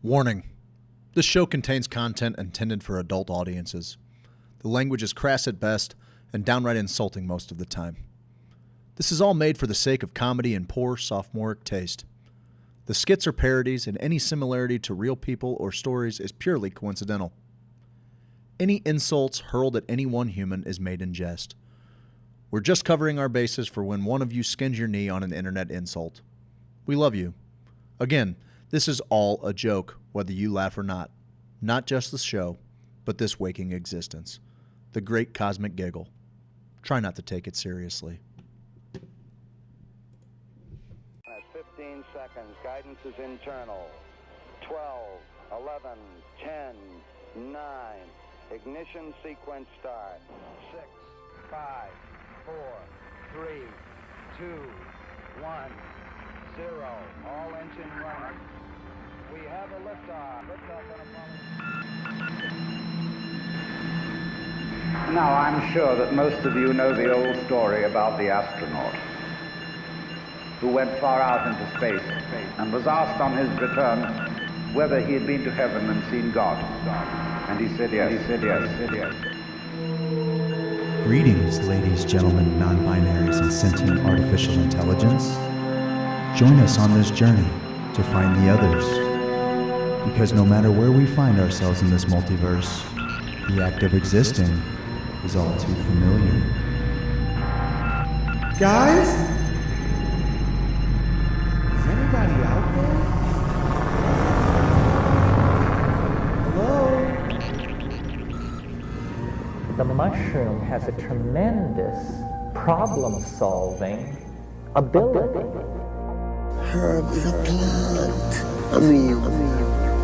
Warning. This show contains content intended for adult audiences. The language is crass at best and downright insulting most of the time. This is all made for the sake of comedy and poor sophomoric taste. The skits are parodies, and any similarity to real people or stories is purely coincidental. Any insults hurled at any one human is made in jest. We're just covering our bases for when one of you skins your knee on an internet insult. We love you. Again, this is all a joke, whether you laugh or not. Not just the show, but this waking existence. The great cosmic giggle. Try not to take it seriously. 15 seconds. Guidance is internal. 12, 11, 10, 9. Ignition sequence start. 6, 5, 4, 3, 2, 1, 0. All engine running. We have a liftoff. Liftoff on Apollo. Now, I'm sure that most of you know the old story about the astronaut who went far out into space and was asked on his return whether he had been to heaven and seen God. And he said yes. Greetings, ladies, gentlemen, non-binaries, and sentient artificial intelligence. Join us on this journey to find the others. Because no matter where we find ourselves in this multiverse, the act of existing is all too familiar. Guys? Is anybody out there? Hello? The mushroom has a tremendous problem-solving ability. Herbs is a plant.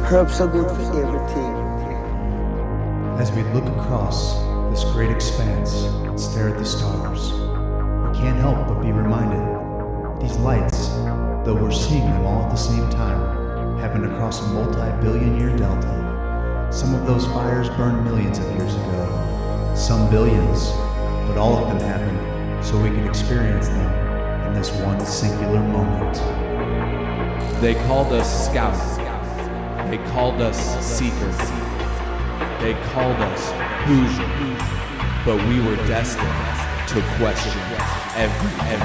Herbs are good for everything. As we look across this great expanse and stare at the stars, we can't help but be reminded these lights, though we're seeing them all at the same time, happen across a multi-billion-year delta. Some of those fires burned millions of years ago, some billions, but all of them happened so we could experience them in this one singular moment. They called us scouts. They called us seekers. They called us Hoosiers. But we were destined to question everything.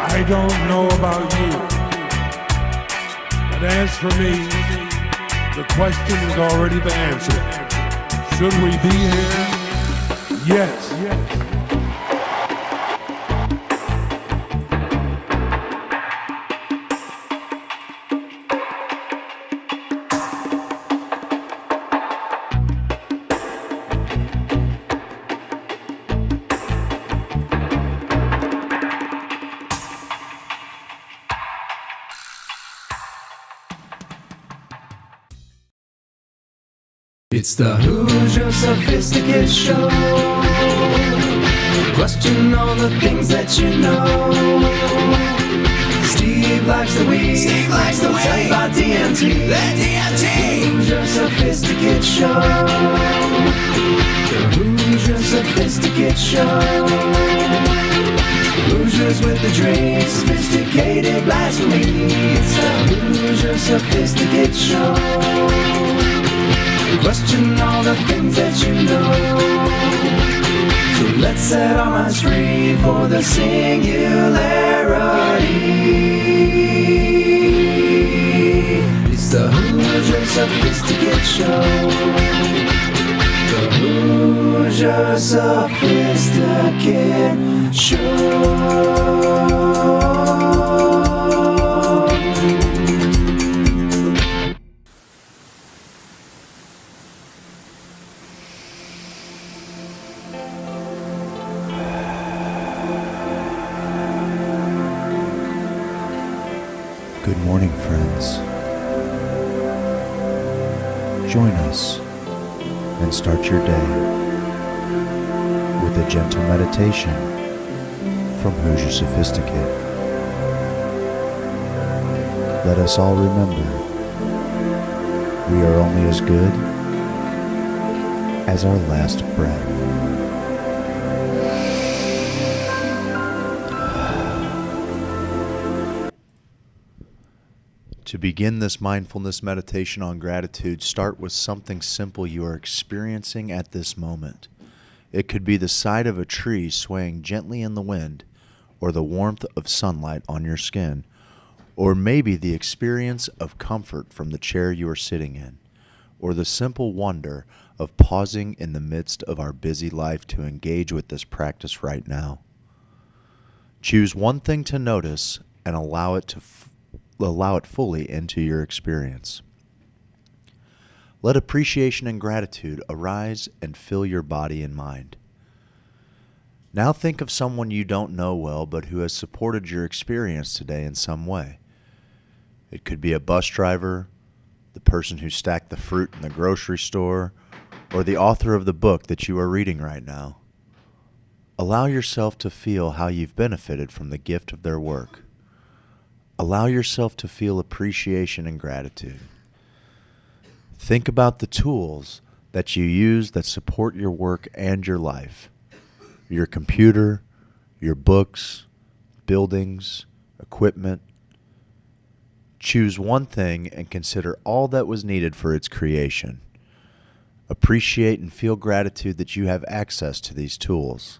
I don't know about you, but as for me, the question has already been answered. Should we be here? Yes. It's the Hoosier Sophisticate Show. Question all the things that you know. Steve likes the weed. Tell you about DMT. The Hoosier Sophisticate Show. The Hoosier Sophisticate Show. Hoosiers with the dream. Sophisticated blasphemy. It's the Hoosier Sophisticate Show. Question all the things that you know. So let's set our minds free for the singularity. It's the Hoosier Sophisticate Show. The Hoosier Sophisticate Show. morning, friends. Join us and start your day with a gentle meditation from Hoosier Sophisticate. Let us all remember, we are only as good as our last breath. To begin this mindfulness meditation on gratitude, start with something simple you are experiencing at this moment. It could be the side of a tree swaying gently in the wind, or the warmth of sunlight on your skin, or maybe the experience of comfort from the chair you are sitting in, or the simple wonder of pausing in the midst of our busy life to engage with this practice right now. Choose one thing to notice and allow it fully into your experience. Let appreciation and gratitude arise and fill your body and mind. Now think of someone you don't know well but who has supported your experience today in some way. It could be a bus driver, the person who stacked the fruit in the grocery store, or the author of the book that you are reading right now. Allow yourself to feel how you've benefited from the gift of their work. Allow yourself to feel appreciation and gratitude. Think about the tools that you use that support your work and your life. Your computer, your books, buildings, equipment. Choose one thing and consider all that was needed for its creation. Appreciate and feel gratitude that you have access to these tools.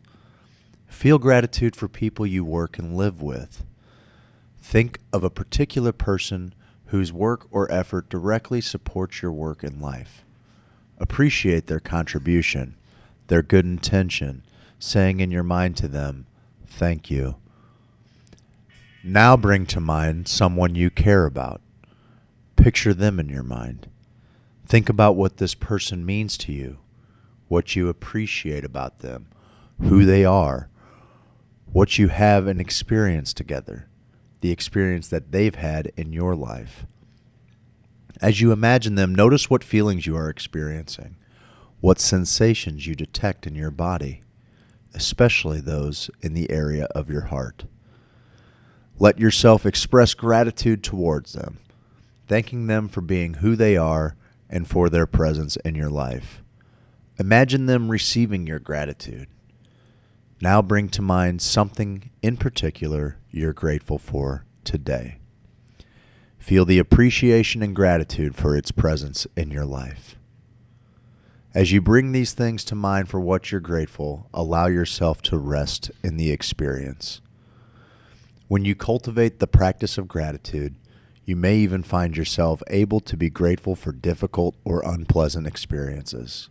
Feel gratitude for people you work and live with. Think of a particular person whose work or effort directly supports your work and life. Appreciate their contribution, their good intention, saying in your mind to them, "Thank you." Now bring to mind someone you care about. Picture them in your mind. Think about what this person means to you, what you appreciate about them, who they are, what you have and experience together, the experience that they've had in your life. As you imagine them, notice what feelings you are experiencing, what sensations you detect in your body, especially those in the area of your heart. Let yourself express gratitude towards them, thanking them for being who they are and for their presence in your life. Imagine them receiving your gratitude. Now bring to mind something in particular you're grateful for today. Feel the appreciation and gratitude for its presence in your life. As you bring these things to mind for what you're grateful, allow yourself to rest in the experience. When you cultivate the practice of gratitude, you may even find yourself able to be grateful for difficult or unpleasant experiences.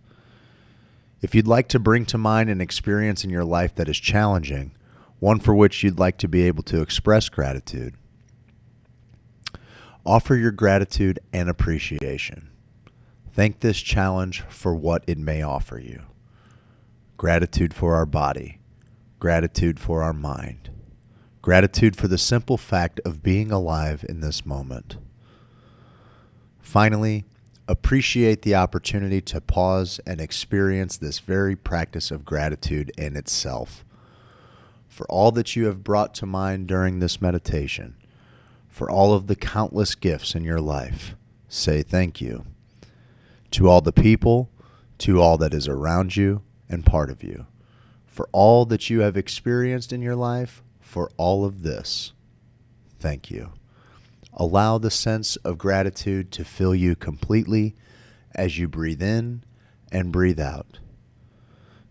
If you'd like to bring to mind an experience in your life that is challenging, one for which you'd like to be able to express gratitude, offer your gratitude and appreciation. Thank this challenge for what it may offer you. Gratitude for our body, gratitude for our mind, gratitude for the simple fact of being alive in this moment. Finally, appreciate the opportunity to pause and experience this very practice of gratitude in itself. For all that you have brought to mind during this meditation, for all of the countless gifts in your life, say thank you. To all the people, to all that is around you and part of you, for all that you have experienced in your life, for all of this, thank you. Allow the sense of gratitude to fill you completely as you breathe in and breathe out.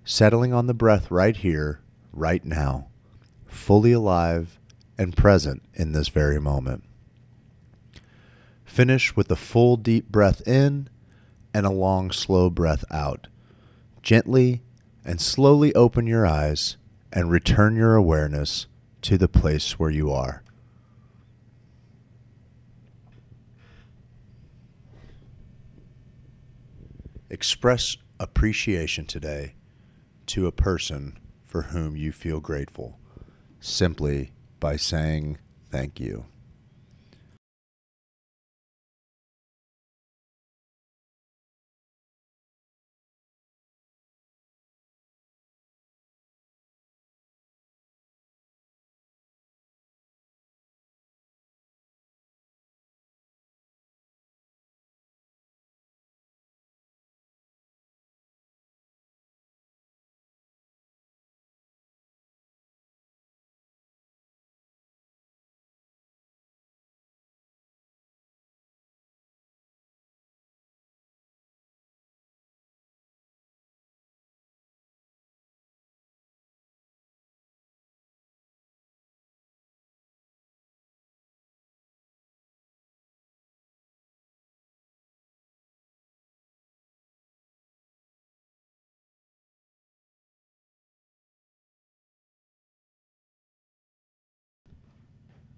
Settling on the breath right here, right now, fully alive and present in this very moment. Finish with a full deep breath in and a long slow breath out. Gently and slowly open your eyes and return your awareness to the place where you are. Express appreciation today to a person for whom you feel grateful, simply by saying thank you.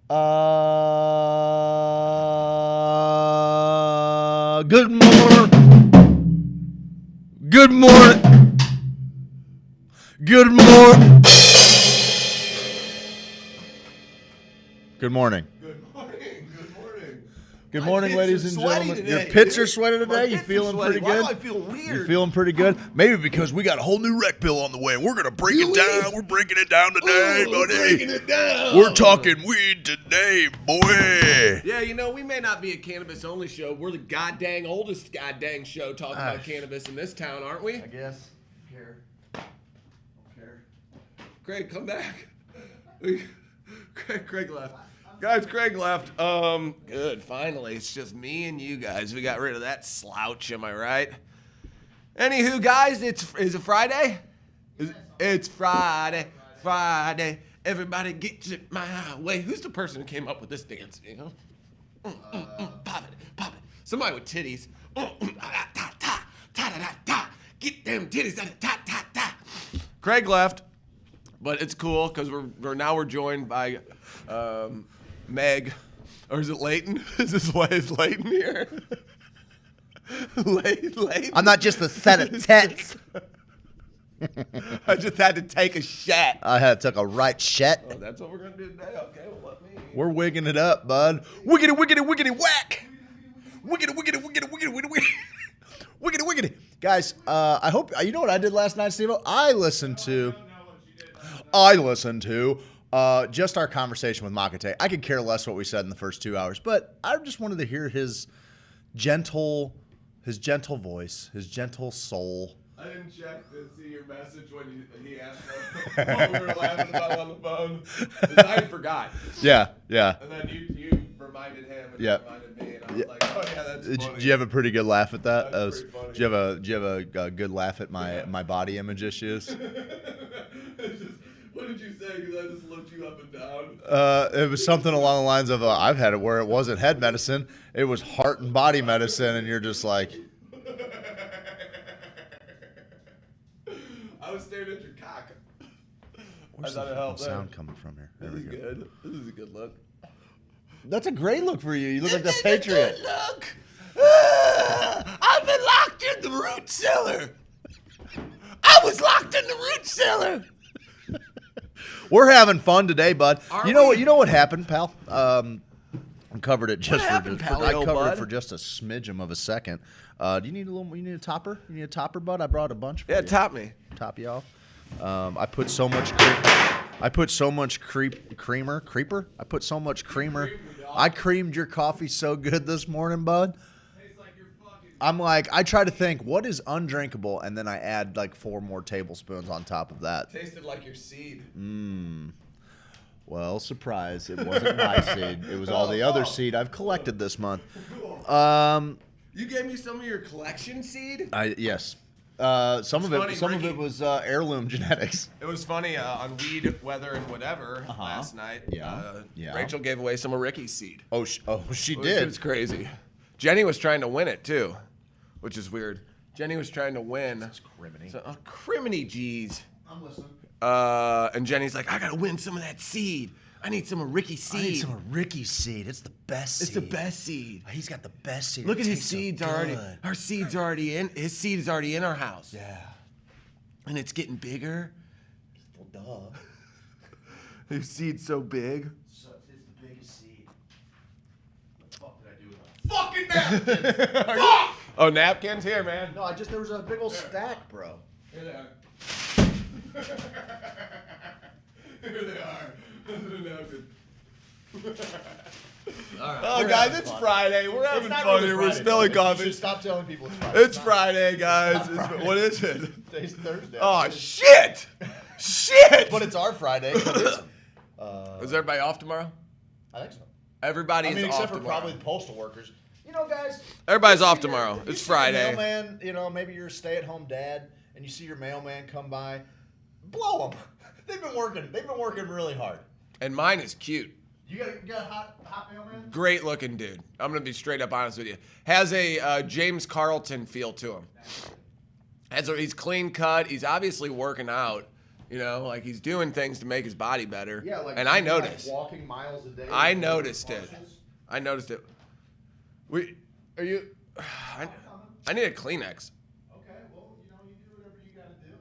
Good morning. Good morning. Good morning. Good morning. Good morning, ladies and gentlemen. Today, Your pits are sweaty today? You feeling pretty good? Why do I feel weird? You feeling pretty good? Maybe because we got a whole new rec pill on the way, and we're going to break it down. We're breaking it down today, buddy. Breaking it down. We're talking weed today, boy. Yeah, you know, we may not be a cannabis-only show. We're the goddamn oldest goddamn show talking about cannabis in this town, aren't we? I guess. Here. Craig, come back. Craig left. Guys, Craig left. Good. Finally, it's just me and you guys. We got rid of that slouch. Am I right? Anywho, guys, is it Friday? It's Friday. Friday. Everybody get it my way. Who's the person who came up with this dance? You know, pop it. Somebody with titties. Get them titties. Craig left, but it's cool because we're joined by. Meg, or is it Leighton? Is Leighton here? Leighton? I'm not just a set of tets. I just had to take a shat. I took a right shat. Oh, that's what we're going to do today? Okay, well, let me. We're wigging it up, bud. Wiggity, wiggity, wiggity, whack. Wiggity, wiggity, wiggity, wiggity, wiggity, wiggity, wiggity. Guys, I hope, you know what I did last night, Steve-O? I listened to just our conversation with Makate. I could care less what we said in the first 2 hours, but I just wanted to hear his gentle voice, his gentle soul. I didn't check to see your message when he asked us what we were laughing about on the phone. I forgot. Yeah. And then you reminded him and reminded me, and I was like, oh yeah, that's funny. Did you have a pretty good laugh at that? That was pretty funny. Did you have a good laugh at my body image issues? What did you say? Because I just looked you up and down. It was something along the lines of, I've had it where it wasn't head medicine, it was heart and body medicine, and you're just like... I was staring at your cock. Where's I thought it helped the sound coming from here? There we go. Good. This is a good look. That's a great look for you. You look like the Patriot. Look! I've been locked in the root cellar. I was locked in the root cellar. We're having fun today, bud. You know we? what happened, pal? I covered it just What for happened, I Paleo, covered bud? it for just a smidgen of a second. Do you need a topper? You need a topper, bud? I brought a bunch for you. Yeah, top me. Top you off. I put so much creamer. I put so much creamer. I creamed your coffee so good this morning, bud. I'm like, I try to think, what is undrinkable? And then I add like 4 more tablespoons on top of that. Tasted like your seed. Well, surprise. It wasn't my seed. It was all the other seed I've collected this month. You gave me some of your collection seed? Yes. Some of funny, it was heirloom genetics. It was funny on Weed, Weather, and Whatever last night. Yeah. Rachel gave away some of Ricky's seed. She It did. was crazy. Jenny was trying to win it, too, which is weird. Jenny was trying to win. That's criminy. Criminy, geez. I'm listening. And Jenny's like, I got to win some of that seed. I need some of Ricky's seed. I need some of Ricky's seed. It's the best seed. It's the best seed. He's got the best seed. Look It at his tastes so seeds good. already. Our seed's already in. His seed is already in our house. Yeah. And it's getting bigger. Well, duh. His seed's so big. So it's the biggest seed. What the fuck did I do with that? Fucking napkins! Fuck! Oh, napkins here, man. No, there was a big old stack, bro. Here they are. Here they are. Those are the napkins. Oh, guys, it's Friday. We're having fun here. We're spilling coffee. You should stop telling people it's Friday. It's Friday, guys. What is it? Today's Thursday. Oh, shit! Shit! But it's our Friday. Is everybody off tomorrow? I think so. Everybody's off except for tomorrow. probably the postal workers. You know, guys. Everybody's off tomorrow. It's Friday. Mailman, maybe you're a stay-at-home dad, and you see your mailman come by. Blow them. They've been working really hard. And mine is cute. You got a hot mailman? Great looking dude. I'm going to be straight up honest with you. Has a James Carlton feel to him. He's clean cut. He's obviously working out. You know, like he's doing things to make his body better. Yeah, like and I noticed. Like walking miles a day. I noticed it. I noticed it. Are you? I need a Kleenex. Okay, well, you do whatever you gotta do.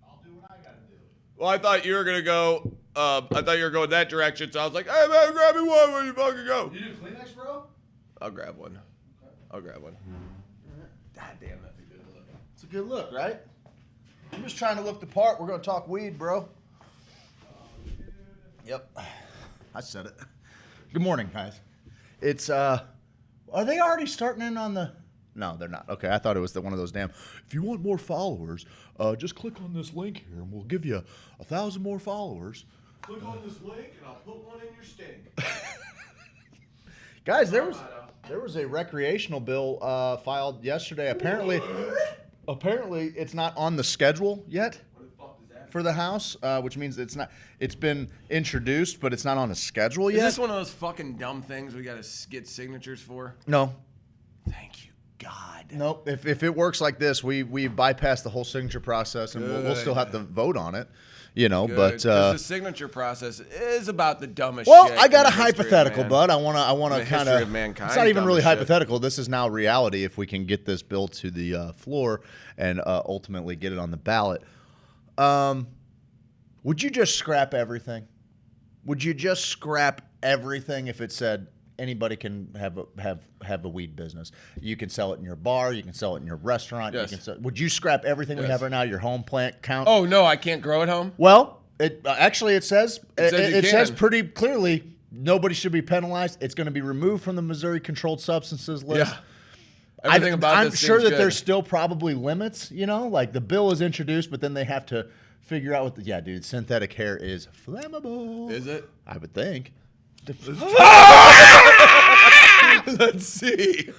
I'll do what I gotta do. Well, I thought you were gonna go. I thought you were going that direction, so I was like, "Hey man, grab me one when you fucking go." You do Kleenex, bro? I'll grab one. I'll grab one. God damn, that's a good look. It's a good look, right? I'm just trying to look the part. We're gonna talk weed, bro. Yep, I said it. Good morning, guys. It's are they already starting in on the? No, they're not. Okay, I thought it was one of those damn. If you want more followers, just click on this link here, and we'll give you 1,000 more followers. Click on this link, and I'll put one in your stink. Guys, there was a recreational bill filed yesterday. Apparently, it's not on the schedule yet for the House, which means it's not. It's been introduced, but it's not on a schedule yet. Is this one of those fucking dumb things we got to get signatures for? No. Thank you, God. Nope. If it works like this, we bypass the whole signature process, and we'll still have to vote on it. But because the signature process is about the dumbest well, shit. I got a in the history of hypothetical, man. bud. I want to kind of. mankind. It's not even really dumbest shit. hypothetical. This is now reality. If we can get this bill to the floor and ultimately get it on the ballot, would you just scrap everything? Would you just scrap everything if it said anybody can have a weed business? You can sell it in your bar. You can sell it in your restaurant. Yes. You can would you scrap everything we have right now? Your home plant count? Oh no, I can't grow at home. Well, it actually it says you says can. pretty clearly nobody should be penalized. It's going to be removed from the Missouri Controlled Substances list. Yeah. Everything about I'm this sure seems that good. there's still probably limits. Like the bill is introduced, but then they have to figure out what dude, synthetic hair is flammable. Is it? I would think. Let's see.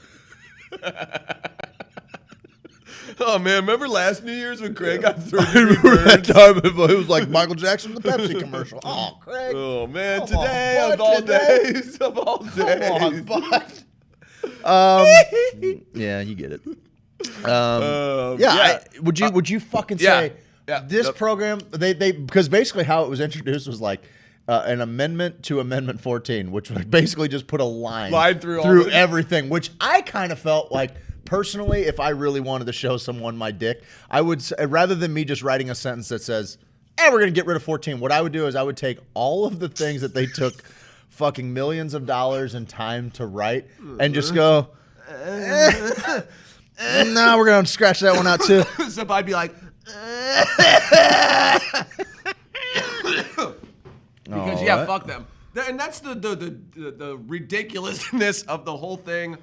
Oh man, remember last New Year's when Craig got thrown? I remember that time it was like Michael Jackson, the Pepsi commercial. Oh, Craig. Oh man, Come today on, of bud, all today. days, of all days. Come on, bud. Yeah, you get it. Yeah. Would you fucking yeah, say yeah, this yep. program? They because basically how it was introduced was like an amendment to Amendment 14, which would basically just put a line through everything. Which I kind of felt like personally, if I really wanted to show someone my dick, I would rather than me just writing a sentence that says, "Hey, we're gonna get rid of 14." What I would do is I would take all of the things that they took fucking millions of dollars and time to write and just go, no, we're going to scratch that one out too. So I'd be like, because fuck them. And that's the ridiculousness of the whole thing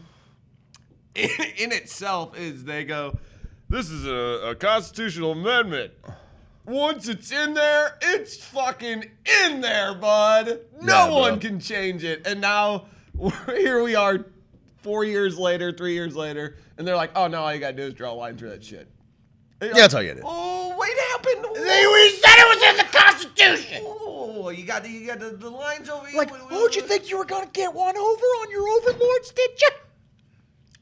in itself is they go, this is a constitutional amendment. Once it's in there, it's fucking in there, bud. No one can change it. And now here we are 4 years later, 3 years later, and they're like, oh, no, all you got to do is draw a line through that shit. Yeah, that's how you get it. Oh, wait, it happened. We said it was in the Constitution. Oh, you got the lines over here. Like, did you think you were going to get one over on your overlords, did you?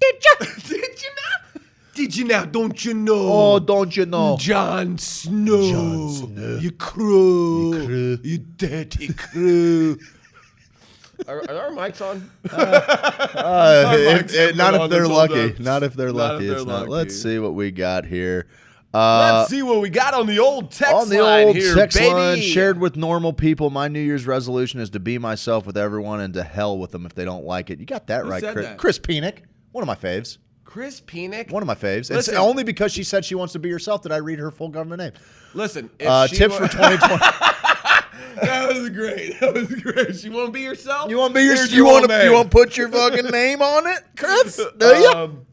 Did you? Did you not? Did you now? Don't you know? Oh, don't you know? Jon Snow. You crew. You dirty crew. Are our mics on? Not if they're lucky. Not if they're lucky. It's not. Let's see what we got here. Let's see what we got on the old text line. On the old here, text baby. line, shared with normal people. My New Year's resolution is to be myself with everyone and to hell with them if they don't like it. You got that right, said Chris. that? Chris Penick, one of my faves. Chris Penick? One of my faves. Listen. It's only because she said she wants to be herself that I read her full government name. Listen. If tips for 2020. That was great. That was great. She want to be herself? You want to be Here's you want name. to you want to put your fucking name on it, Chris? Do you?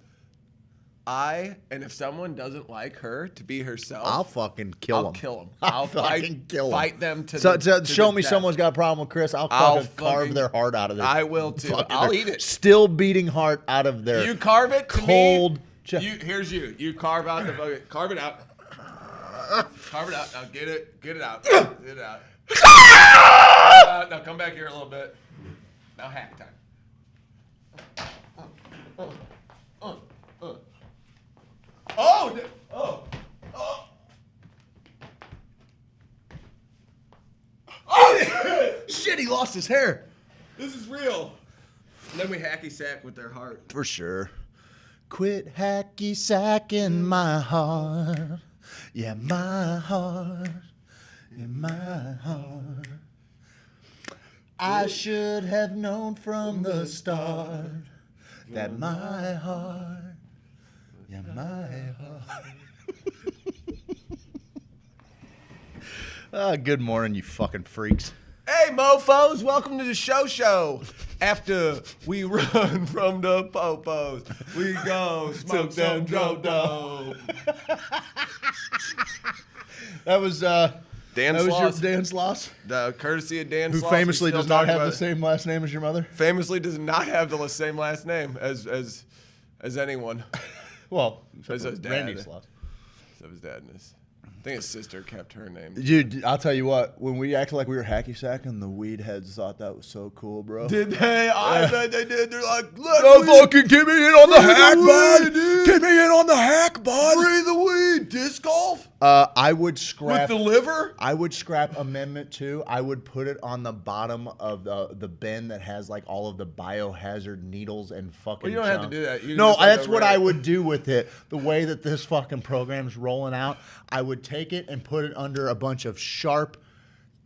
And if someone doesn't like her to be herself, I'll fucking kill him. I'll kill them. I'll fucking kill them. Fight them to show me death. someone's got a problem with Chris. I'll carve their heart out of their. I will too. I'll eat it. Still beating heart out of their. You carve it to cold. Here's you. You carve out the fucking. Carve it out. Carve it out. Now get it. Get it out. Get it out. Now come back here a little bit. Now hack time. he lost his hair. This is real. And then we hacky sack with their heart. For sure. Quit hacky sacking my heart. Yeah, my heart. Yeah, my heart. I should have known from the start that my heart. Yeah, my heart. Good morning, you fucking freaks. Hey, mofos, welcome to the show. After we run from the popos, we go smoke some dope. That was Dan that was Sloss. your Dan Sloss, Courtesy of Dan who Sloss. famously We still does not talk have about the it. same last name as your mother. Famously does not have the same last name as anyone. Well, As his dad. Randy Sloss. So his dad and I think his sister kept her name. Dude, I'll tell you what. When we acted like we were hacky sacking, the weed heads thought that was so cool, bro. Did they? I bet they did. They're like, Don't fucking get me in on the hack, bud. dude. Get me in on the hack, bud. Free the weed. Disc golf I would scrap. with the liver. I would scrap Amendment 2. I would put it on the bottom of the bin that has like all of the biohazard needles and fucking. Well, you don't have to junk. do that. You No, just have that's to what write. I would do with it. The way that this fucking program's rolling out, I would take it and put it under a bunch of sharp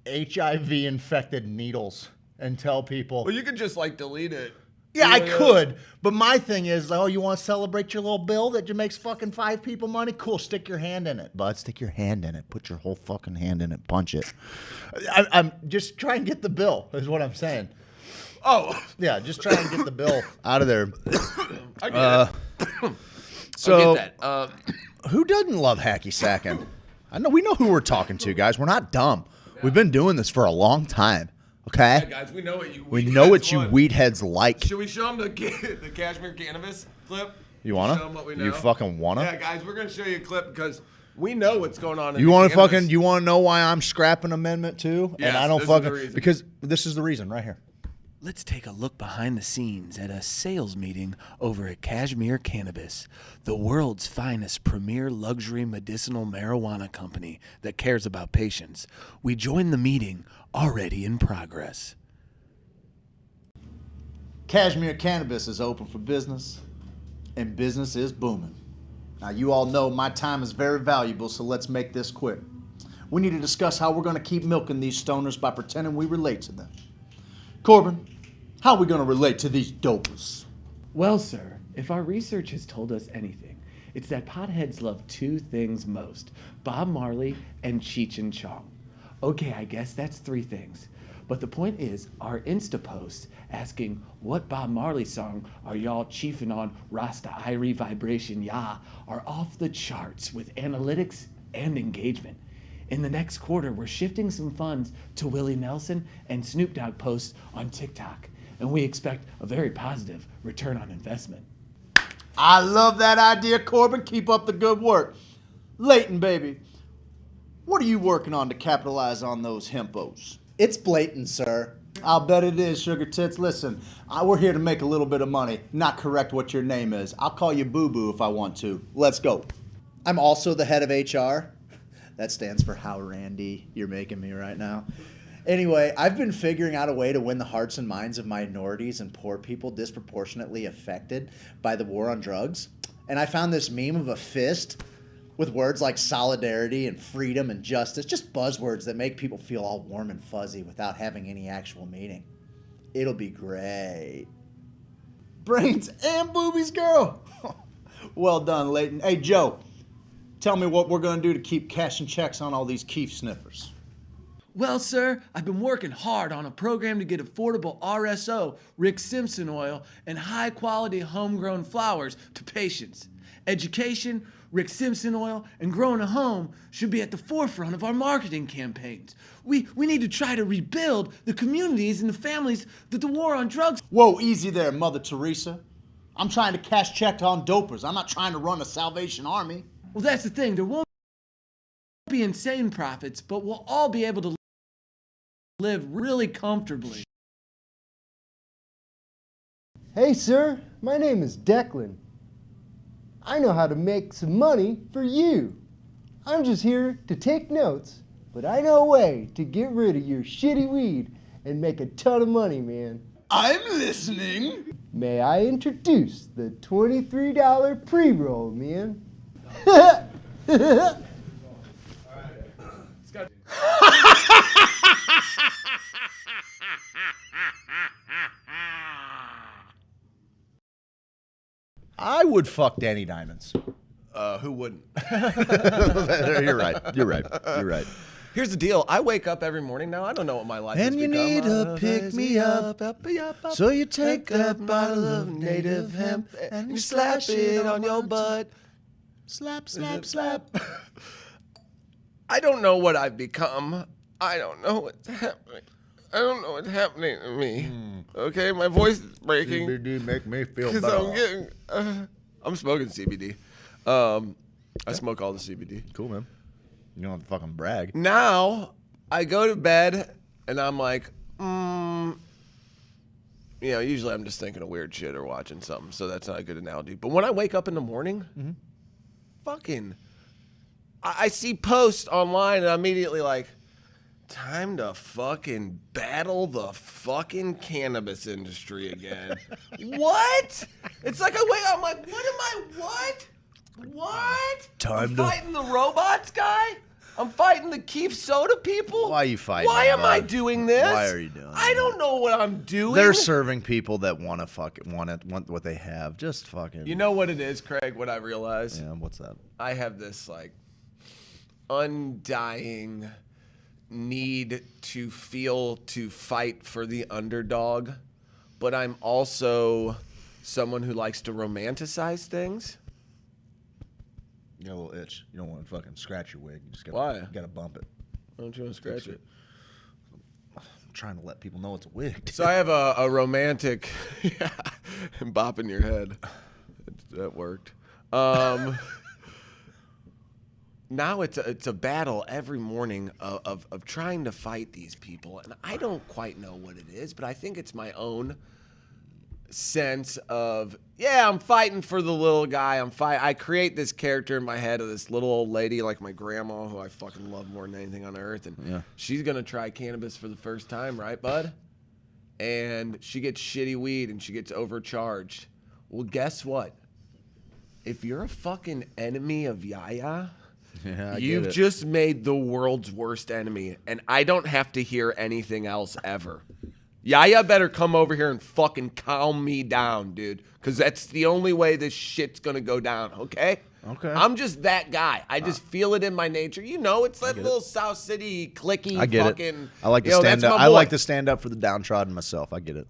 HIV-infected needles and tell people. Well, you could just like delete it. Yeah, I You know? could, but my thing is, oh, you want to celebrate your little bill that makes fucking 5 people money? Cool, stick your hand in it, bud. Stick your hand in it. Put your whole fucking hand in it. Punch it. I'm just try and get the bill, is what I'm saying. Oh, Yeah, just try and get the bill out of there. I get it. So, I get that. who doesn't love hacky sacking? We know who we're talking to, guys. We're not dumb. We've been doing this for a long time. Okay, Yeah, guys, we know what you. we weed know heads what you want. weed heads like. Should we show them the cashmere cannabis clip? You Show wanna? 'em what we know? You fucking wanna? Yeah, guys, we're gonna show you a clip because we know what's going on. In You the want to cannabis. fucking? You want to know why I'm scrapping Amendment 2? Yes, And I don't this is the fucking reason. because this is the reason right here. Let's take a look behind the scenes at a sales meeting over at Cashmere Cannabis, the world's finest premier luxury medicinal marijuana company that cares about patients. We join the meeting already in progress. Cashmere Cannabis is open for business, and business is booming. Now, you all know my time is very valuable, so let's make this quick. We need to discuss how we're going to keep milking these stoners by pretending we relate to them. Corbin, how are we going to relate to these dopers? Well, sir, if our research has told us anything, it's that potheads love 2 things most: Bob Marley and Cheech and Chong. Okay, I guess that's 3 things. But the point is, our Insta posts asking, what Bob Marley song are y'all chiefing on Rasta Irie Vibration Ya, are off the charts with analytics and engagement. In the next quarter, we're shifting some funds to Willie Nelson and Snoop Dogg posts on TikTok, and we expect a very positive return on investment. I love that idea, Corbin. Keep up the good work. Leighton, baby, what are you working on to capitalize on those hempos? It's blatant, sir. I'll bet it is, Sugar Tits. Listen, we're here to make a little bit of money, not correct what your name is. I'll call you Boo Boo if I want to. Let's go. I'm also the head of HR. That stands for how randy you're making me right now. Anyway, I've been figuring out a way to win the hearts and minds of minorities and poor people disproportionately affected by the war on drugs. And I found this meme of a fist with words like solidarity and freedom and justice, just buzzwords that make people feel all warm and fuzzy without having any actual meaning. It'll be great. Brains and boobies, girl. Well done, Leighton. Hey, Joe, tell me what we're going to do to keep cashing checks on all these Keef sniffers. Well, sir, I've been working hard on a program to get affordable RSO, Rick Simpson oil, and high-quality homegrown flowers to patients. Education, Rick Simpson oil, and growing a home should be at the forefront of our marketing campaigns. We need to try to rebuild the communities and the families that the war on drugs... Whoa, easy there, Mother Teresa. I'm trying to cash checks on dopers. I'm not trying to run a Salvation Army. Well, that's the thing. There won't be insane profits, but we'll all be able to live really comfortably. Hey, sir, my name is Declan. I know how to make some money for you. I'm just here to take notes, but I know a way to get rid of your shitty weed and make a ton of money, man. I'm listening. May I introduce the $23 pre-roll, man? I would fuck Danny Diamonds. Who wouldn't? You're right. Here's the deal. I wake up every morning now. I don't know what my life has And you become. need a pick-me-up. So you take that bottle of native hemp and you slap it on your butt. Slap, slap, slap. I don't know what I've become. I don't know what's happening. I don't know what's happening to me. Okay, my voice is breaking. CBD make me feel Because better. I'm getting... I'm smoking CBD. I smoke all the CBD. Cool, man. You don't have to fucking brag. Now, I go to bed, and I'm like, usually I'm just thinking of weird shit or watching something, so that's not a good analogy. But when I wake up in the morning, fucking... I see posts online, and I'm immediately like, time to fucking battle the fucking cannabis industry again. What? It's like I wake up, I'm like, what? Time I'm to- fighting the robots guy? I'm fighting the Keef Soda people? Why are you fighting Why them, am I bud? doing this? Why are you doing I don't know what I'm doing. They're serving people that want what they have. Just fucking. You know what it is, Craig, what I realize? Yeah, what's that? I have this, like, undying need to fight for the underdog, but I'm also someone who likes to romanticize things. You got a little itch. You don't want to fucking scratch your wig. You just Why? You gotta bump it. Why don't you want to scratch it? I'm trying to let people know it's a wig. Dude. So I have a romantic... Yeah, and bopping your head. That worked. Now it's a battle every morning of trying to fight these people, and I don't quite know what it is, but I think it's my own sense of, I'm fighting for the little guy. I create this character in my head of this little old lady like my grandma, who I fucking love more than anything on earth, and she's gonna try cannabis for the first time, right, bud? And she gets shitty weed and she gets overcharged. Well, guess what? If you're a fucking enemy of Yaya, you've just made the world's worst enemy, and I don't have to hear anything else ever. Yaya better come over here and fucking calm me down, dude, because that's the only way this shit's gonna go down, okay? Okay. I'm just that guy. I just feel it in my nature. You know, it's that little South City clicky I get fucking... it. I like to stand up. I like to stand up for the downtrodden myself. I get it.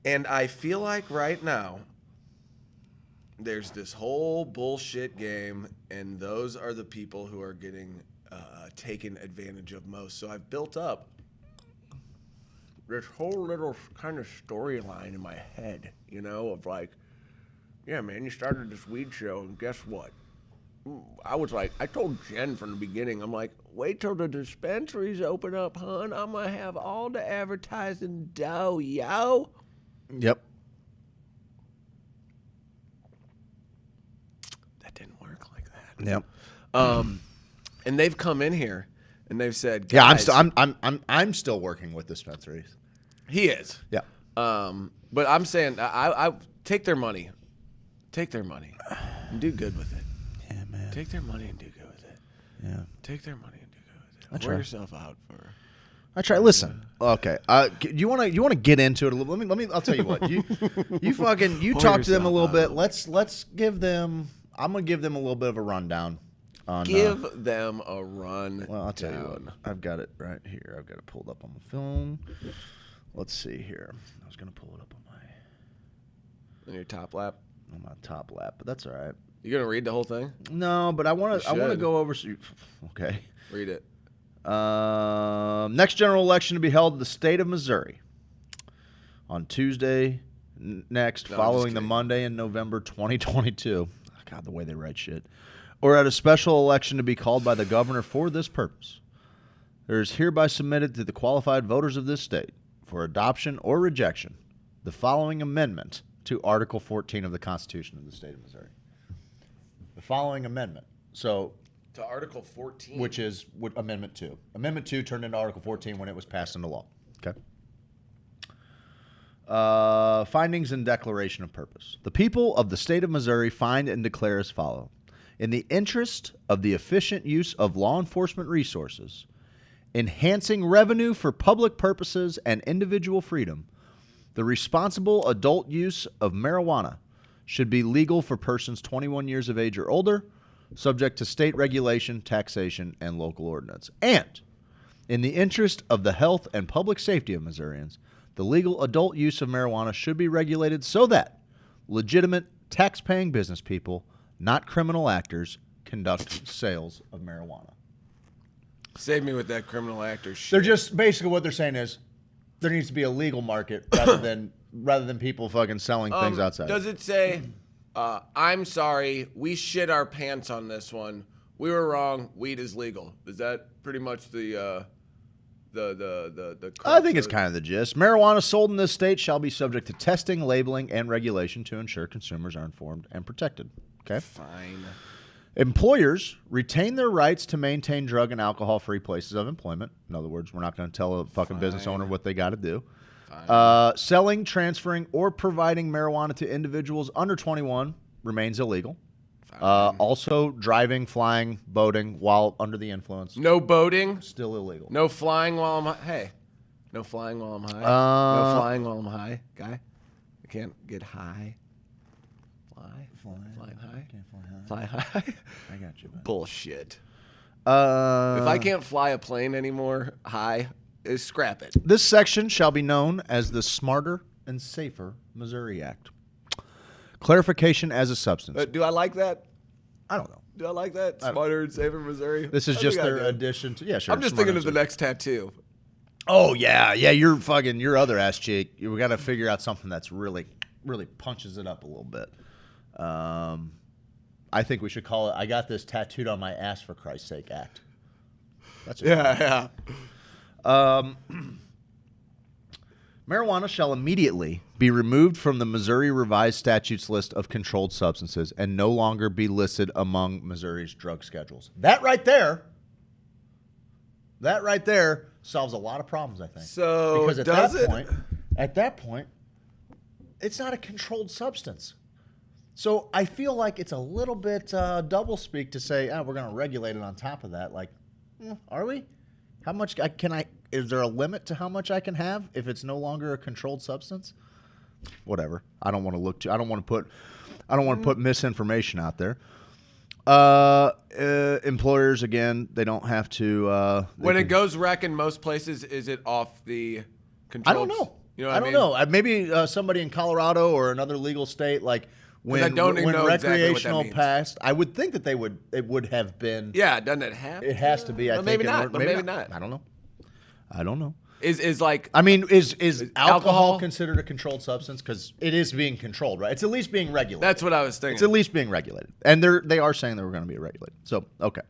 And I feel like right now, there's this whole bullshit game, and those are the people who are getting taken advantage of most. So I've built up this whole little kind of storyline in my head, you know, of like, yeah, man, you started this weed show, and guess what? I was like, I told Jen from the beginning, I'm like, wait till the dispensaries open up, hon. I'm going to have all the advertising dough, yo. Yep. Didn't work like that. Yep. And they've come in here and they've said, Yeah, guys, I'm still working with dispensaries. He is. Yeah. But I'm saying I take their money. Take their money and do good with it. Yeah, man. Take their money and do good with it. Yeah. Take their money and do good with it. I Wear try. yourself out for. I try. Listen. Okay. You want to get into it a little? Let me. I'll tell you what. You talk to them a little bit. Let's give them. I'm gonna give them a little bit of a rundown. Give them a run. Well, I'll tell you what. I've got it right here. I've got it pulled up on the phone. Let's see here. I was gonna pull it up on your top lap. On my top lap, but that's all right. You gonna read the whole thing? No, but I want to go over. Okay. Read it. Next general election to be held in the state of Missouri on Tuesday following the Monday in November 2022. God, the way they write shit. Or at a special election to be called by the governor for this purpose. There is hereby submitted to the qualified voters of this state for adoption or rejection the following amendment to Article 14 of the Constitution of the state of Missouri. The following amendment. So, to Article 14. which is Amendment 2. Amendment 2 turned into Article 14 when it was passed into law. Okay? Findings and declaration of purpose. The people of the state of Missouri find and declare as follow. In the interest of the efficient use of law enforcement resources, enhancing revenue for public purposes and individual freedom, the responsible adult use of marijuana should be legal for persons 21 years of age or older, subject to state regulation, taxation, and local ordinance. And in the interest of the health and public safety of Missourians, the legal adult use of marijuana should be regulated so that legitimate tax-paying business people, not criminal actors, conduct sales of marijuana. Save me with that criminal actor shit. They're just basically what they're saying is there needs to be a legal market rather than people fucking selling things outside. Does it say, I'm sorry, we shit our pants on this one. We were wrong. Weed is legal. Is that pretty much the I think it's kind of the gist. Marijuana sold in this state shall be subject to testing, labeling, and regulation to ensure consumers are informed and protected. Okay? Fine. Employers retain their rights to maintain drug and alcohol-free places of employment. In other words, we're not going to tell a fucking business owner what they got to do. Selling, transferring, or providing marijuana to individuals under 21 remains illegal. Also, driving, flying, boating while under the influence. No boating? Still illegal. No flying while I'm high? Hey, no flying while I'm high? No flying while I'm high? Guy? I can't get high. Flying high? Can't fly high? I got you, man. Bullshit. If I can't fly a plane anymore, high, scrap it. This section shall be known as the Smarter and Safer Missouri Act. Clarification as a substance. Do I like that? I don't know. Do I like that? Smarter and Safer Missouri? This is just their addition to... Yeah, sure. I'm just thinking of the next tattoo. Oh, yeah. Yeah, your other ass cheek. We got to figure out something that's really punches it up a little bit. I think we should call it, I got this tattooed on my ass for Christ's sake act. That's it. Yeah. Marijuana shall immediately be removed from the Missouri Revised Statutes list of controlled substances and no longer be listed among Missouri's drug schedules. That right there solves a lot of problems, I think. So, because at that point, it's not a controlled substance. So I feel like it's a little bit doublespeak to say, we're going to regulate it on top of that. Like, are we? How much can I? Is there a limit to how much I can have if it's no longer a controlled substance? Whatever. I don't want to put misinformation out there. Employers, again, they don't have to. When it goes rec in most places, is it off the controlled? I don't know. You know what I mean? don't know. Maybe somebody in Colorado or another legal state, like when recreational exactly passed, I would think that it would have been. Yeah, doesn't it have? It has to be. I think maybe not. Maybe not. I don't know. Is like? I mean, is alcohol considered a controlled substance? Because it is being controlled, right? It's at least being regulated. That's what I was thinking. It's at least being regulated, and they are saying they were going to be regulated. So okay.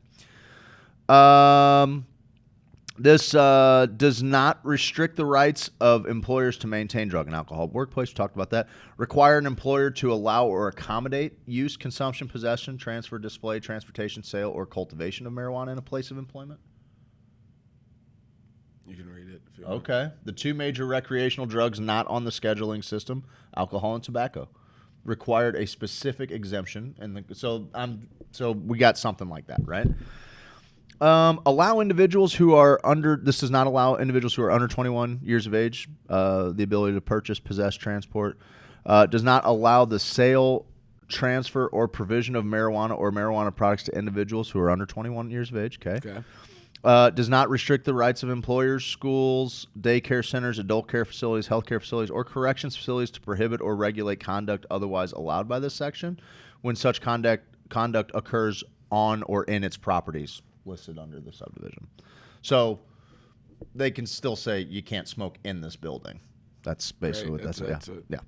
This does not restrict the rights of employers to maintain drug and alcohol workplace. We talked about that. Require an employer to allow or accommodate use, consumption, possession, transfer, display, transportation, sale, or cultivation of marijuana in a place of employment. You can read it if you want. Okay. The two major recreational drugs not on the scheduling system, alcohol and tobacco, required a specific exemption. So we got something like that, right? Allow individuals who are under, this does not allow individuals who are under 21 years of age the ability to purchase, possess, transport. Does not allow the sale, transfer, or provision of marijuana or marijuana products to individuals who are under 21 years of age. Okay. Does not restrict the rights of employers, schools, daycare centers, adult care facilities, healthcare facilities, or corrections facilities to prohibit or regulate conduct otherwise allowed by this section when such conduct occurs on or in its properties listed under the subdivision. So they can still say you can't smoke in this building. That's basically what that's it. Yeah.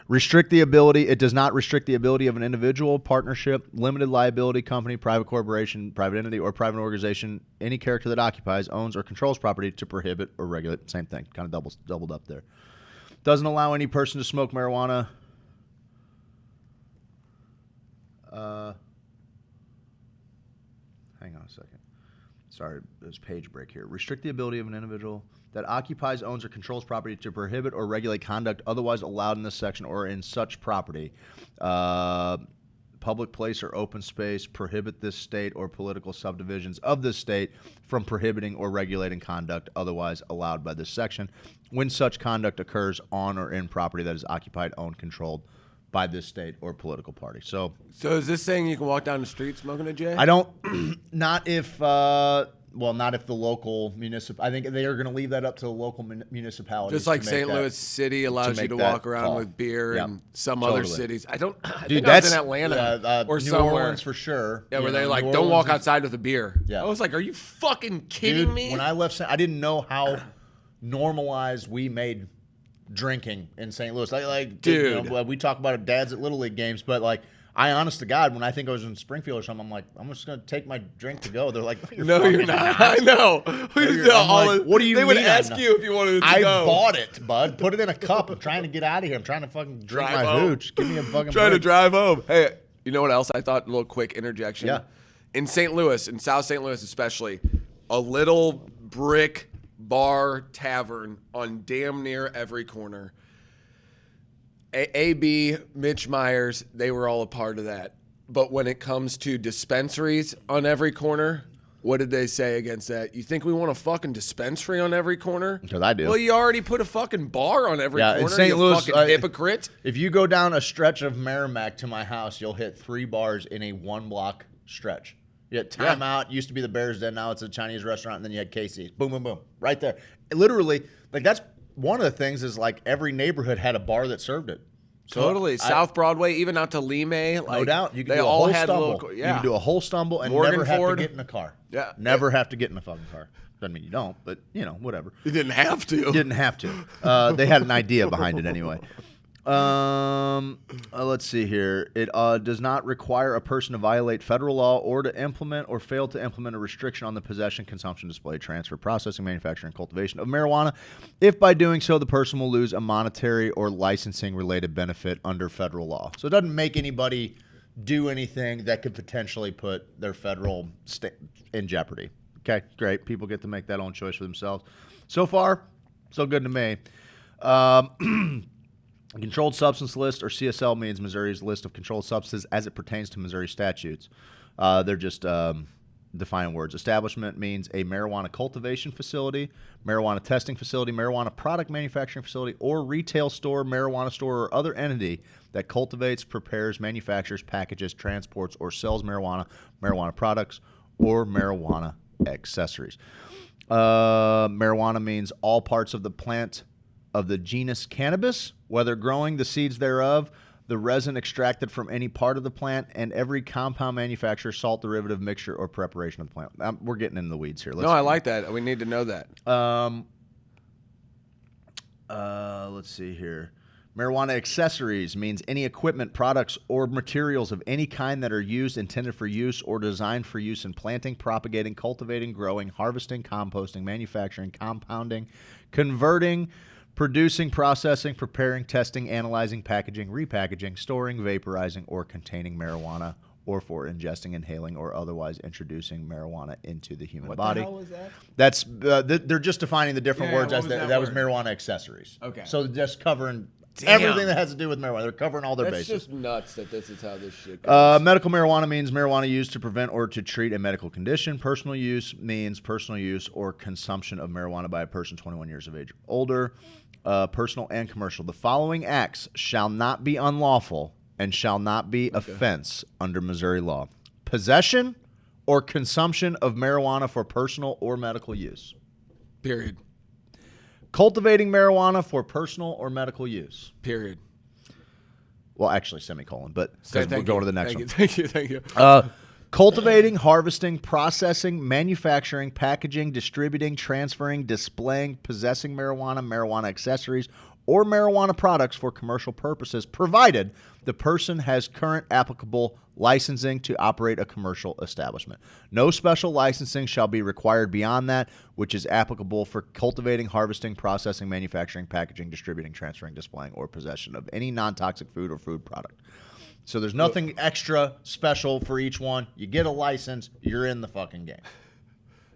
Restrict the ability. It does not restrict the ability of an individual, partnership, limited liability company, private corporation, private entity, or private organization, any character that occupies, owns, or controls property to prohibit or regulate. Same thing. Kind of doubled up there. Doesn't allow any person to smoke marijuana. Hang on a second. Sorry, there's page break here. Restrict the ability of an individual that occupies, owns, or controls property to prohibit or regulate conduct otherwise allowed in this section or in such property. Public place or open space, prohibit this state or political subdivisions of this state from prohibiting or regulating conduct otherwise allowed by this section when such conduct occurs on or in property that is occupied, owned, controlled by this state or political party. So is this saying you can walk down the street smoking a J? I don't, not if the local municipal, I think they are going to leave that up to the local municipalities. Just like St. Louis City allows you to walk around with beer and some other cities. I think I was in Atlanta or New somewhere. Orleans for sure. Yeah, where they're like, don't walk outside with a beer. Yeah. I was like, are you fucking kidding me? When I left, I didn't know how normalized we made drinking in St. Louis. Dude, we talk about it, dads at Little League games, but like, I, honest to God, when I think I was in Springfield or something, I'm like, I'm just going to take my drink to go. They're like, no, you're not. I know. What do you mean? They would ask you if you wanted to go. I bought it, bud. Put it in a cup. I'm trying to get out of here. I'm trying to fucking drink my hooch. Give me a fucking Trying to drive home. Hey, you know what else I thought? A little quick interjection. Yeah. In St. Louis, in South St. Louis especially, a little brick bar tavern on damn near every corner. A.B., Mitch Myers, they were all a part of that. But when it comes to dispensaries on every corner, what did they say against that? You think we want a fucking dispensary on every corner? Because I do. Well, you already put a fucking bar on every corner, in St. Louis, fucking hypocrite. If you go down a stretch of Merrimack to my house, you'll hit 3 bars in a 1-block stretch. You had Time Out, used to be the Bears Den, now it's a Chinese restaurant, and then you had Casey's. Boom, boom, boom. Right there. Literally, like that's one of the things is like every neighborhood had a bar that served it. So totally. South Broadway, even out to Lime. Like, no doubt. You can they do a all whole had stumble. Little, You can do a whole stumble and never have to get in a car. Yeah. Never have to get in a fucking car. Doesn't mean you don't, but, whatever. You didn't have to. Didn't have to. They had an idea behind it anyway. Let's see here. It does not require a person to violate federal law or to implement or fail to implement a restriction on the possession, consumption, display, transfer, processing, manufacturing, and cultivation of marijuana if by doing so the person will lose a monetary or licensing related benefit under federal law. So it doesn't make anybody do anything that could potentially put their federal in jeopardy. Okay, great. People get to make that own choice for themselves. So far, so good to me. A controlled substance list, or CSL, means Missouri's list of controlled substances as it pertains to Missouri statutes. They're just defining words. Establishment means a marijuana cultivation facility, marijuana testing facility, marijuana product manufacturing facility, or retail store, marijuana store, or other entity that cultivates, prepares, manufactures, packages, transports, or sells marijuana, marijuana products, or marijuana accessories. Marijuana means all parts of the plant of the genus cannabis, whether growing the seeds thereof, the resin extracted from any part of the plant, and every compound manufacture, salt derivative, mixture, or preparation of the plant. We're getting in the weeds here. I like that. We need to know that. Let's see here. Marijuana accessories means any equipment, products, or materials of any kind that are used, intended for use, or designed for use in planting, propagating, cultivating, growing, harvesting, composting, manufacturing, compounding, converting, producing, processing, preparing, testing, analyzing, packaging, repackaging, storing, vaporizing, or containing marijuana, or for ingesting, inhaling, or otherwise introducing marijuana into the human body. What the hell was that? That's they're just defining the different words as that was marijuana accessories. Okay. So just covering everything that has to do with marijuana. They're covering all their bases. That's just nuts that this is how this shit goes. Medical marijuana means marijuana used to prevent or to treat a medical condition. Personal use means personal use or consumption of marijuana by a person 21 years of age or older. Personal and commercial. The following acts shall not be unlawful and shall not be offense under Missouri law. Possession or consumption of marijuana for personal or medical use. Period. Cultivating marijuana for personal or medical use. Period. Well, actually, semicolon, but we'll go to the next one. Thank you. Cultivating, harvesting, processing, manufacturing, packaging, distributing, transferring, displaying, possessing marijuana, marijuana accessories, or marijuana products for commercial purposes, provided the person has current applicable licensing to operate a commercial establishment. No special licensing shall be required beyond that which is applicable for cultivating, harvesting, processing, manufacturing, packaging, distributing, transferring, displaying, or possession of any non-toxic food or food product. So there's nothing extra special for each one. You get a license, you're in the fucking game.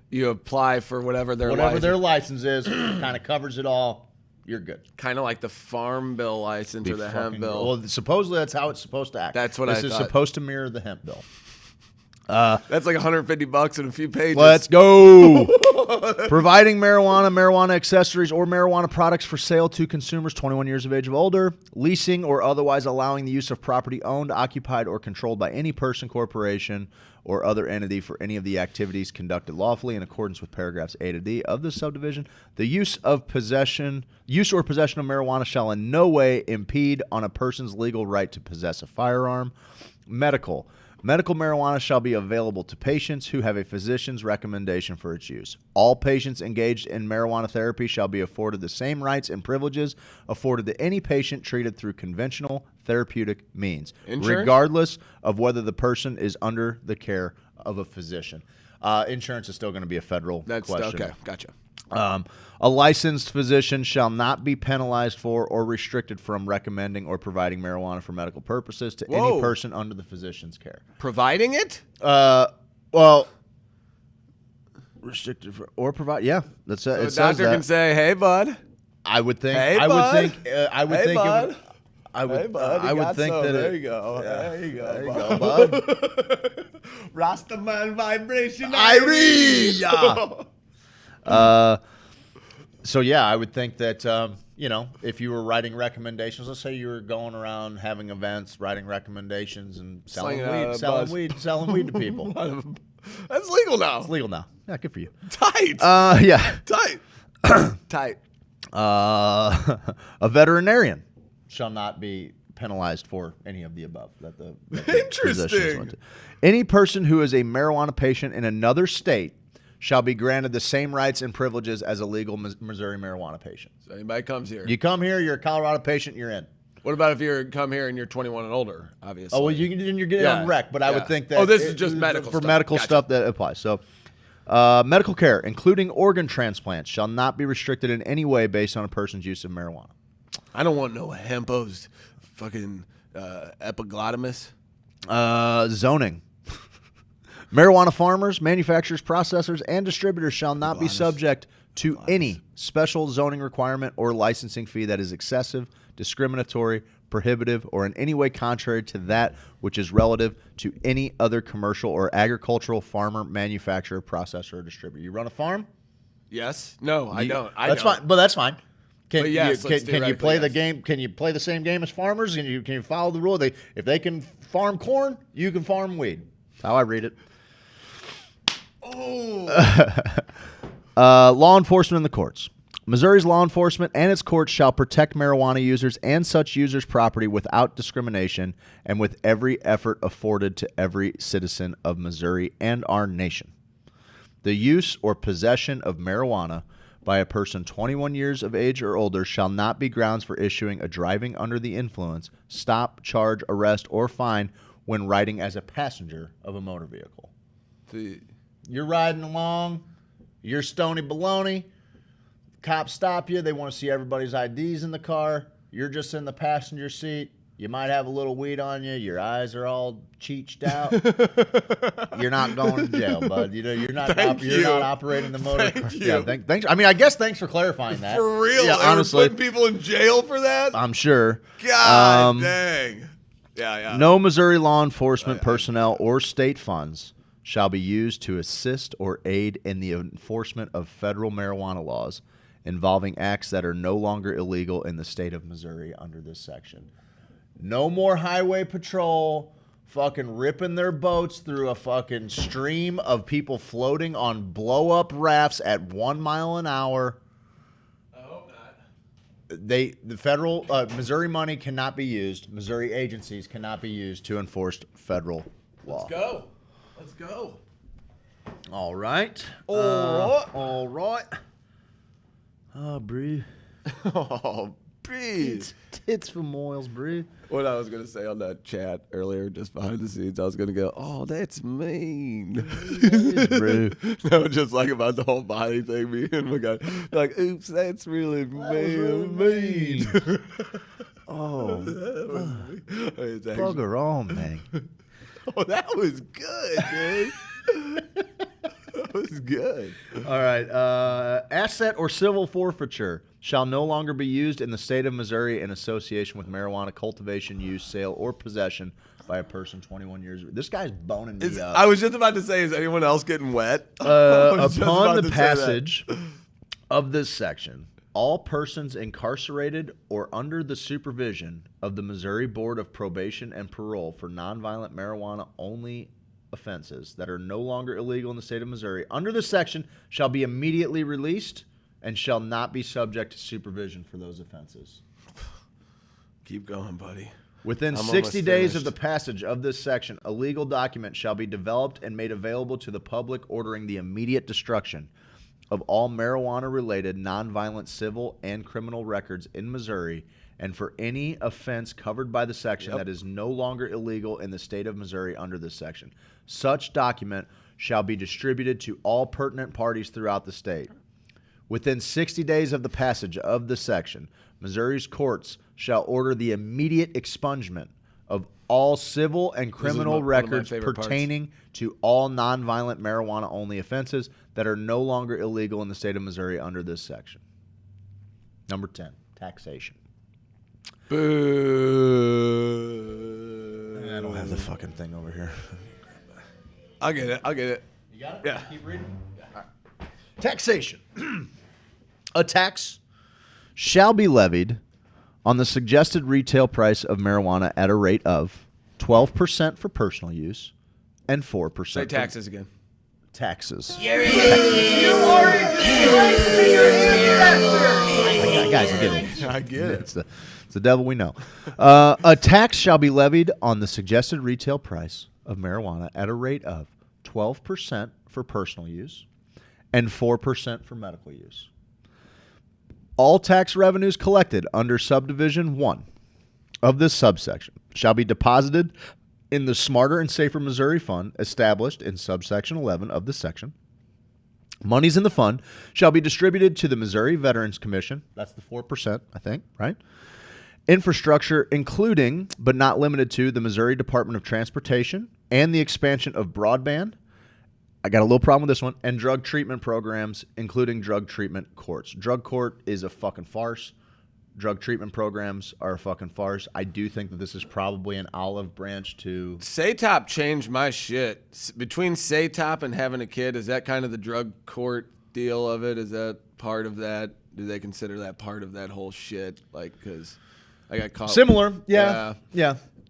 You apply for whatever their license is, kind of covers it all. You're good. Kind of like the farm bill license or the hemp bill. Well, supposedly that's how it's supposed to act. That's what this I is thought. supposed to mirror the hemp bill. That's like $150 and a few pages. Let's go. Providing marijuana accessories, or marijuana products for sale to consumers 21 years of age or older. Leasing or otherwise allowing the use of property owned, occupied, or controlled by any person, corporation, or other entity for any of the activities conducted lawfully in accordance with paragraphs A to D of this subdivision. The use or possession of marijuana shall in no way impede on a person's legal right to possess a firearm. Medical marijuana shall be available to patients who have a physician's recommendation for its use. All patients engaged in marijuana therapy shall be afforded the same rights and privileges afforded to any patient treated through conventional therapeutic means, regardless of whether the person is under the care of a physician. Insurance is still going to be a federal question. Okay, gotcha. A licensed physician shall not be penalized for or restricted from recommending or providing marijuana for medical purposes to any person under the physician's care. Providing it? Well, restricted for or provide. Yeah, that's So it. a doctor can say, "Hey, bud." I would think. Hey, I bud. would think. I would Hey, think. bud. I would. Hey, bud, I you would got think some. that. There you go. Yeah. There you go. There you go, bud. Rastaman vibration. So yeah, I would think that if you were writing recommendations, let's say you were going around having events, writing recommendations and selling weed to people. That's legal now. It's legal now. Yeah, good for you. Tight. Yeah. Tight. Tight. A veterinarian shall not be penalized for any of the above. That the physicians went to. Any person who is a marijuana patient in another state shall be granted the same rights and privileges as a legal Missouri marijuana patient. So anybody comes here. You come here, you're a Colorado patient, you're in. What about if you come here and you're 21 and older, obviously? Oh, well, you're getting on rec, but I would think that... Oh, this is just medical for stuff. medical Gotcha. stuff that applies. So, medical care, including organ transplants, shall not be restricted in any way based on a person's use of marijuana. I don't want no hempos fucking epiglottimus. Zoning. Marijuana farmers, manufacturers, processors, and distributors shall not be subject to any special zoning requirement or licensing fee that is excessive, discriminatory, prohibitive, or in any way contrary to that which is relative to any other commercial or agricultural farmer, manufacturer, processor, or distributor. You run a farm? Yes. No, I don't. That's fine, but that's fine. Can But yes, you let's can you theoretically, play the yes. game? Can you play the same game as farmers? Can you follow the rule? If they can farm corn, you can farm weed. That's how I read it. Law enforcement in the courts. Missouri's law enforcement and its courts shall protect marijuana users and such users' property without discrimination and with every effort afforded to every citizen of Missouri and our nation. The use or possession of marijuana by a person 21 years of age or older shall not be grounds for issuing a driving under the influence, stop, charge, arrest, or fine when riding as a passenger of a motor vehicle. You're riding along, you're stony baloney, cops stop you, they want to see everybody's IDs in the car, you're just in the passenger seat, you might have a little weed on you, your eyes are all cheeched out. You're not going to jail, bud. You're not operating the motor car. Yeah, thanks. I mean, I guess thanks for clarifying that. For real? Yeah, They were honestly. putting people in jail for that? I'm sure. God dang. Yeah. No Missouri law enforcement personnel or state funds shall be used to assist or aid in the enforcement of federal marijuana laws involving acts that are no longer illegal in the state of Missouri under this section. No more highway patrol fucking ripping their boats through a fucking stream of people floating on blow-up rafts at 1 mile an hour. I hope not. The federal Missouri money cannot be used. Missouri agencies cannot be used to enforce federal law. Let's go. All right. All right. Oh, breathe. Oh, breathe. Tits for Moyles, breathe. What I was going to say on that chat earlier, just behind the scenes, I was going to go, oh, that's mean. No, just like about the whole body thing, me and my guy. Like, oops, that's really mean. Oh, It's actually- bugger on, man. Oh, that was good, dude. That was good. All right. Asset or civil forfeiture shall no longer be used in the state of Missouri in association with marijuana cultivation, use, sale, or possession by a person 21 years. This guy's boning me up. I was just about to say, is anyone else getting wet? Upon the passage of this section, all persons incarcerated or under the supervision of the Missouri Board of Probation and Parole for nonviolent marijuana-only offenses that are no longer illegal in the state of Missouri under this section shall be immediately released and shall not be subject to supervision for those offenses. Keep going, buddy. Within 60 days of the passage of this section, a legal document shall be developed and made available to the public ordering the immediate destruction of all marijuana-related nonviolent civil and criminal records in Missouri, and for any offense covered by the section that is no longer illegal in the state of Missouri under this section. Such document shall be distributed to all pertinent parties throughout the state. Within 60 days of the passage of the section, Missouri's courts shall order the immediate expungement of all civil and criminal records pertaining to all nonviolent marijuana-only offenses that are no longer illegal in the state of Missouri under this section. Number 10, taxation. Boo. I don't have the fucking thing over here. I'll get it. You got it? Yeah. Keep reading. All right. Taxation. A tax shall be levied on the suggested retail price of marijuana at a rate of 12% for personal use and 4%. Say taxes again. Taxes. You already Guys, I get it. I get it. It's the devil we know. A tax shall be levied on the suggested retail price of marijuana at a rate of 12% for personal use and 4% for medical use. All tax revenues collected under subdivision 1 of this subsection shall be deposited in the Smarter and Safer Missouri Fund established in subsection 11 of this section. Monies in the fund shall be distributed to the Missouri Veterans Commission. That's the 4%, I think, right? Infrastructure, including but not limited to the Missouri Department of Transportation and the expansion of broadband. I got a little problem with this one. And drug treatment programs, including drug treatment courts. Drug court is a fucking farce. Drug treatment programs are a fucking farce. I do think that this is probably an olive branch to... SATOP changed my shit. Between SATOP and having a kid, is that kind of the drug court deal of it? Is that part of that? Do they consider that part of that whole shit? Like, because I got caught... Similar, yeah.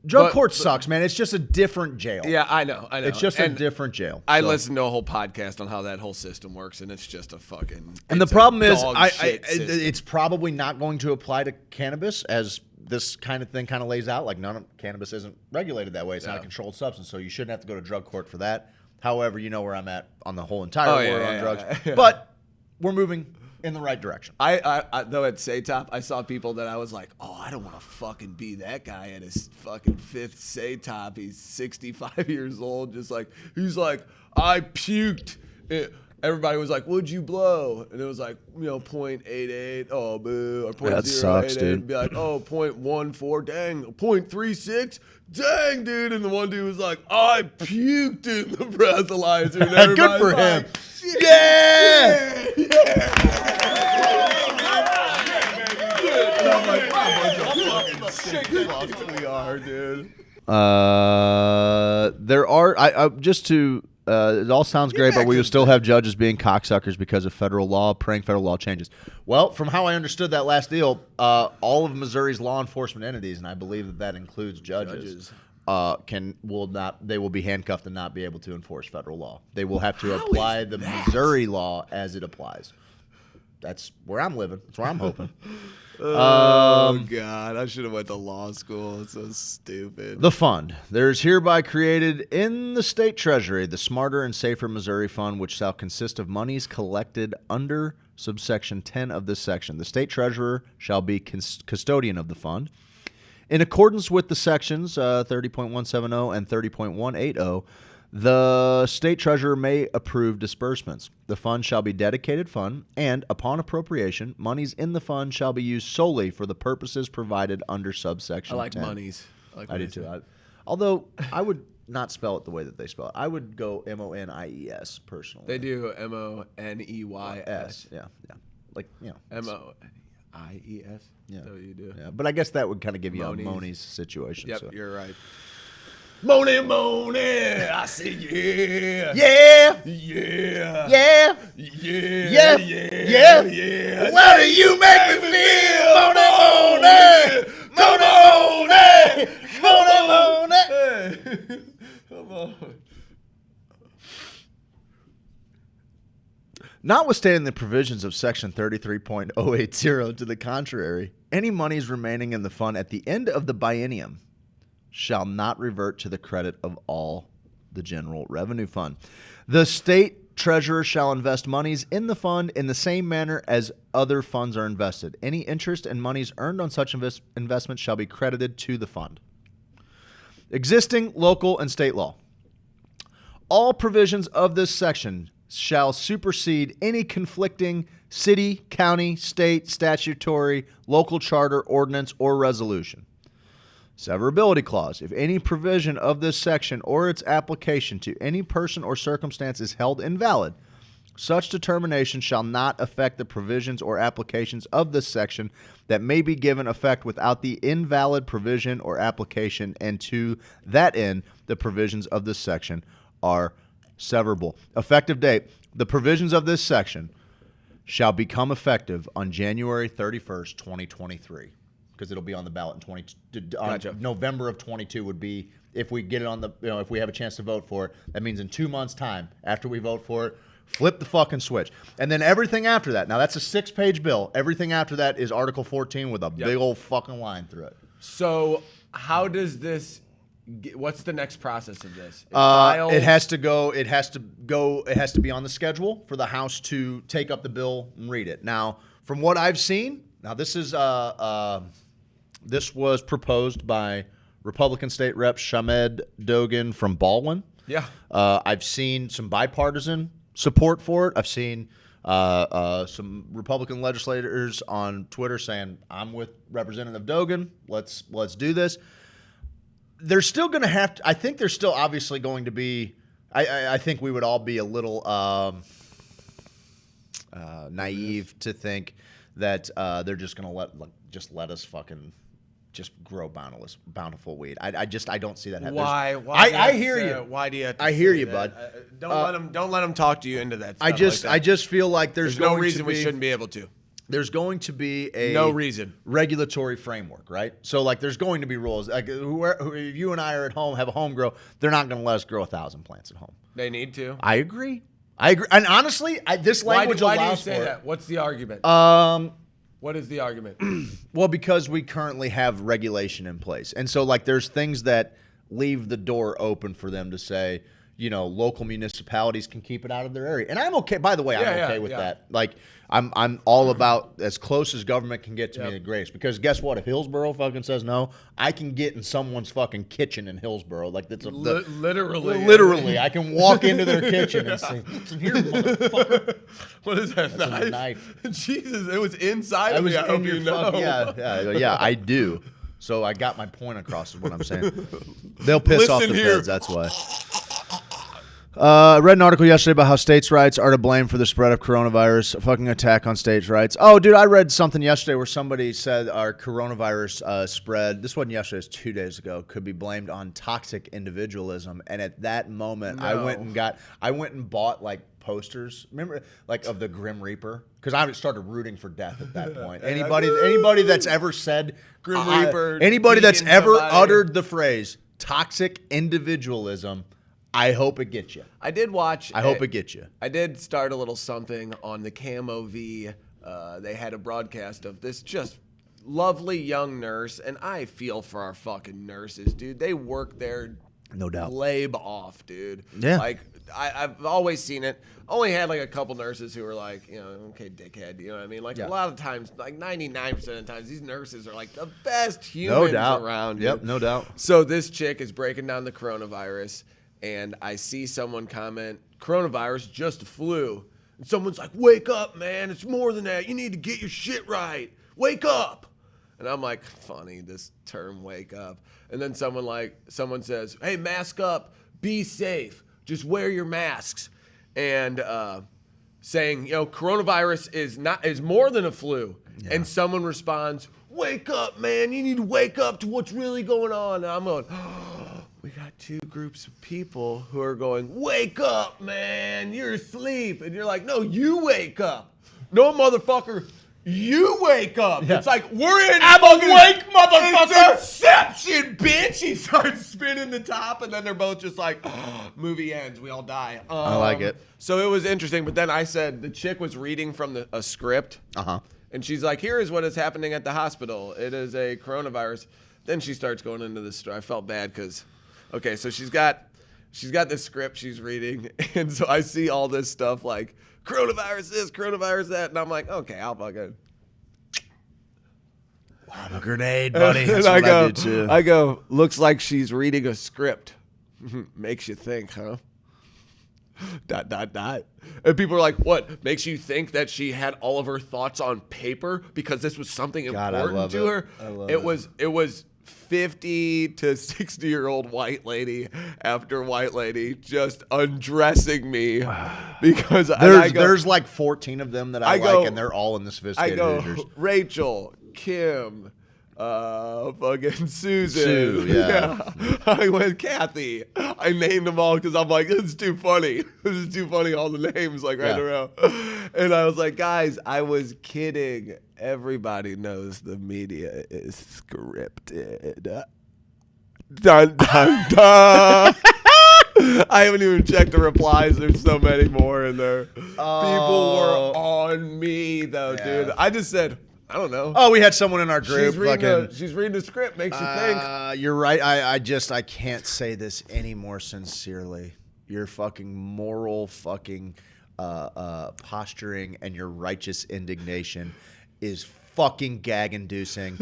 Drug court sucks, man. It's just a different jail. Yeah, I know. It's just a different jail. I listened to a whole podcast on how that whole system works, and it's just a fucking... And the problem is, it's probably not going to apply to cannabis as this kind of thing kind of lays out. Like, cannabis isn't regulated that way. It's not a controlled substance, so you shouldn't have to go to drug court for that. However, you know where I'm at on the whole entire war on drugs. Yeah. But we're moving in the right direction. I though at SATOP, I saw people that I was like, oh, I don't want to fucking be that guy at his fucking 5th SATOP. He's 65 years old. He's like, I puked. Everybody was like, what'd you blow? And it was like, 0.88. Oh, boo. Or 0.088. That sucks, dude. And be like, oh, 0.14. Dang. 0.36. Dang, dude. And the one dude was like, I puked in the breathalyzer. And good for him. Yeah. We are, dude. There are it all sounds great, but we will still have judges being cocksuckers because of federal law, praying federal law changes. Well, from how I understood that last deal, all of Missouri's law enforcement entities, and I believe that includes judges. They will be handcuffed and not be able to enforce federal law. They will have to apply the Missouri law as it applies. That's where I'm living. That's where I'm hoping. Oh, God. I should have went to law school. It's so stupid. The fund. There is hereby created in the state treasury the Smarter and Safer Missouri Fund, which shall consist of monies collected under subsection 10 of this section. The state treasurer shall be custodian of the fund. In accordance with the sections 30.170 and 30.180, the state treasurer may approve disbursements. The fund shall be dedicated fund, and upon appropriation, monies in the fund shall be used solely for the purposes provided under subsection 10. monies. I do too. Although I would not spell it the way that they spell it. I would go Monies personally. They do Moneys. Yeah. Like, Moies. Yeah. So you do. Yeah, but I guess that would kind of give you Monies. a Monies situation. Yep, so. you're right. Money, I say yeah. Yeah. Yeah. Yeah. Yeah. Yeah. Yeah. How do you make me feel? Money. Come on. Notwithstanding the provisions of Section 33.080 to the contrary, any monies remaining in the fund at the end of the biennium shall not revert to the credit of all the general revenue fund. The state treasurer shall invest monies in the fund in the same manner as other funds are invested. Any interest and monies earned on such investments shall be credited to the fund. Existing local and state law. All provisions of this section shall supersede any conflicting city, county, state, statutory, local charter, ordinance, or resolution. Severability clause. If any provision of this section or its application to any person or circumstance is held invalid, such determination shall not affect the provisions or applications of this section that may be given effect without the invalid provision or application, and to that end, the provisions of this section are severable. Effective date. The provisions of this section shall become effective on January 31st, 2023. Because it'll be on the ballot in Gotcha. November of 22 would be, if we get it on the, if we have a chance to vote for it, that means in 2 months' time, after we vote for it, flip the fucking switch. And then everything after that, now that's a 6-page bill, everything after that is Article 14 with a big old fucking line through it. So how does this, what's the next process of this? It has to be on the schedule for the House to take up the bill and read it. Now, from what I've seen, now this is, this was proposed by Republican State Rep Shamed Dogan from Baldwin. Yeah. I've seen some bipartisan support for it. I've seen some Republican legislators on Twitter saying, I'm with Representative Dogan. Let's do this. They're still going to have to, I think there's still obviously going to be, I think we would all be a little naive to think that they're just going to let us fucking just grow bountiful weed. I don't see that happening. Why? I hear you. Why do you have to I hear say you, that? bud. Don't let them talk to you into that stuff. I just feel like there's no going reason to we be, shouldn't be able to. There's going to be a no reason regulatory framework, right? So like there's going to be rules. Like if you and I are at home, have a home grow, they're not going to let us grow 1,000 plants at home. They need to. I agree. And honestly, this language why allows do you say for that? What's the argument? What is the argument? Well, because we currently have regulation in place. And so like there's things that leave the door open for them to say, local municipalities can keep it out of their area. And I'm okay, by the way, I'm okay with that. Like I'm all about as close as government can get to me to grace. Because guess what? If Hillsborough fucking says no, I can get in someone's fucking kitchen in Hillsborough. Like that's literally. I can walk into their kitchen and say, "Here, motherfucker." What is that? That's a knife. Jesus, it was inside of me. I hope you know. Yeah, I do. So I got my point across is what I'm saying. They'll piss off the feds, that's why. I read an article yesterday about how states' rights are to blame for the spread of coronavirus. A fucking attack on states' rights. Oh, dude, I read something yesterday where somebody said our coronavirus spread, this wasn't yesterday, it was 2 days ago, could be blamed on toxic individualism. And at that moment, I went and bought like posters, remember, like of the Grim Reaper, because I started rooting for death at that point. Anybody that's ever said Grim Reaper, anybody that's ever uttered the phrase toxic individualism, I hope it gets you. I did watch. I hope it gets you. I did start a little something on the KMOV. They had a broadcast of this just lovely young nurse, and I feel for our fucking nurses, dude. They work their no doubt lab off, dude. Yeah. Like I've always seen it. Only had like a couple nurses who were like, okay, dickhead. You know what I mean? Like a lot of times, like 99% of the times, these nurses are like the best humans around. Dude. Yep, no doubt. So this chick is breaking down the coronavirus. And I see someone comment, coronavirus, just a flu. And someone's like, wake up, man. It's more than that. You need to get your shit right. Wake up. And I'm like, funny, this term, wake up. And then someone says, hey, mask up, be safe, just wear your masks. And saying, coronavirus is more than a flu. Yeah. And someone responds, wake up, man, you need to wake up to what's really going on. And I'm going, we got two groups of people who are going, wake up, man, you're asleep. And you're like, no, you wake up. No, motherfucker, you wake up. Yeah. It's like, we're in I'm awake, motherfucker. Inception, bitch. He starts spinning the top, and then they're both just like, movie ends. We all die. I like it. So it was interesting, but then I said, the chick was reading from a script. Uh-huh. And she's like, here is what is happening at the hospital. It is a coronavirus. Then she starts going into this story. I felt bad because, okay, so she's got this script she's reading. And so I see all this stuff like, coronavirus this, coronavirus that. And I'm like, okay, I'll fucking. I'm a grenade, buddy. That's and what I do too. I go, looks like she's reading a script. Makes you think, huh? ... And people are like, what? Makes you think that she had all of her thoughts on paper because this was something important to her? It was 50 to 60-year-old white lady after white lady just undressing me because there's like 14 of them that I like, and they're all in the Sophisticated Hoosiers. Rachel, Kim, fucking Susan. Sue, yeah. I went Kathy. I named them all because I'm like, this is too funny. This is too funny, all the names like right around. And I was like, guys, I was kidding. Everybody knows the media is scripted. Dun, dun, dun. I haven't even checked the replies. There's so many more in there. People were on me, though, dude. I just said, I don't know. Oh, we had someone in our group. She's reading the script. Makes you think. You're right. I can't say this any more sincerely. Your fucking moral fucking posturing and your righteous indignation is fucking gag-inducing.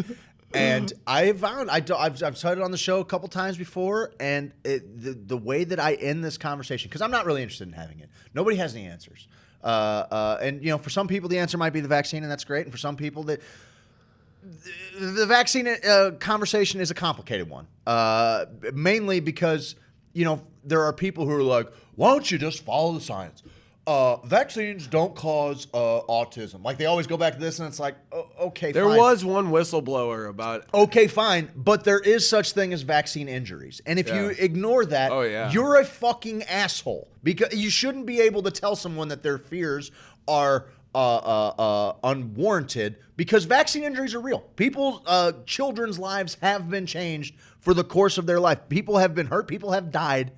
And I've said it on the show a couple times before, and the way that I end this conversation, because I'm not really interested in having it. Nobody has any answers. And for some people the answer might be the vaccine, and that's great. And for some people the vaccine conversation is a complicated one, mainly because there are people who are like, why don't you just follow the science? Vaccines don't cause autism. Like they always go back to this, and it's like, okay, there fine. was one whistleblower about. Okay, fine, but there is such thing as vaccine injuries, and if you ignore that, you're a fucking asshole because you shouldn't be able to tell someone that their fears are unwarranted because vaccine injuries are real. People's children's lives have been changed for the course of their life. People have been hurt. People have died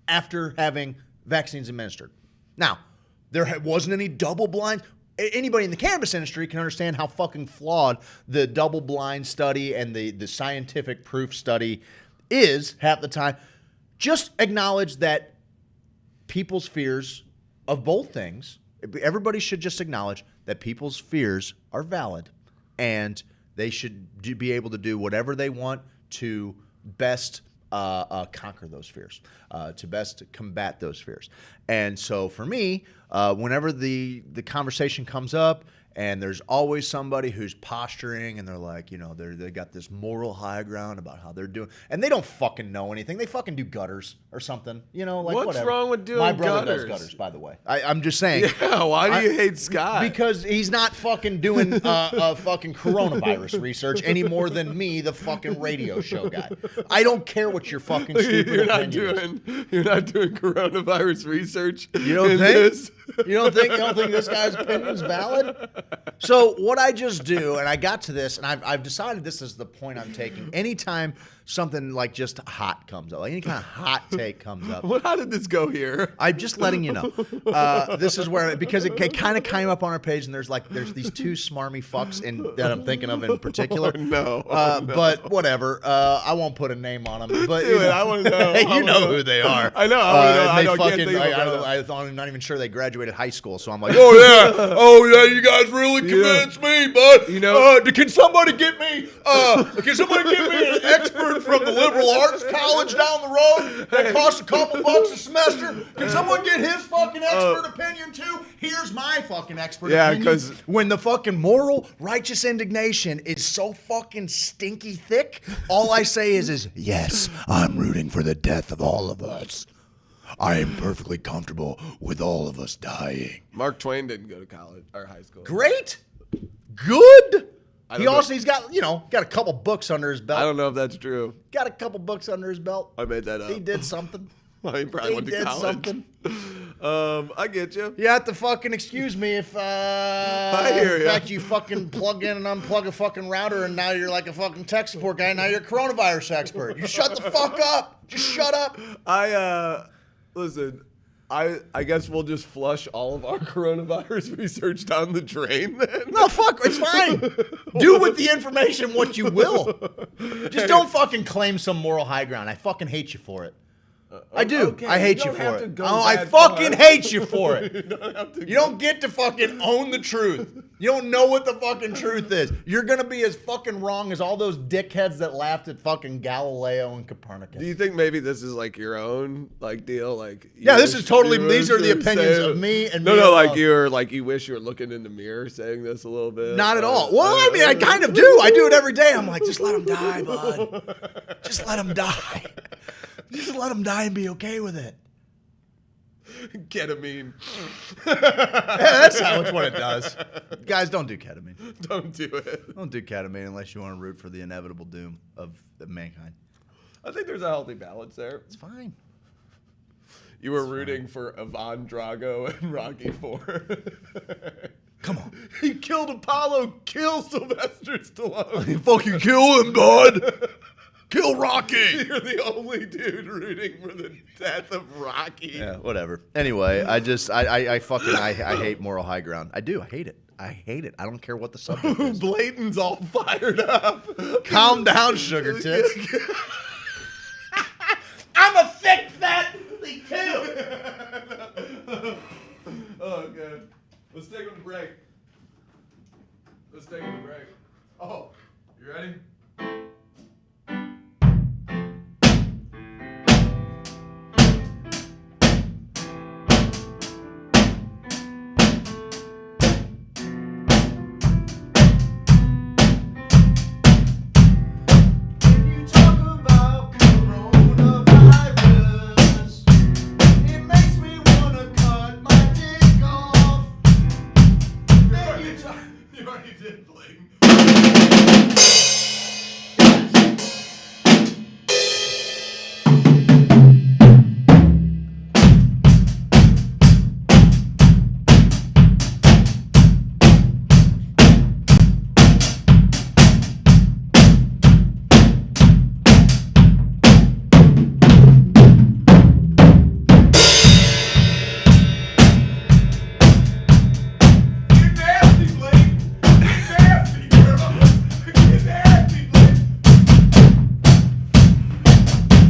after having vaccines administered. Now, there wasn't any double-blind. Anybody in the cannabis industry can understand how fucking flawed the double-blind study and the scientific proof study is half the time. Just acknowledge that people's fears of both things, everybody should just acknowledge that people's fears are valid, and they should be able to do whatever they want to best conquer those fears, to best combat those fears. And so for me, whenever the conversation comes up and there's always somebody who's posturing and they're like, they got this moral high ground about how they're doing, and they don't fucking know anything. They fucking do gutters or something, like what's whatever. wrong with doing My brother gutters? Does gutters, by the way. I'm just saying. Yeah, why do you hate Scott? Because he's not fucking doing fucking coronavirus research any more than me, the fucking radio show guy. I don't care what your fucking stupid You're not opinion doing coronavirus research. You don't think? You don't think this guy's opinion's valid? So what I just do, and I got to this, and I've decided this is the point I'm taking. Anytime something like just hot comes up, like any kind of hot take comes up. Well, how did this go here? I'm just letting you know. This is where, because it kind of came up on our page, and there's these two smarmy fucks that I'm thinking of in particular. But whatever. I won't put a name on them. But I want to know. You know who they are. I know. I want to know. I'm not even sure they graduated high school, so I'm like, oh yeah, you guys really convinced me, but can somebody get me an expert expert from the liberal arts college down the road that costs a couple bucks a semester. Can someone get his fucking expert opinion too? Here's my fucking expert opinion. because When the fucking moral, righteous indignation is so fucking stinky thick, all I say is yes, I'm rooting for the death of all of us. I am perfectly comfortable with all of us dying. Mark Twain didn't go to college or high school. Great. Good. He's got a couple books under his belt. I don't know if that's true. Got a couple books under his belt. I made that up. He did something. Well, he probably went to college. I get you. You have to fucking excuse me if I hear in ya. fact you fucking plug in and unplug a fucking router and now you're like a fucking tech support guy and now you're a coronavirus expert. You shut the fuck up. Just shut up. Listen, I guess we'll just flush all of our coronavirus research down the drain then. No, fuck, it's fine. Do with the information what you will. Just don't fucking claim some moral high ground. I fucking hate you for it. I do. Okay, I hate you you don't have for to it. go Oh, I that fucking far. hate you for it. You You don't get to fucking own the truth. You don't know what the fucking truth is. You're going to be as fucking wrong as all those dickheads that laughed at fucking Galileo and Copernicus. Do you think maybe this is like your own like deal? Like Yeah, this is totally, these are the opinions of me and me No, alone. like you wish you were looking in the mirror saying this a little bit. Not at all. Well, I mean, I kind of do. I do it every day. I'm like, just let him die, bud. Just let him die. Just let him die and be okay with it. Ketamine. Yeah, that's how it's what it does. Guys, don't do ketamine. Don't do it. Don't do ketamine unless you want to root for the inevitable doom of mankind. I think there's a healthy balance there. It's fine. You were rooting for Ivan Drago and Rocky IV. Come on. He killed Apollo. Kill Sylvester Stallone. Fucking kill him, bud. Kill Rocky. You're the only dude rooting for the death of Rocky. Yeah, whatever. Anyway, I hate moral high ground. I do. I hate it. I hate it. I don't care what the subject is. Blayton's all fired up. Calm down, sugar tits. I'm a thick fat pussy too. Oh, good. Let's take a break. Oh, you ready? You already did, Blake.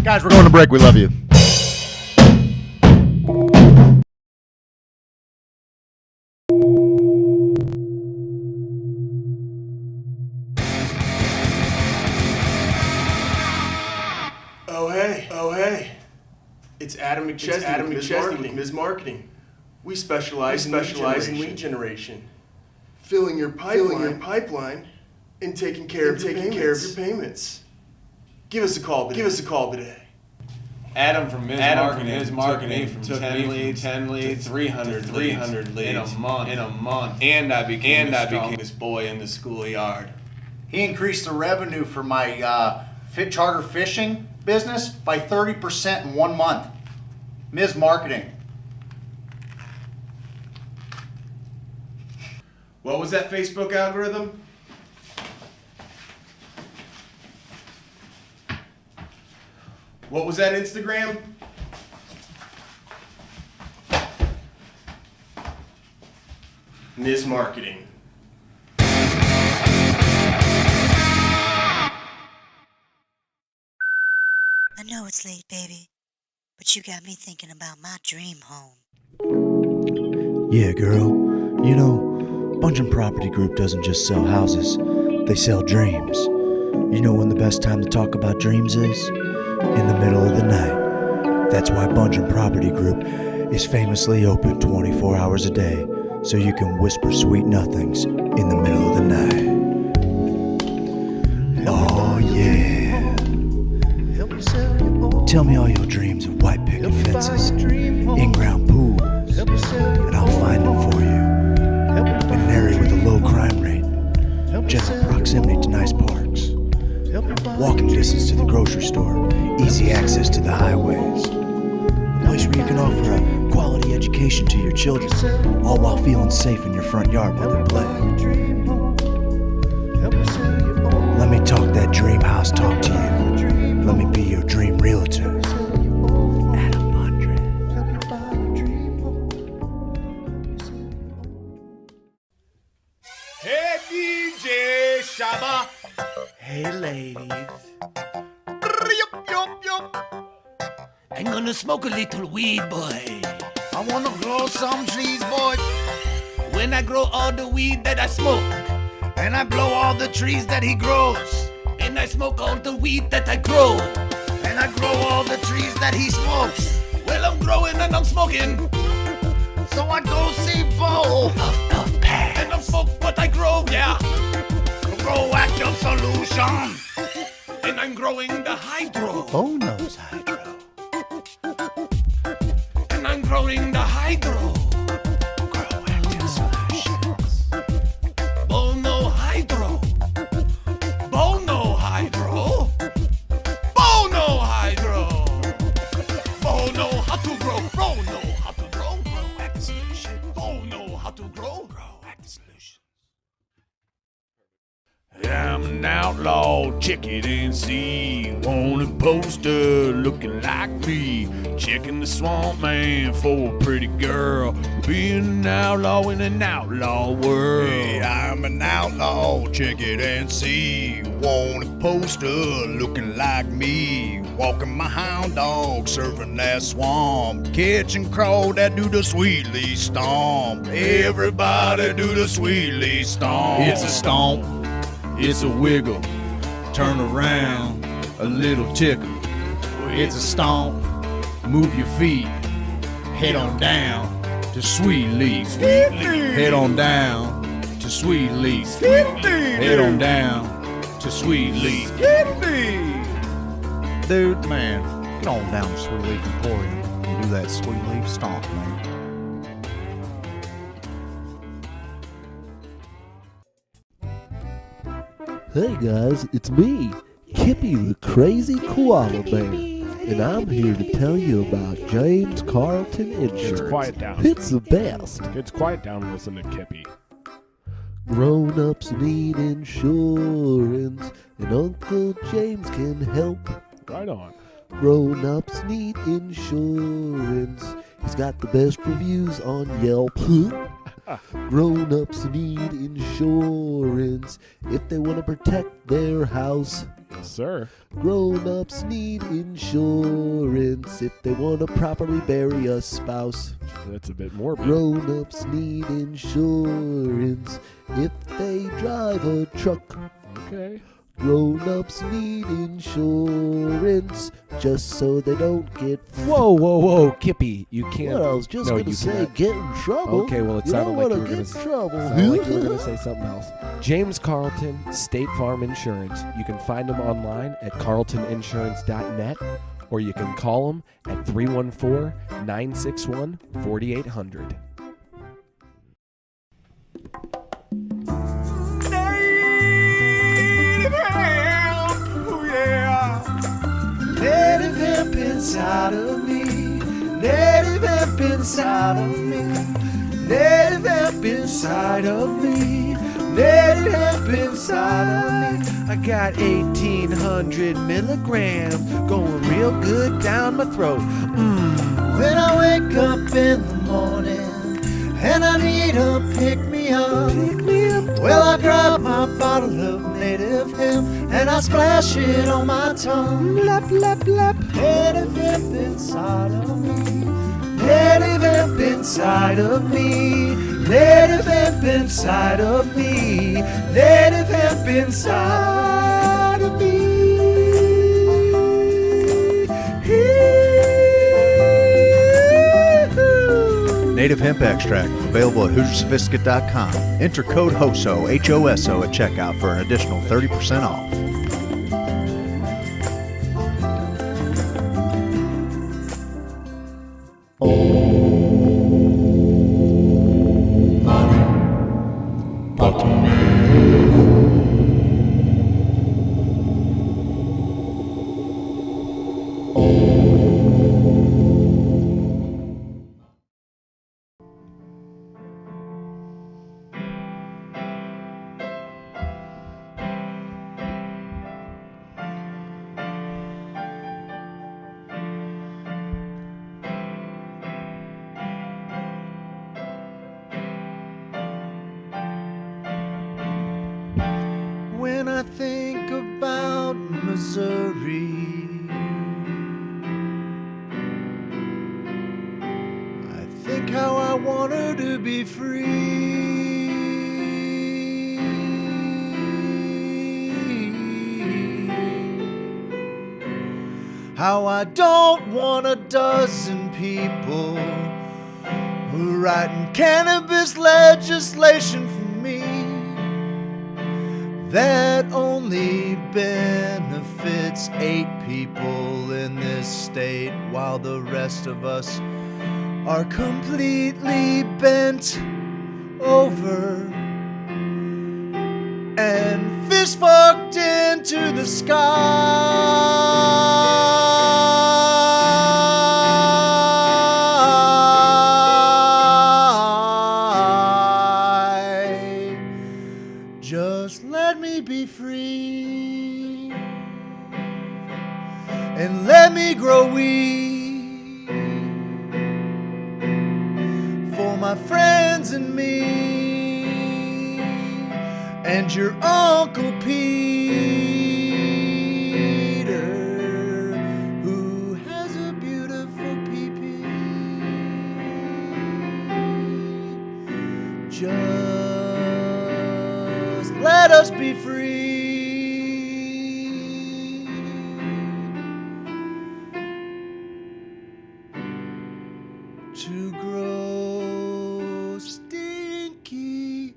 Guys, we're going to break. We love you. Oh hey. It's Adam McChesney with Ms. Marketing. We specialize in lead generation. Filling your pipeline and taking care of your payments. Give us a call today. Adam from Ms. Marketing took 10 leads, 300 leads in a month, and I became the strongest boy in the schoolyard. He increased the revenue for my charter fishing business by 30% in 1 month. Ms. Marketing. What was that Facebook algorithm? What was that Instagram? Ms. Marketing. I know it's late, baby, but you got me thinking about my dream home. Yeah, girl. You know, Bungeon Property Group doesn't just sell houses, they sell dreams. You know when the best time to talk about dreams is? In the middle of the night. That's why Bungeon Property Group is famously open 24 hours a day, so you can whisper sweet nothings in the middle of the night. Oh yeah. Tell me all your dreams of white picket fences, in-ground pools, and I'll find them for you. An area with a low crime rate, general proximity to nice parks, walking distance to the grocery store, easy access to the highways. A place where you can offer a quality education to your children, all while feeling safe in your front yard while they play. Let me talk that dream house talk to you. Let me be your dream realtor. Hey, DJ Shabba. Hey, ladies. I'm gonna smoke a little weed, boy. I wanna grow some trees, boy. When I grow all the weed that I smoke, And I blow all the trees that he grows. and I smoke all the weed that I grow, And I grow all the trees that he smokes. well, I'm growing and I'm smoking. So I go see Bo. Puff, puff, pass. And I'm smoke what I grow, yeah. Grow active solution. And I'm growing the hydro. Bo knows hydro. And I'm growing the hydro. Grow active solutions. Bono hydro. Bono hydro. Bono hydro. Bono how to grow. Bono how to grow. Grow active solution. Bono how to grow. Grow active solution. I'm an outlaw, check it and see. Wanted poster looking like me. Checking the swamp man for a pretty girl. Being an outlaw in an outlaw world. Hey, I'm an outlaw, check it and see. Wanted poster looking like me. Walking my hound dog, surfing that swamp. Catching crow that do the sweetly stomp. Everybody do the sweetly stomp. It's a stomp, it's a wiggle, turn around, a little tickle. It's a stomp, move your feet, head on down to Sweet Leaf. Head on down to Sweet Leaf. Head on down to Sweet Leaf. Dude, man, get on down to Sweet Leaf Emporium and do that Sweet Leaf stomp, man. Hey guys, it's me, Kippy the Crazy Koala Bear, and I'm here to tell you about James Carlton Insurance. Kids, quiet down. It's the best. Kids, quiet down and listen to Kippy. Grown-ups need insurance, and Uncle James can help. Right on. Grown-ups need insurance. He's got the best reviews on Yelp. Grown-ups need insurance if they want to protect their house. Yes, sir. Grown-ups need insurance if they want to properly bury a spouse. That's a bit morbid. Grown-ups need insurance if they drive a truck. Okay. Grown-ups need insurance just so they don't get... Whoa, Kippy, you can't... Well, I was just going to say cannot. get in trouble. Okay, well, it you sounded don't like want you to were get going in trouble. Sounded like you were going to say something else. James Carlton, State Farm Insurance. You can find him online at carltoninsurance.net, or you can call him at 314-961-4800. Native hemp inside of me. Native hemp inside of me. Native hemp inside of me. Native hemp inside of me. I got 1,800 milligrams going real good down my throat. When I wake up in the morning and I need a pick-me-up, well, I grab my bottle of native hemp and I splash it on my tongue. Lap, lap, lap. Native hemp inside of me. Native hemp inside of me. Native hemp inside of me. Native hemp inside could be. Native hemp extract, available at HoosierSophisticate.com. Enter code HOSO, H-O-S-O, at checkout for an additional 30% off. When I think about Missouri, I think how I want her to be free. How I don't want a dozen people writing cannabis legislation for me that only benefits 8 people in this state, while the rest of us are completely bent over and fist fucked into the sky. Just let me be free and let me grow weed for my friends and me and your Uncle Peter, who has a beautiful pee-pee. Just let us be free to grow stinky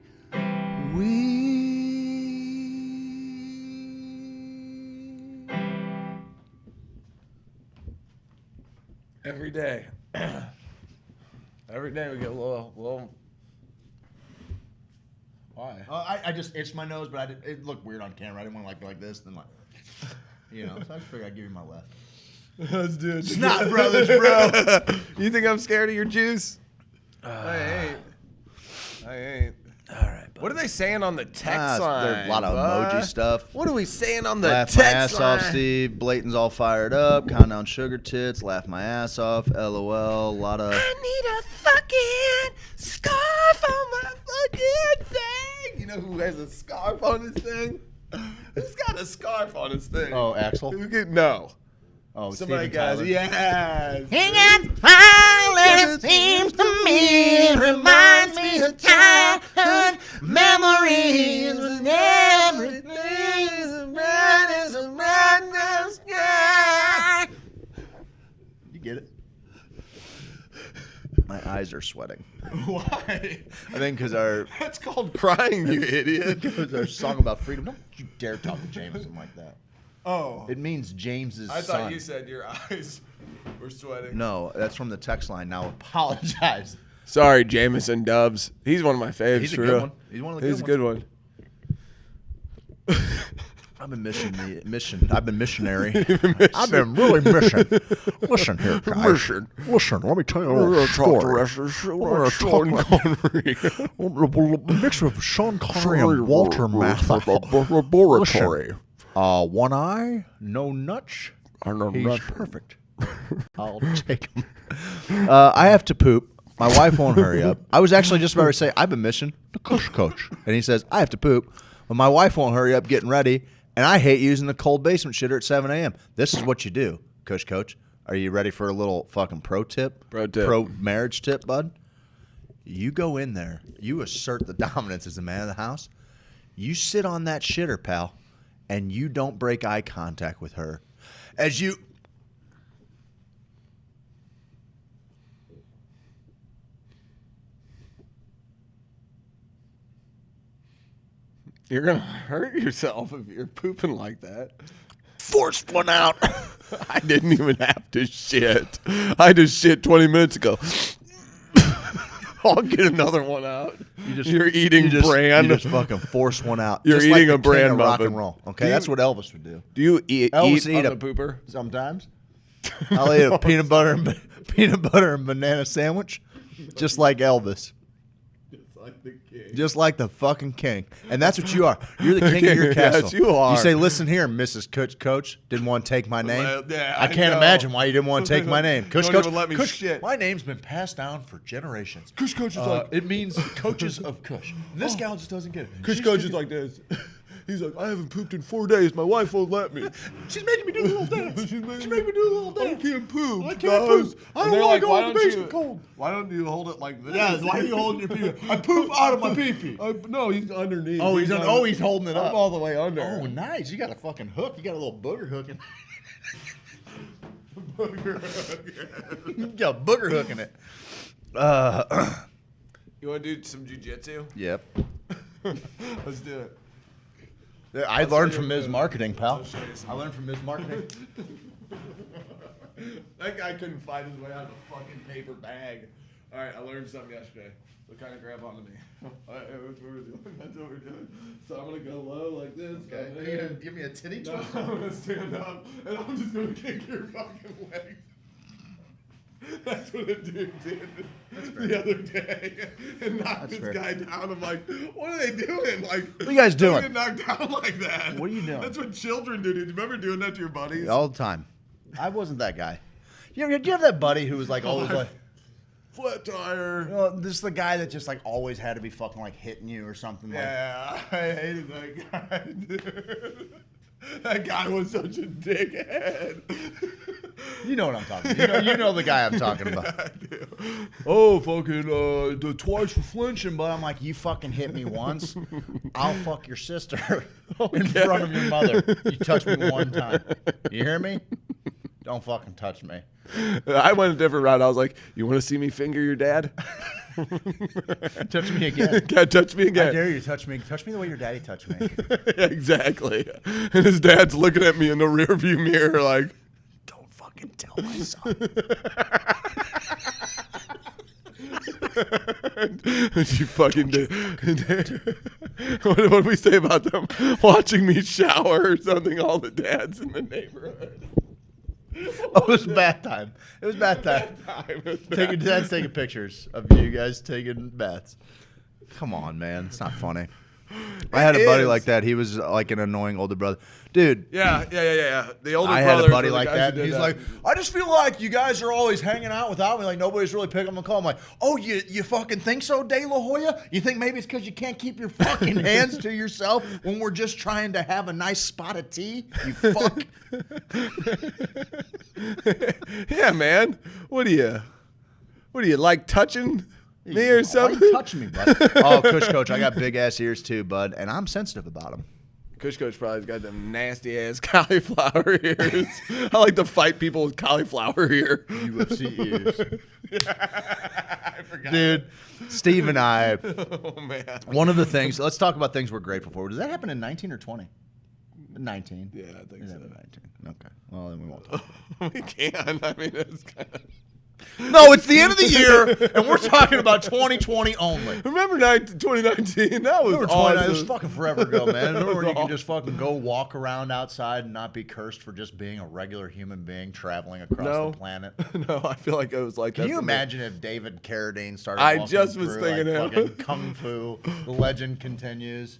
weed. Every day. Every day we get a little. Why? I just itched my nose, but it looked weird on camera. I didn't want to like this, then like, so I just figured I'd give you my left. Let's do it. Snot brothers, bro. You think I'm scared of your juice? I ain't. All right. What are they saying on the text line? There's a lot of emoji stuff. What are we saying on the Laugh text my ass line? off, Steve. Blayton's all fired up. Countdown sugar tits. Laugh my ass off. LOL. A lot of. I need a fucking scarf on my fucking thing. You know who has a scarf on his thing? Who's got a scarf on his thing? Oh, Axel? No. Oh, Somebody Steven Tyler. guys. Yes. He got fine, it seems to me. It reminds me of childhood memories. And everything is bright as a random sky. You get it? My eyes are sweating. Why? I think because our. That's called crying, you idiot. Because our song about freedom. Don't you dare talk to Jameson like that. Oh. It means James's I son. thought you said your eyes were sweating. No, that's from the text line. Now apologize. Sorry, Jameson Dubs. He's one of my faves. He's a for good real. one. He's one of the He's good a good one. I've been I've been missionary. I've been really missing. Listen here, guys. Listen, let me tell you a little story. Mix of Sean Connery and Walter Matthau. Laboratory. Listen, one eye, no nuts. He's perfect. I'll take him. I have to poop. My wife won't hurry up. I was actually just about to say, I've been missing the coach. And he says, I have to poop. But my wife won't hurry up getting ready. And I hate using the cold basement shitter at 7 a.m. This is what you do, Coach. Are you ready for a little fucking pro tip? Pro marriage tip, bud? You go in there. You assert the dominance as the man of the house. You sit on that shitter, pal. and you don't break eye contact with her, as you... You're going to hurt yourself if you're pooping like that. Forced one out. I didn't even have to shit. I just shit 20 minutes ago. I'll get another one out. You're eating bran. You just fucking force one out. You're just eating like a bran rock muffin. and roll. Okay, that's what Elvis would do. Do you eat Elvis on a the pooper? Sometimes. I'll eat a peanut butter and banana sandwich, just like Elvis. Like the king. Just like the fucking king. And that's what you are. You're the king of your castle. Yes, you are. You say, listen here, Mrs. Coach. Didn't want to take my name. Well, yeah, I can't know. imagine why you didn't want to take my name. Coach. Don't even let me Kush, shit. My name's been passed down for generations. Kush is like... It means coaches of Kush. This gal just doesn't get it. Kush is like this. He's like, I haven't pooped in 4 days. My wife won't let me. She's making me do the little dance. She's making me do the little dance. I can't poop. I can't poop. I don't want to go in the basement cold. Why don't you hold it like this? Yeah, why are you holding your pee-pee? I poop out of my pee-pee. No, he's underneath. Oh, he's holding it up. I'm all the way under. Oh, nice. You got a fucking hook. You got a little booger hook in Booger hook. You got a booger hook in it. You want to do some jujitsu? Yep. Let's do it. I learned from Ms. Marketing, pal. I learned from Ms. Marketing. That guy couldn't find his way out of a fucking paper bag. All right, I learned something yesterday. So kind of grab onto me. All right, that's what we're doing. That's what we're doing. So I'm going to go low like this. Okay. Are you going to give me a titty twist? No, I'm going to stand up, and I'm just going to kick your fucking legs. That's what a dude did the other day, and knocked this guy down. I'm like, what are they doing? Like, what are you guys doing? Get knocked down like that. What are you doing? That's what children do. Did you remember doing that to your buddies? All the time. I wasn't that guy. Do you have that buddy who was like always like flat tire? This is the guy that just like always had to be fucking like hitting you or something. Yeah, I hated that guy, dude. That guy was such a dickhead. You know what I'm talking about. You know the guy I'm talking about. Yeah, I do. Oh, fucking the twice for flinching, but I'm like, you fucking hit me once, I'll fuck your sister in front of your mother. You touch me one time. You hear me? Don't fucking touch me. I went a different route. I was like, you want to see me finger your dad? Touch me again. Can't touch me again. I dare you to touch me. Touch me the way your daddy touched me. Yeah, exactly. And his dad's looking at me in the rearview mirror like, don't fucking tell my son. And you fucking did. What did we say about them watching me shower or something? All the dads in the neighborhood. Oh, it was bath time. It was bath time. Dad's taking pictures of you guys taking baths. Come on, man. It's not funny. I had a buddy like that. He was like an annoying older brother. Dude. Yeah. The older brother. I had a buddy like that. And he's like, I just feel like you guys are always hanging out without me. Like nobody's really picking up the call. I'm like, oh, you fucking think so, De La Hoya? You think maybe it's because you can't keep your fucking hands to yourself when we're just trying to have a nice spot of tea? You fuck. Yeah, man. What do you like touching me or something? Why you touch me, bud? Oh, Kush Coach, I got big ass ears too, bud, and I'm sensitive about them. Kush Coach probably got them nasty ass cauliflower ears. I like to fight people with cauliflower ear. UFC ears. I forgot. Dude, Steve and I. Oh man. One of the things. Let's talk about things we're grateful for. Does that happen in 19 or 20? 19. Yeah, I think so. 19. Okay. Well, then we won't talk. We can. I mean, it's kind of. No, it's the end of the year, and we're talking about 2020 only. Remember 2019? That was awesome. It was fucking forever ago, man. Remember when you can just fucking go walk around outside and not be cursed for just being a regular human being traveling across the planet? No, I feel like it was like that. Can you imagine if David Carradine started I walking just was through, thinking like, him. fucking Kung Fu, the legend continues.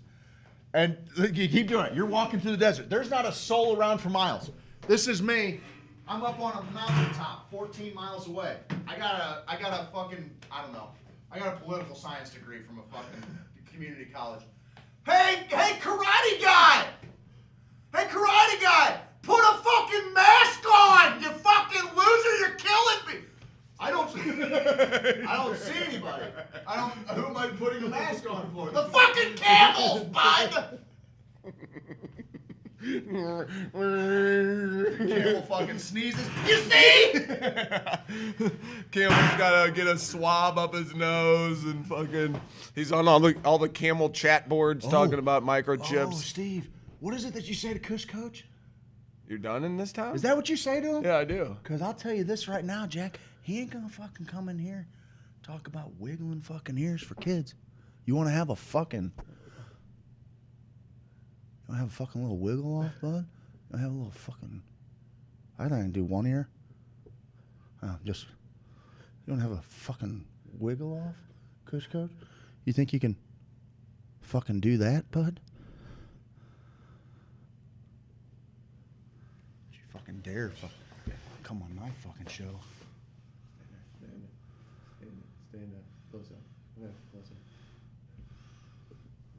And you keep doing it. You're walking through the desert. There's not a soul around for miles. This is me. I'm up on a mountaintop 14 miles away. I got a fucking, I don't know. I got a political science degree from a fucking community college. Hey, karate guy! Hey, karate guy! Put a fucking mask on! You fucking loser, you're killing me! I don't see anybody. Who am I putting a mask on for? The fucking camels, bud! Camel fucking sneezes. You see? Camel's gotta get a swab up his nose and fucking. He's on all the camel chat boards talking about microchips. Oh, Steve, what is it that you say to Kush Coach? You're done in this town? Is that what you say to him? Yeah, I do. Because I'll tell you this right now, Jack. He ain't gonna fucking come in here talk about wiggling fucking ears for kids. You want to have a fucking little wiggle off, bud? You want to have a little fucking... I think I can do one ear. You want to have a fucking wiggle off, Kush Coach? You think you can fucking do that, bud? You fucking dare come on my fucking show. Stand up. Close up. Close up.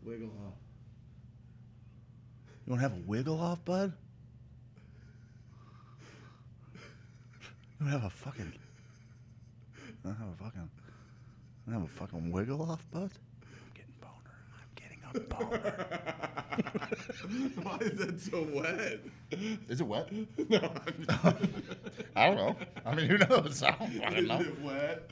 Wiggle off. You want to have a wiggle off, bud? You want to have a fucking... You want to have a fucking wiggle off, bud? I'm getting a boner. Why is that so wet? Is it wet? No. I don't know. I mean, who knows? I don't fucking know. Is it wet?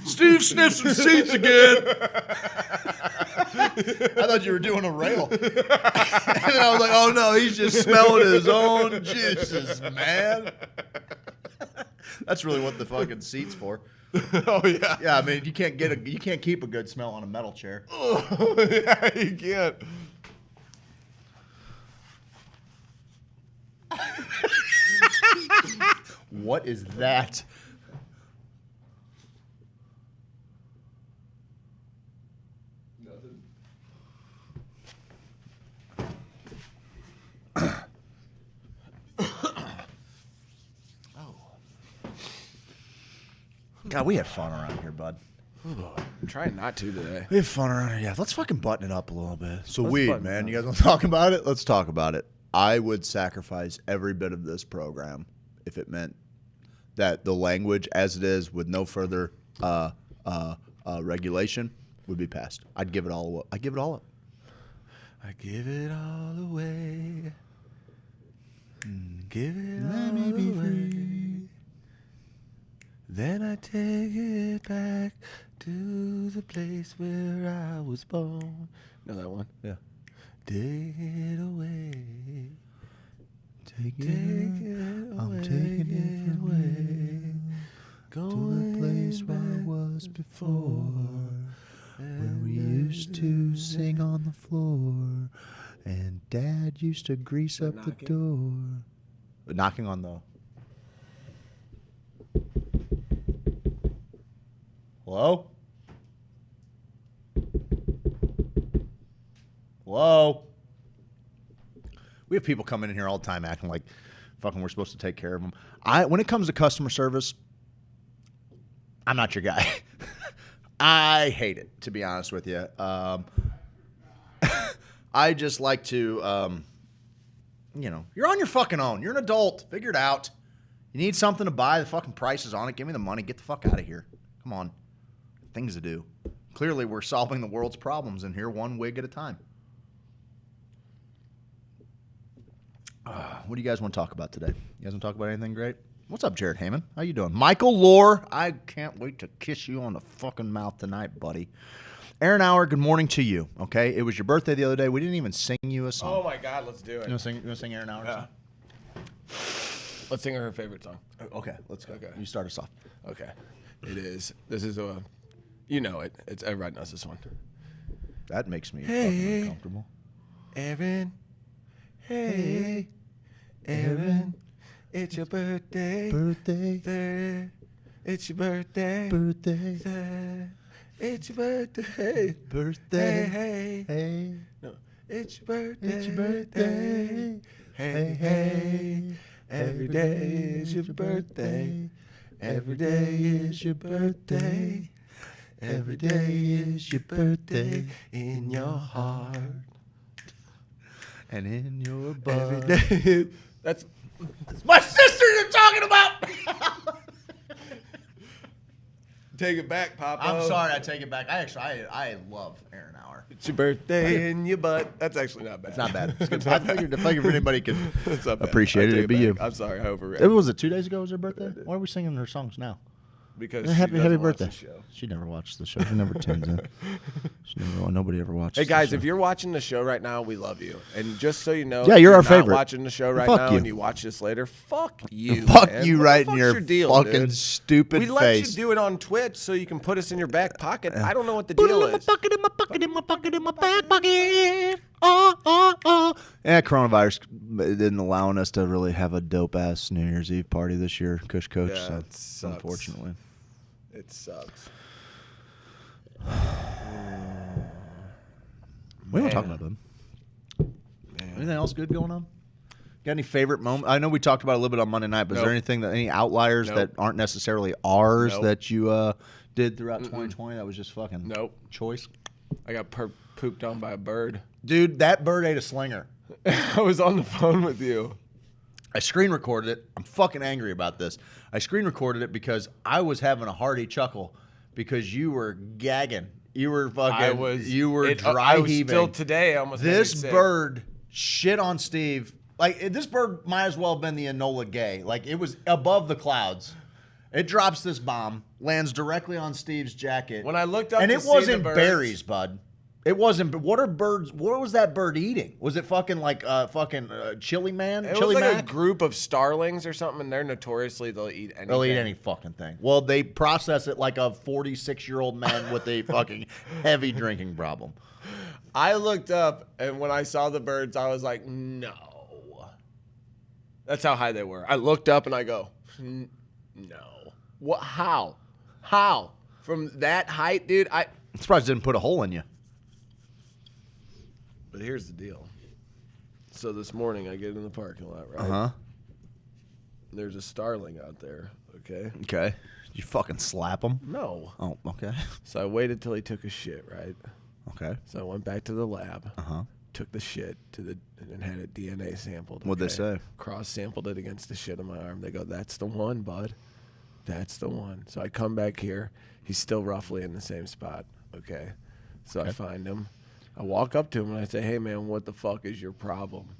Steve sniffs some seats again. I thought you were doing a rail. And then I was like, oh no, he's just smelling his own juices, man. That's really what the fucking seat's for. Oh yeah. Yeah, I mean, you can't keep a good smell on a metal chair. Oh, yeah, you can't. What is that? Nothing. God, we have fun around here, bud. I'm trying not to today. We have fun around here. Yeah, let's fucking button it up a little bit. So Let's weed, button it man. up. You guys want to talk about it? Let's talk about it. I would sacrifice every bit of this program if it meant that the language as it is with no further regulation would be passed. I'd give it all up. I give it all up. I give it all away. Give it Let all me be away. free. Then I take it back to the place where I was born. Know that one? Yeah. Take it away. Take it away. I'm taking it from you to the place where I was before, where we used to sing on the floor, and Dad used to grease up the door. Knocking on the... Hello? Hello? We have people coming in here all the time acting like fucking we're supposed to take care of them. When it comes to customer service, I'm not your guy. I hate it, to be honest with you. I just like to, you're on your fucking own. You're an adult. Figure it out. You need something to buy. The fucking price is on it. Give me the money. Get the fuck out of here. Come on. Things to do. Clearly, we're solving the world's problems in here one wig at a time. What do you guys want to talk about today? You guys want to talk about anything great? What's up, Jared Heyman? How you doing? Michael Lohr, I can't wait to kiss you on the fucking mouth tonight, buddy. Aaron Hour, good morning to you, okay? It was your birthday the other day. We didn't even sing you a song. Oh my God, let's do it. You want to sing Aaron Hour? Yeah. Let's sing her favorite song. Okay, let's go. Okay. You start us off. Okay. It is. This is a. You know it. It's everybody knows this one. That makes me Hey. fucking uncomfortable. Aaron. Hey. Aaron. It's your birthday. Birthday. It's your birthday. Birthday. It's your birthday. Birthday. Hey. Hey. No. It's your birthday. It's your birthday. Hey, hey. Every day is your birthday. Every day is your birthday. Every day is your birthday in your heart. And in your butt. Every day. That's my sister you're talking about. Take it back, Papa. I'm sorry, I take it back. I love Aaron Hour. It's your birthday in your butt. That's actually not bad. It's not bad. It's good. I figured if anybody could appreciate I it, take it'd be back. you. I'm sorry, I overreacted. It was 2 days ago. Was her birthday? Why are we singing her songs now? Because happy doesn't watch birthday. the show. She never watched the show. She never tunes in. Nobody ever watches. Hey guys, the if you're watching the show right now, we love you. And just so you know, Yeah, if you're our not favorite. Watching the show right Fuck now, you. and you watch this later, fuck you. Fuck man. you What right the in fuck's your deal, fucking dude? stupid we let face. you do it on Twitch so you can put us in your back pocket. I don't know what the deal is. Yeah, coronavirus didn't allowing us to really have a dope ass New Year's Eve party this year, Kush Coach. Yeah, so it sucks. unfortunately, It sucks. we don't talk about them. Anything else good going on? Got any favorite moment? I know we talked about it a little bit on Monday night, but is there anything any outliers that aren't necessarily ours that you did throughout 2020 that was just fucking choice? I got pooped on by a bird. Dude, that bird ate a slinger. I was on the phone with you. I screen recorded it. I'm fucking angry about this. I screen recorded it because I was having a hearty chuckle because you were gagging. You were fucking. You were dry I was heaving. Still today, I almost This made me sick. bird shit on Steve. Like this bird might as well have been the Enola Gay. Like it was above the clouds. It drops this bomb, lands directly on Steve's jacket. When I looked up, and to it see wasn't the birds, berries, bud. It wasn't. But what are birds? What was that bird eating? Was it fucking like chili man? It Chili was like Mac? a group of starlings or something, and they're notoriously they'll eat anything. They'll eat any fucking thing. Well, they process it like a 46-year-old man with a fucking heavy drinking problem. I looked up, and when I saw the birds, I was like, no. That's how high they were. I looked up, and I go, no. What? How? How? From that height, dude? I'm surprised it didn't put a hole in you. But here's the deal. So this morning, I get in the parking lot, right? Uh-huh. There's a starling out there, okay? Okay. You fucking slap him? No. Oh, okay. So I waited till he took a shit, right? Okay. So I went back to the lab. Uh-huh. Took the shit and had it DNA sampled. What'd they say? Cross-sampled it against the shit on my arm. They go, that's the one, bud. That's the one. So I come back here. He's still roughly in the same spot, okay? So I find him. I walk up to him and I say, hey, man, what the fuck is your problem?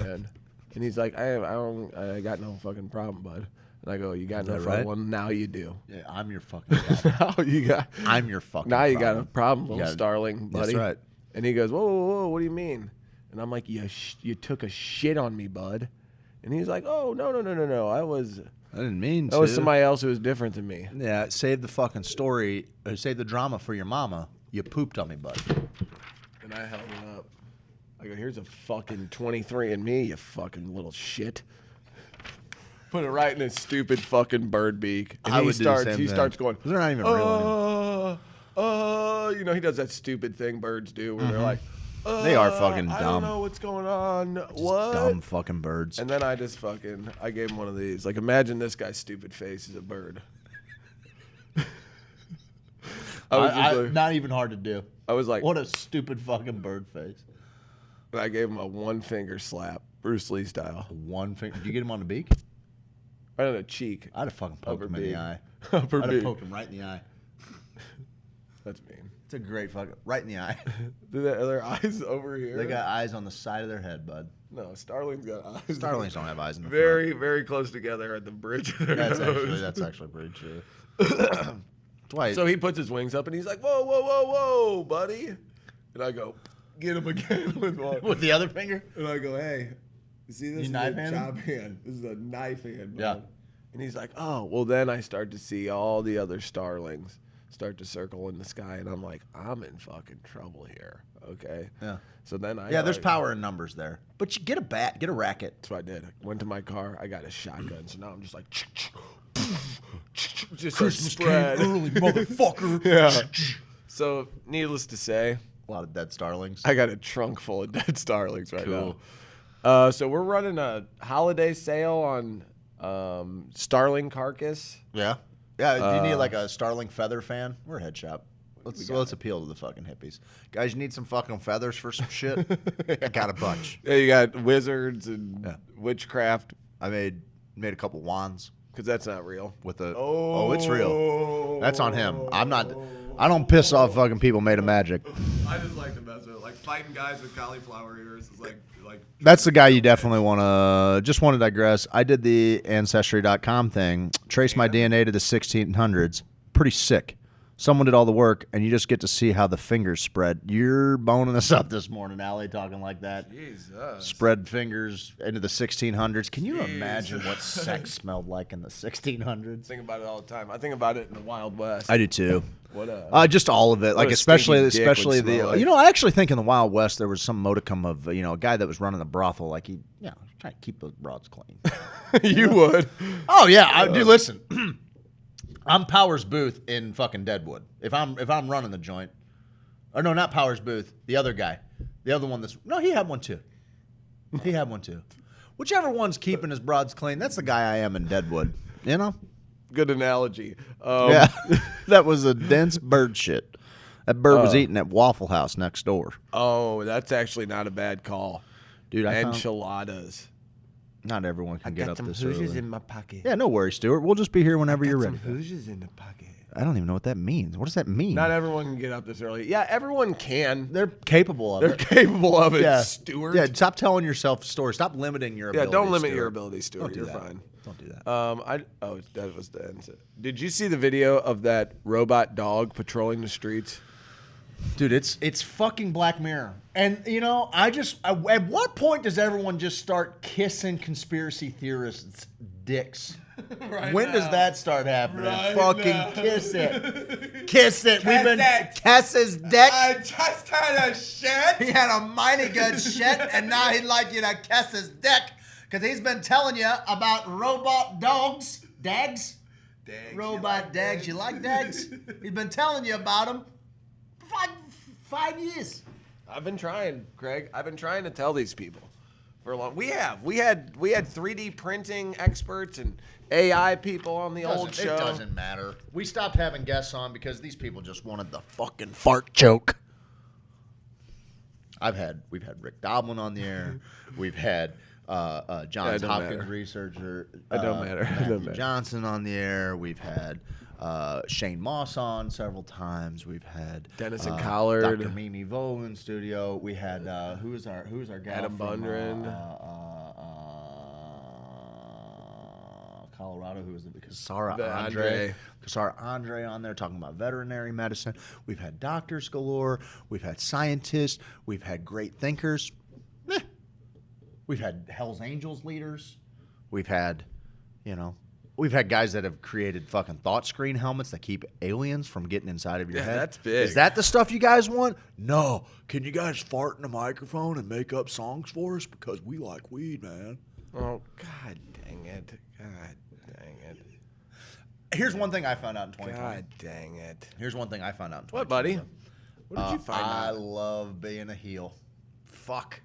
And he's like, I got no fucking problem, bud. And I go, you got no that problem? right? Well, now you do. Yeah, I'm your fucking guy. Now you got. I'm your fucking Now you got problem. a problem, You little got- starling, buddy. That's right. And he goes, whoa, whoa, whoa, what do you mean? And I'm like, you took a shit on me, bud. And he's like, oh, no. I didn't mean to. That was somebody else who was different than me. Yeah, save the fucking story. Save the drama for your mama. You pooped on me, bud. And I held it up. I go, here's a fucking 23andMe, you fucking little shit. Put it right in his stupid fucking bird beak. And I he would do the starts same he thing. starts going, They're not even real anymore. you know, he does that stupid thing birds do where they're like, They are fucking I dumb. don't know what's going on. Just What? dumb fucking birds. And then I gave him one of these. Like, imagine this guy's stupid face is a bird. I was just like, not even hard to do. I was like, What a stupid fucking bird face. and I gave him a one finger slap, Bruce Lee style. One finger. Did you get him on the beak? Right on the cheek. I'd have fucking poked Upper him in the beak. eye. Upper I'd have beak. poked him right in the eye. That's mean. It's a great fucking right in the eye. Do they, are their eyes over here? They got eyes on the side of their head, bud. No, starlings got eyes. Starlings don't have eyes in the very, very close together at the bridge of their nose. That's actually pretty true. Dwight. So he puts his wings up and he's like, whoa, whoa, whoa, whoa, buddy. And I go, get him again with one. With the other finger? And I go, hey, you see this? You is knife a hand him? chop hand. This is a knife hand. Yeah. bud." And he's like, oh, well, then I start to see all the other starlings start to circle in the sky. And I'm like, I'm in fucking trouble here. Okay. Yeah. So then there's power in numbers there. But you get a bat, get a racket. That's what I did. I went to my car. I got a shotgun. So now I'm just like, just Christmas spread. came early, motherfucker. Yeah. So, needless to say, A lot of dead starlings. I got a trunk full of dead starlings right Cool. now. So we're running a holiday sale on starling carcass. Yeah. Yeah, if you need like a starling feather fan, we're a head shop. Let's appeal to the fucking hippies. Guys, you need some fucking feathers for some shit? I got a bunch. Yeah, you got wizards and witchcraft. I made a couple wands. Because that's not real. With the it's real. That's on him. I don't piss off fucking people made of magic. I just like to mess with it. Like fighting guys with cauliflower ears is like That's the guy you definitely want to. Just want to digress. I did the Ancestry.com thing. Traced my DNA to the 1600s. Pretty sick. Someone did all the work, and you just get to see how the fingers spread. You're boning us up this morning, Allie, talking like that. Jesus. Spread fingers into the 1600s. Can you imagine what sex smelled like in the 1600s? Think about it all the time. I think about it in the Wild West. I do too. What just all of it, like a especially stinky dick would the. smell like. You know, I actually think in the Wild West there was some modicum of a guy that was running the brothel, like he, trying to keep those broads clean. You would. Oh yeah, dude. Listen, I'm Powers Booth in fucking Deadwood. If I'm running the joint, or no, not Powers Booth, the other guy, the other one he had one too. He had one too. Whichever one's keeping his broads clean, that's the guy I am in Deadwood. You know. Good analogy. Yeah, that was a dense bird shit. That bird was eating at Waffle House next door. Oh, that's actually not a bad call, dude. Enchiladas. Not everyone can get up this Hoosiers early. in my pocket. Yeah, no worries, Stuart. We'll just be here whenever you're ready. Hoosiers in the pocket. I don't even know what that means. What does that mean? Not everyone can get up this early. Yeah, everyone can. They're capable of it. They're capable of it, yeah. Stuart. Yeah, stop telling yourself stories. Stop limiting your abilities. Yeah, don't limit Stuart. your abilities, Stuart. Don't do You're that. fine. Don't do that. That was the end. Did you see the video of that robot dog patrolling the streets? Dude, it's fucking Black Mirror. And, at what point does everyone just start kissing conspiracy theorists' dicks? When does that start happening? Kiss it. Kiss it. We've been kiss his dick. I just had a shit. He had a mighty good shit, and now he'd like you to kiss his dick because he's been telling you about robot dogs. Dags? Robot dags. You like dags? He's been telling you about them for 5 years. I've been trying, Craig. I've been trying to tell these people for a long. We had 3D printing experts and AI people on the old show. It doesn't matter. We stopped having guests on because these people just wanted the fucking fart joke. We've had Rick Doblin on the air. We've had Johns Hopkins researcher. It don't matter. Matthew Johnson on the air. We've had Shane Moss on several times. We've had Dennison Collard, Dr. Mimi Vo in studio. We had who's our guy? Adam Bundren. Colorado, who was the Casara Andre on there talking about veterinary medicine. We've had doctors galore. We've had scientists. We've had great thinkers. We've had Hell's Angels leaders. We've had guys that have created fucking thought screen helmets that keep aliens from getting inside of your head. That's big. Is that the stuff you guys want? No. Can you guys fart in a microphone and make up songs for us? Because we like weed, man. Oh, God dang it. God dang it. Here's one thing I found out in 2020. God dang it. Here's one thing I found out in 2020. What, buddy? What did you find out? I love being a heel. Fuck.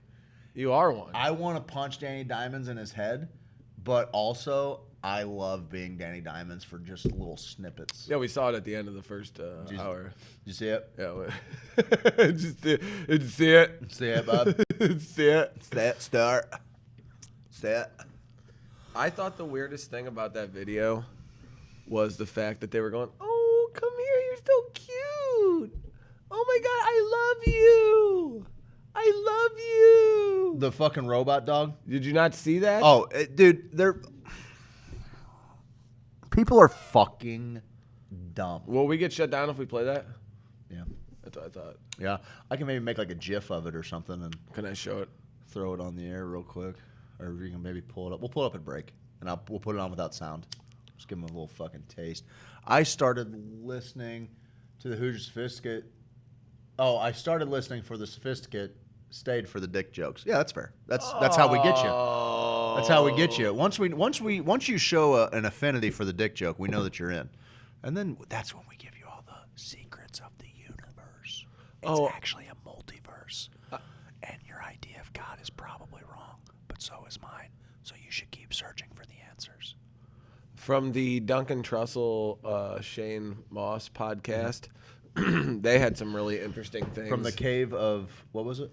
You are one. I want to punch Danny Diamonds in his head, but also I love being Danny Diamonds for just little snippets. Yeah, we saw it at the end of the first hour. Did you see it? Yeah. Did you see it? See it, bub? See it? See it, start. See it. I thought the weirdest thing about that video was the fact that they were going, "Oh, come here, you're so cute. Oh my God, I love you. I love you." The fucking robot dog? Did you not see that? Oh, dude, people are fucking dumb. Will we get shut down if we play that? Yeah. That's what I thought. Yeah. I can maybe make like a GIF of it or something and can I show it? Throw it on the air real quick. Or we can maybe pull it up. We'll pull it up at break. And we'll put it on without sound. Just give them a little fucking taste. I started listening to the Hoosier Sophisticate. Oh, I started listening for the Sophisticate, stayed for the dick jokes. Yeah, that's fair. That's how we get you. That's how we get you. Once you show an affinity for the dick joke, we know that you're in. And then that's when we give you all the secrets of the universe. It's actually a multiverse. And your idea of God is probably wrong, but so is mine. So you should keep searching for the answers. From the Duncan Trussell, Shane Moss podcast, they had some really interesting things. From the cave of, what was it?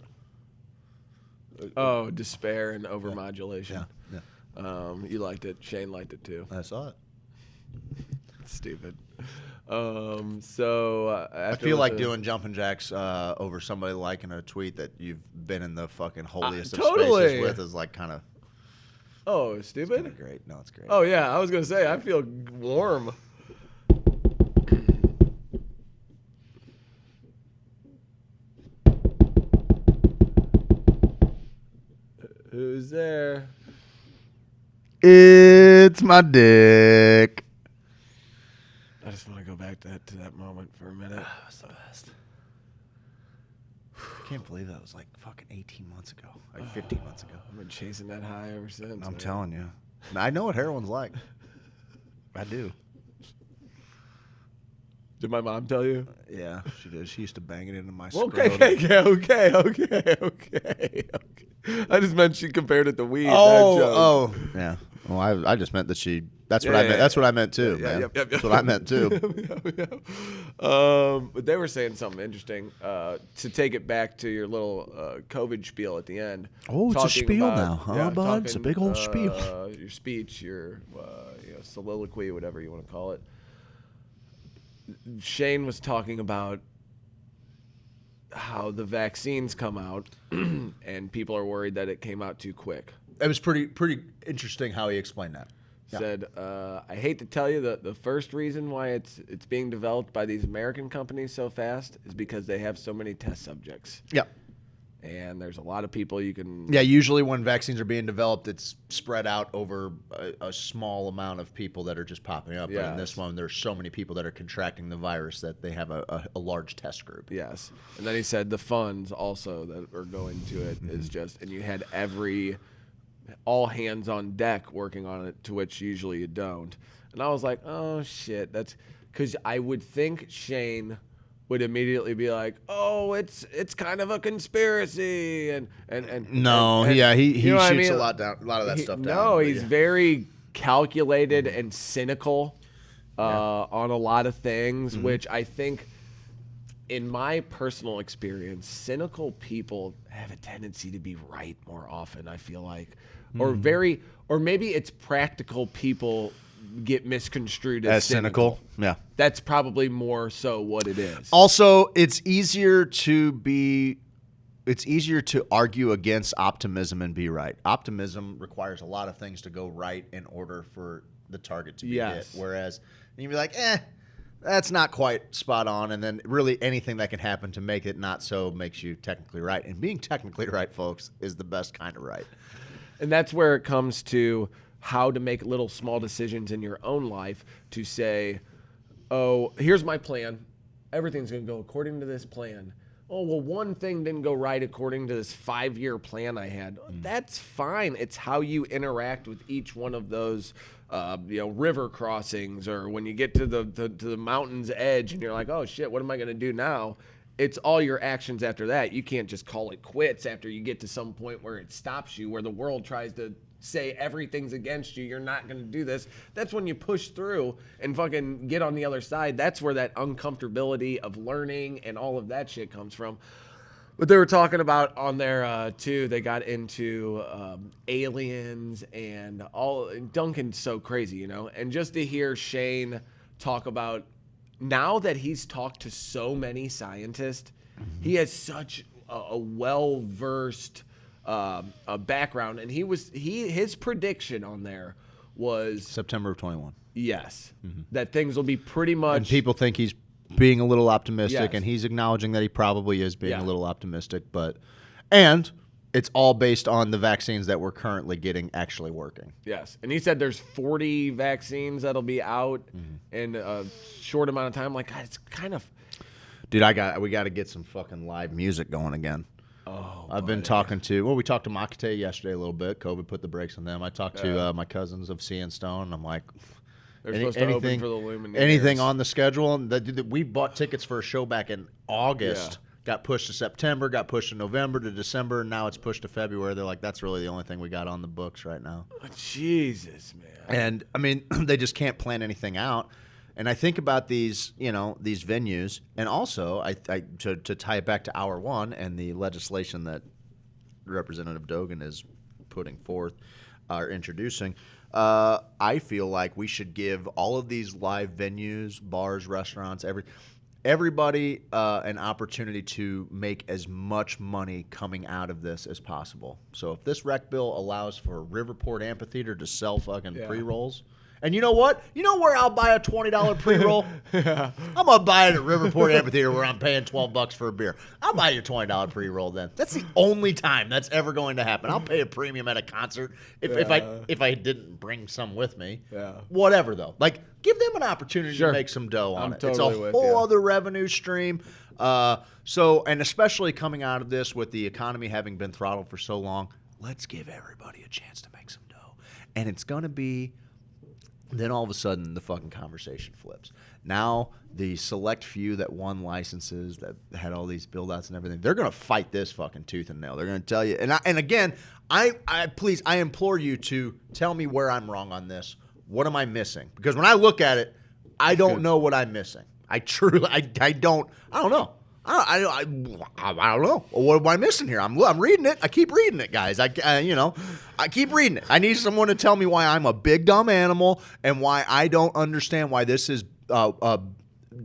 Oh, despair and overmodulation. Yeah. You liked it. Shane liked it too. I saw it. Stupid. I feel like doing jumping jacks over somebody liking a tweet that you've been in the fucking holiest of spaces with is like kind of. Oh, stupid? It's great. No, it's great. Oh yeah, I was gonna say I feel warm. Who's there? It's my dick. I just want to go back to that moment for a minute. That was the best. I can't believe that was like fucking 18 months ago. Like 15 months ago. I've been chasing that high ever since. I'm telling you. I know what heroin's like. I do. Did my mom tell you? Yeah, she did. She used to bang it into my Okay. I just meant she compared it to weed. Oh, yeah. Well, I just meant that she. That's what I meant. That's what I meant too, man. Yep. That's what I meant too. But they were saying something interesting. To take it back to your little COVID spiel at the end. Oh, it's a spiel now, huh, bud? It's a big old spiel. Your speech, your soliloquy, whatever you want to call it. Shane was talking about how the vaccines come out and people are worried that it came out too quick. It was pretty interesting how he explained that. Yeah. Said, I hate to tell you that the first reason why it's being developed by these American companies so fast is because they have so many test subjects. Yeah. And there's a lot of people you can... Yeah, usually when vaccines are being developed, it's spread out over a small amount of people that are just popping up. Yes. But in this one, there's so many people that are contracting the virus that they have a large test group. Yes. And then he said the funds also that are going to it is just... And you had all hands on deck working on it, to which usually you don't. And I was like, oh, shit. That's... Because I would think Shane... would immediately be like, "Oh, it's kind of a conspiracy," and he shoots a lot of that stuff down. No, he's very calculated and cynical on a lot of things, which I think, in my personal experience, cynical people have a tendency to be right more often. I feel like, or maybe it's practical people get misconstrued as cynical. Yeah. That's probably more so what it is. Also, it's easier to argue against optimism and be right. Optimism requires a lot of things to go right in order for the target to be hit. Whereas you'd be like, that's not quite spot on. And then really anything that can happen to make it not so makes you technically right. And being technically right, folks, is the best kind of right. And that's where it comes to how to make little small decisions in your own life to say, oh, here's my plan. Everything's going to go according to this plan. Oh, well, one thing didn't go right according to this 5-year plan I had. That's fine. It's how you interact with each one of those, river crossings, or when you get to the mountain's edge and you're like, oh, shit, what am I going to do now? It's all your actions after that. You can't just call it quits after you get to some point where it stops you, where the world tries to say everything's against you, you're not going to do this. That's when you push through and fucking get on the other side. That's where that uncomfortability of learning and all of that shit comes from. But they were talking about on there too, they got into aliens and all. Duncan's so crazy, and just to hear Shane talk about, now that he's talked to so many scientists, he has such a well-versed a background, and his prediction on there was September of 21. Yes, that things will be pretty much. And people think he's being a little optimistic, and he's acknowledging that he probably is being a little optimistic, and it's all based on the vaccines that we're currently getting actually working. Yes, and he said there's 40 vaccines that'll be out in a short amount of time. Like, God, it's kind of. Dude, we got to get some fucking live music going again. Oh, I've been talking to, we talked to Makate yesterday a little bit. COVID put the brakes on them. I talked to my cousins of Syne Stone, and I'm like, they're supposed to open for the Lumineers. Anything on the schedule? And we bought tickets for a show back in August. Got pushed to September, got pushed to November to December, and now it's pushed to February. They're like, that's really the only thing we got on the books right now. Oh, Jesus, man. And, I mean, they just can't plan anything out. And I think about these venues, and also to tie it back to Hour One and the legislation that Representative Dogan is putting forth. are introducing, I feel like we should give all of these live venues, bars, restaurants, everybody an opportunity to make as much money coming out of this as possible. So if this rec bill allows for Riverport Amphitheater to sell fucking pre-rolls, and you know what? You know where I'll buy a $20 pre-roll? I'm going to buy it at Riverport Amphitheater where I'm paying $12 for a beer. I'll buy you a $20 pre-roll then. That's the only time that's ever going to happen. I'll pay a premium at a concert if I didn't bring some with me. Yeah. Whatever, though. Like, give them an opportunity to make some dough on it. Totally it's a whole other revenue stream. So, and especially coming out of this with the economy having been throttled for so long, let's give everybody a chance to make some dough. And it's going to be... Then all of a sudden, the fucking conversation flips. Now, the select few that won licenses, that had all these build-outs and everything, they're going to fight this fucking tooth and nail. They're going to tell you. And again, I implore you to tell me where I'm wrong on this. What am I missing? Because when I look at it, I don't know what I'm missing. I don't know. I don't know. What am I missing here? I'm reading it. I keep reading it, guys. I keep reading it. I need someone to tell me why I'm a big dumb animal and why I don't understand why this is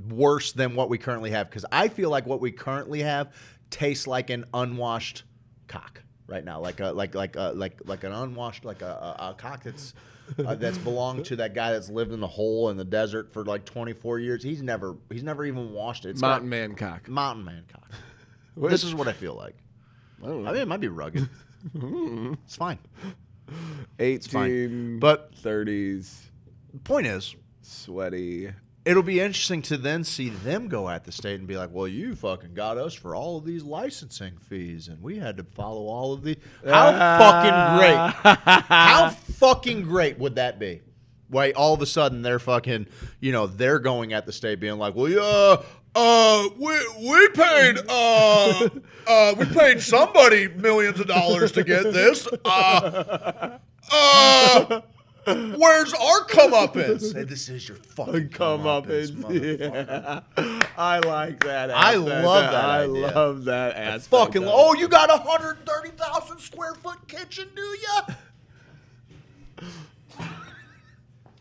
worse than what we currently have. Because I feel like what we currently have tastes like an unwashed cock right now, like an unwashed a cock that's belonged to that guy that's lived in a hole in the desert for like 24 years. He's never even washed it. It's Mountain man cock. Mountain man cock. This is what I feel like. I mean, it might be rugged. It's fine. 18, but 30s. The point is, sweaty. It'll be interesting to then see them go at the state and be like, well, you fucking got us for all of these licensing fees, and we had to follow all of the... How fucking great would that be? Why all of a sudden they're fucking, they're going at the state being like, well, yeah, we paid somebody millions of dollars to get this. Where's our comeuppance? Say, this is your fucking comeuppance, Yeah. I like that. I love that. I idea. love that aspect. Fucking. Oh, you got 130,000 square foot kitchen, do ya?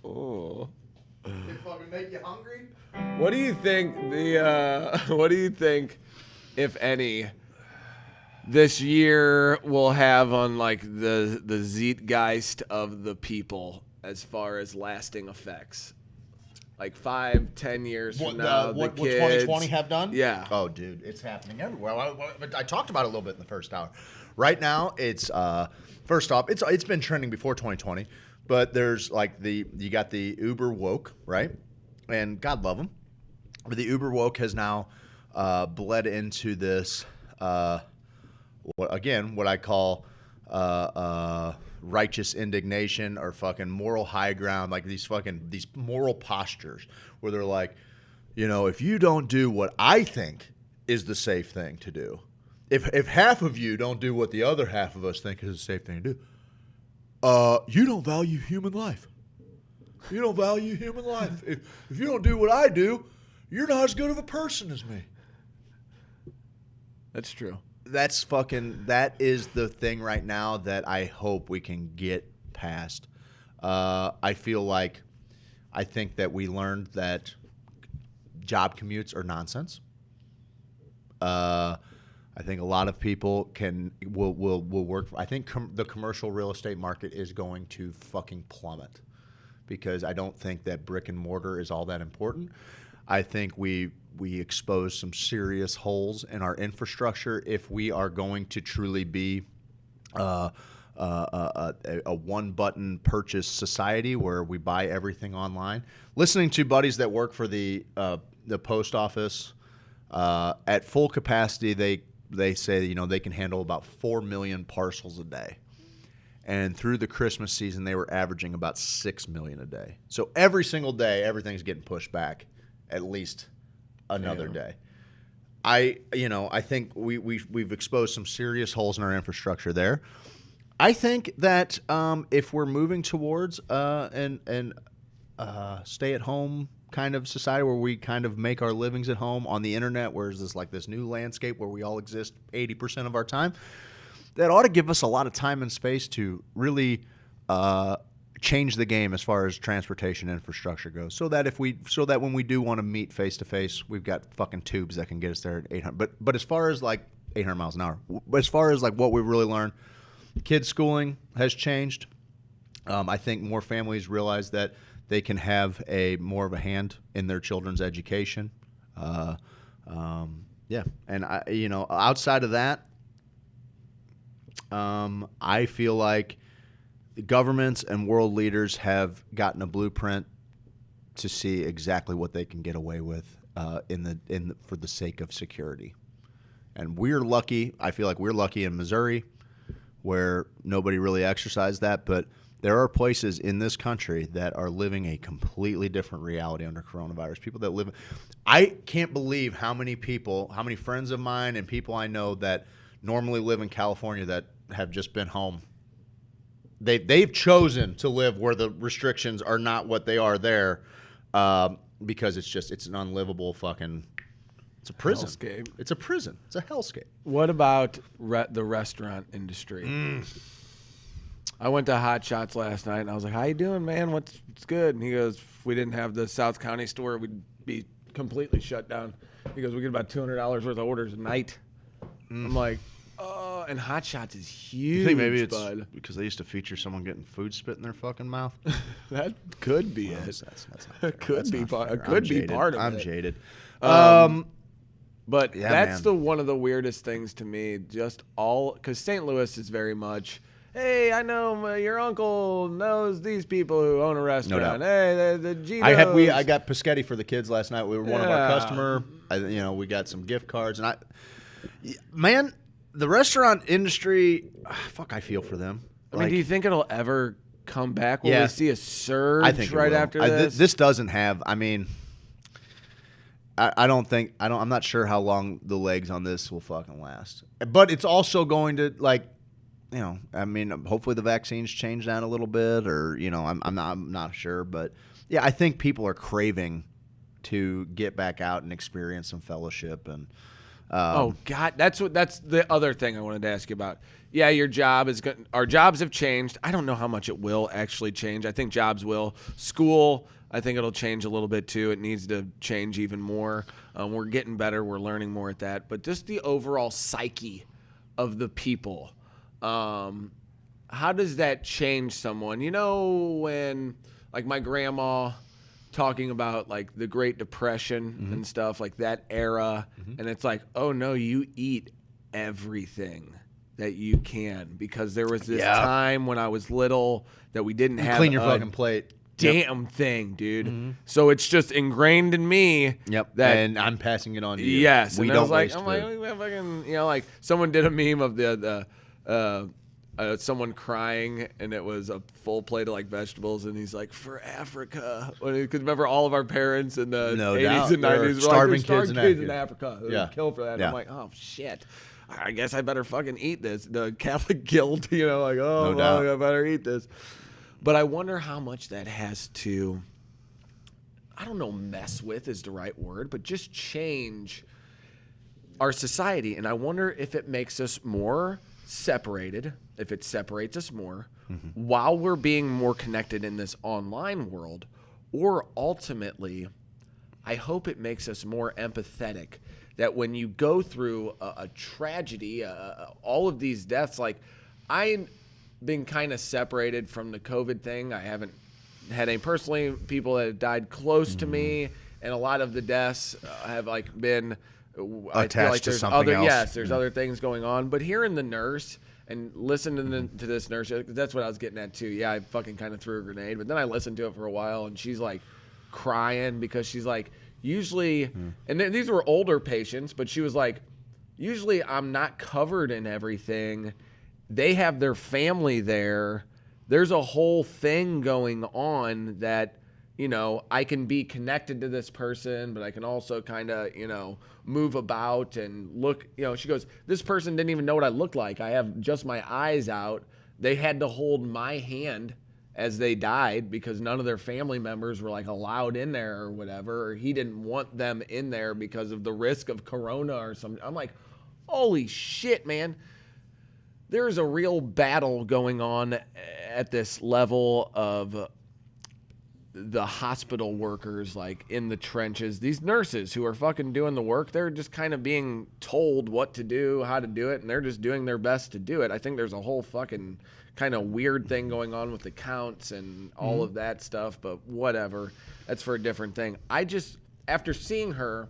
Oh. They fucking make you hungry? What do you think if any, this year will have on like the zeitgeist of the people as far as lasting effects? Like 5-10 years from now, what the kids, 2020 have done? Yeah. Oh, dude, it's happening everywhere. I talked about it a little bit in the first hour. Right now, it's first off, it's been trending before 2020, but there's like you got the uber woke, right? And God love them, but the uber woke has now bled into this. What I call righteous indignation or fucking moral high ground, like these moral postures where they're like, if you don't do what I think is the safe thing to do, if half of you don't do what the other half of us think is the safe thing to do, you don't value human life. You don't value human life. If you don't do what I do, you're not as good of a person as me. That's true. That is the thing right now that I hope we can get past. I think that we learned that job commutes are nonsense. I think a lot of people will work. I think the commercial real estate market is going to fucking plummet because I don't think that brick and mortar is all that important. I think we expose some serious holes in our infrastructure if we are going to truly be a one-button purchase society where we buy everything online. Listening to buddies that work for the post office at full capacity, they say they can handle about 4 million parcels a day. And through the Christmas season, they were averaging about 6 million a day. So every single day, everything's getting pushed back at least another day. I think we've exposed some serious holes in our infrastructure there. I think that if we're moving towards an stay-at-home kind of society where we kind of make our livings at home on the internet, where there's this new landscape where we all exist 80% of our time, that ought to give us a lot of time and space to really change the game as far as transportation infrastructure goes, so that when we do want to meet face to face, we've got fucking tubes that can get us there at 800. But as far as like 800 miles an hour, but as far as like what we really learned, kids schooling has changed. I think more families realize that they can have more of a hand in their children's education. Yeah, and outside of that, I feel like the governments and world leaders have gotten a blueprint to see exactly what they can get away with for the sake of security. And we're lucky. I feel like we're lucky in Missouri, where nobody really exercised that. But there are places in this country that are living a completely different reality under coronavirus. People that live. I can't believe how many friends of mine and people I know that normally live in California that have just been home. They've chosen to live where the restrictions are not what they are there, because it's an unlivable fucking. It's a prison. Hellscape. It's a prison. It's a hellscape. What about the restaurant industry? I went to Hot Shots last night, and I was like, "How you doing, man? What's good?" And he goes, "If we didn't have the South County store, we'd be completely shut down." He goes, "We get about $200 worth of orders a night." I'm like, "Oh," and Hot Shots is huge. You think maybe it's bud. because they used to feature someone getting food spit in their fucking mouth? That could be it. That's not fair. Could be part of it. I'm jaded. But yeah, that's man. one of the weirdest things to me. Because St. Louis is very much, hey, I know your uncle knows these people who own a restaurant. No doubt. Hey, the Gitos. I got Paschetti for the kids last night. We were one of our customer. We got some gift cards, and man, the restaurant industry, I feel for them. I mean, do you think it'll ever come back? Will we see a surge I think right after this? This doesn't have. I mean, I'm not sure how long the legs on this will fucking last. But it's also going to hopefully the vaccines change that a little bit, or I'm not sure, but yeah, I think people are craving to get back out and experience some fellowship and. Oh God, that's the other thing I wanted to ask you about. Yeah, your job is good. Our jobs have changed. I don't know how much it will actually change. I think jobs will. School, I think it'll change a little bit too. It needs to change even more. We're getting better. We're learning more at that. But just the overall psyche of the people. How does that change someone? When like my grandma talking about like the Great Depression and stuff, like that era, and it's like, oh no, you eat everything that you can, because there was this time when I was little that we didn't have clean your fucking plate. Damn thing, dude. So it's just ingrained in me. Yep. That, and I'm passing it on to you. Yes. We and don't I was like, waste I'm food. like, fucking, like someone did a meme of the someone crying, and it was a full plate of like vegetables, and he's like, for Africa. Because remember, all of our parents in the 80s and 90s were starving like, kids in Africa. They Yeah. would kill for that. Yeah. I'm like, oh shit. I guess I better fucking eat this. The Catholic guilt, like, oh, No doubt. I better eat this. But I wonder how much that has to, I don't know, mess with is the right word, but just change our society. And I wonder if it makes us more separated, if it separates us more while we're being more connected in this online world, or ultimately, I hope it makes us more empathetic, that when you go through a tragedy, all of these deaths, like I've been kind of separated from the COVID thing. I haven't had any personally people that have died close to me, and a lot of the deaths have like been I feel like to there's something other else. yes, there's other things going on. But hearing the nurse and listening to this nurse, that's what I was getting at too. Yeah, I fucking kind of threw a grenade, but then I listened to it for a while, and she's like crying because she's like, usually, and these were older patients, but she was like, usually I'm not covered in everything. They have their family there. There's a whole thing going on that, I can be connected to this person, but I can also kind of, move about and look, she goes, this person didn't even know what I looked like. I have just my eyes out. They had to hold my hand as they died because none of their family members were like allowed in there or whatever, or he didn't want them in there because of the risk of corona or something. I'm like, holy shit, man. there's a real battle going on at this level of the hospital workers, like in the trenches. These nurses who are fucking doing the work, they're just kind of being told what to do, how to do it, and they're just doing their best to do it. I think there's a whole fucking kind of weird thing going on with the counts and all of that stuff, but whatever. That's for a different thing. I just, after seeing her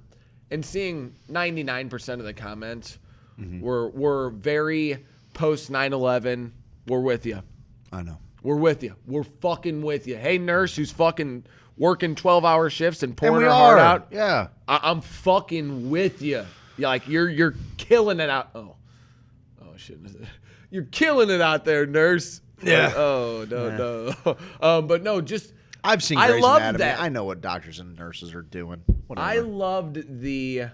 and seeing 99% of the comments were very post 9/11, we're with you. I know. We're with you. We're fucking with you. Hey, nurse who's fucking working 12-hour shifts and pouring her heart out. Yeah. I'm fucking with you. Like, you're killing it out. Oh, shit. You're killing it out there, nurse. Yeah. No. But no, just. I've seen I Grey's loved Anatomy. that. I know what doctors and nurses are doing. Whatever. I loved the.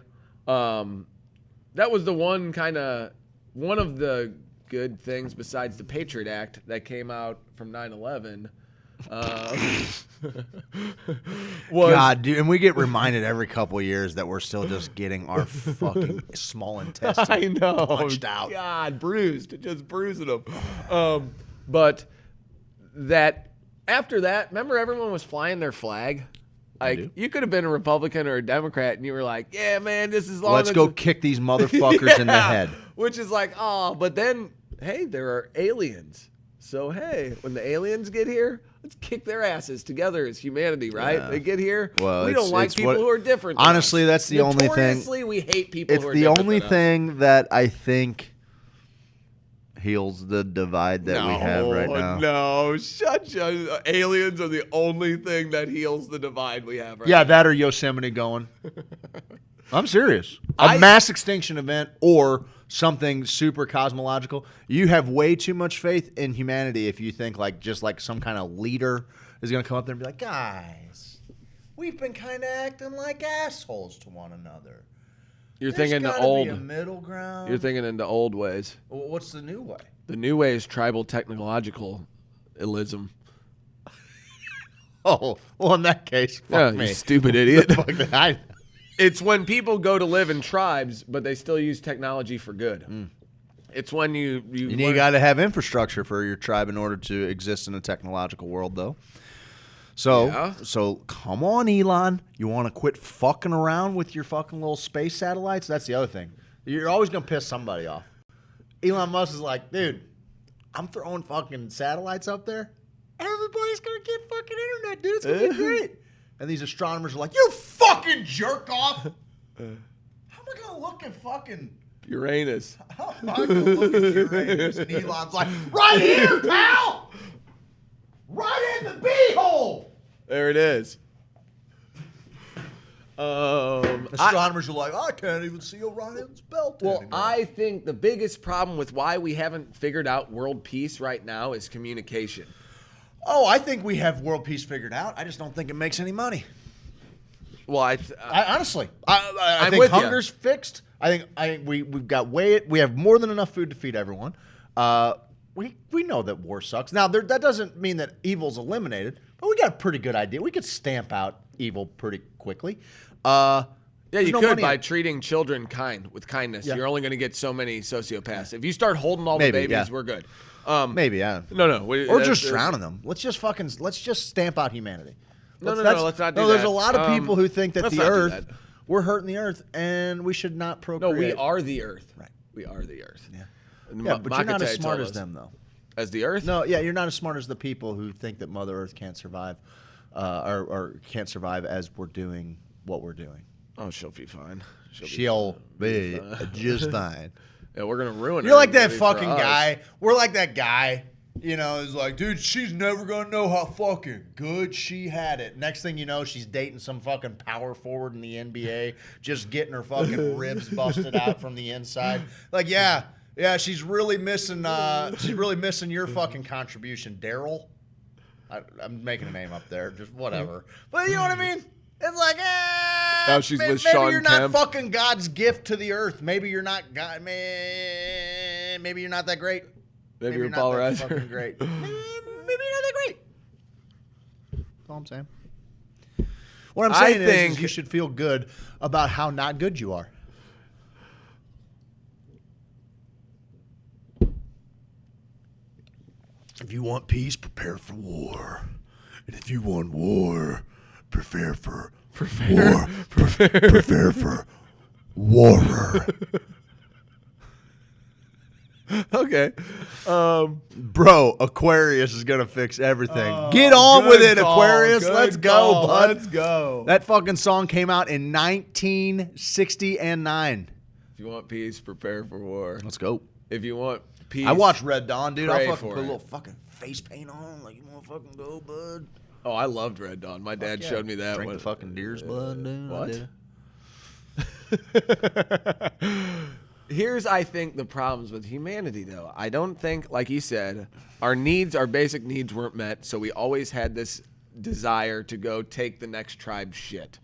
That was the one of the good things besides the Patriot Act that came out from 9/11. God, dude, and we get reminded every couple of years that we're still just getting our fucking small intestine I know, punched out. God, just bruising them. But that after that, remember everyone was flying their flag. Like, you could have been a Republican or a Democrat, and you were like, "Yeah, man, this is long." Let's go kick these motherfuckers in the head. Which is like, oh, but then, hey, there are aliens. So, hey, when the aliens get here, let's kick their asses together as humanity, right? Yeah. They get here. Well, we don't like people who are different than honestly, us. that's the only thing. Notoriously, we hate people who are It's the different only than us. thing that I think heals the divide that we have right now. No, shut your... Aliens are the only thing that heals the divide we have right Yeah, now. that or Yosemite going. I'm serious. A mass extinction event or something super cosmological. You have way too much faith in humanity if you think like just like some kind of leader is going to come up there and be like, guys, we've been kind of acting like assholes to one another. You're There's thinking the gotta old be a middle ground. You're thinking in the old ways. Well, what's the new way? The new way is tribal technological-ism. Oh, well, in that case, fuck me. You stupid idiot. Fuck that. It's when people go to live in tribes, but they still use technology for good. It's when you got to have infrastructure for your tribe in order to exist in a technological world, though. So come on, Elon. You want to quit fucking around with your fucking little space satellites? That's the other thing. You're always going to piss somebody off. Elon Musk is like, dude, I'm throwing fucking satellites up there. Everybody's going to get fucking internet, dude. It's going to be great. And these astronomers are like, you fucking jerk off. How am I going to look at fucking Uranus? How am I going to look at Uranus? And Elon's like, right here, pal. Right in the beehole. There it is. Astronomers are like, I can't even see Orion's belt Well, anymore. I think the biggest problem with why we haven't figured out world peace right now is communication. Oh, I think we have world peace figured out. I just don't think it makes any money. Well, I honestly, I I'm think with ya. hunger's fixed. I think we've got we have more than enough food to feed everyone. We know that war sucks. Now that doesn't mean that evil's eliminated, but we got a pretty good idea. We could stamp out evil pretty quickly. Yeah, there's you no could money by in- treating children with kindness. Yeah. You're only going to get so many sociopaths. If you start holding all Maybe, the babies, yeah. we're good. Maybe, yeah. No. Or just drowning them. Let's just stamp out humanity. No, That's- let's not do that. There's a lot of people who think that let's the not do Earth, that. we're hurting the Earth, and we should not procreate. No, we are the Earth. Right. We are the Earth. Yeah. And Yeah, but you're not as Makate smart told as us. them, though. As the Earth? No, yeah, you're not as smart as the people who think that Mother Earth can't survive, or can't survive as we're doing what we're doing. Oh, she'll be fine. She'll be just fine. Yeah, we're gonna ruin. You're like that everybody for fucking us. guy. We're like that guy. You know, is like, dude, she's never gonna know how fucking good she had it. Next thing you know, she's dating some fucking power forward in the NBA, just getting her fucking ribs busted out from the inside. Like, yeah, she's really missing. She's really missing your fucking contribution, Daryl. I'm making a name up there, just whatever. But you know what I mean? It's like, Now she's with maybe Sean you're not Kemp. fucking God's gift to the earth. Maybe you're not God. Maybe you're not that great. Maybe you're not Paul that Reiser. fucking great. Maybe you're not that great. That's all I'm saying. What I'm saying is you should feel good about how not good you are. If you want peace, prepare for war. And if you want war, prepare for war. Prepare for war. Okay. Bro, Aquarius is going to fix everything. Get on with it, Aquarius. Let's go, bud. Let's go. That fucking song came out in 1969. If you want peace, prepare for war. Let's go. If you want peace, I watched Red Dawn, dude. pray I fucking for put a it. little fucking face paint on. Like, you want to fucking go, bud? Oh, I loved Red Dawn. My dad showed me that. Drink the fucking deer's blood, dude. What? Here's, I think, the problems with humanity, though. I don't think, like you said, our basic needs weren't met, so we always had this desire to go take the next tribe's shit.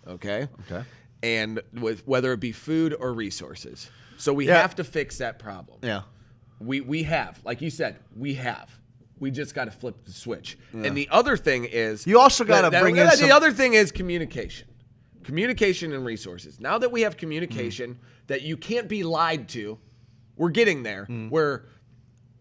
Okay? Okay. And with whether it be food or resources. So we have to fix that problem. Yeah. We have. Like you said, we have. We just got to flip the switch. Yeah. And the other thing is... You also got to bring in The other thing is communication. Communication and resources. Now that we have communication that you can't be lied to, we're getting there. Where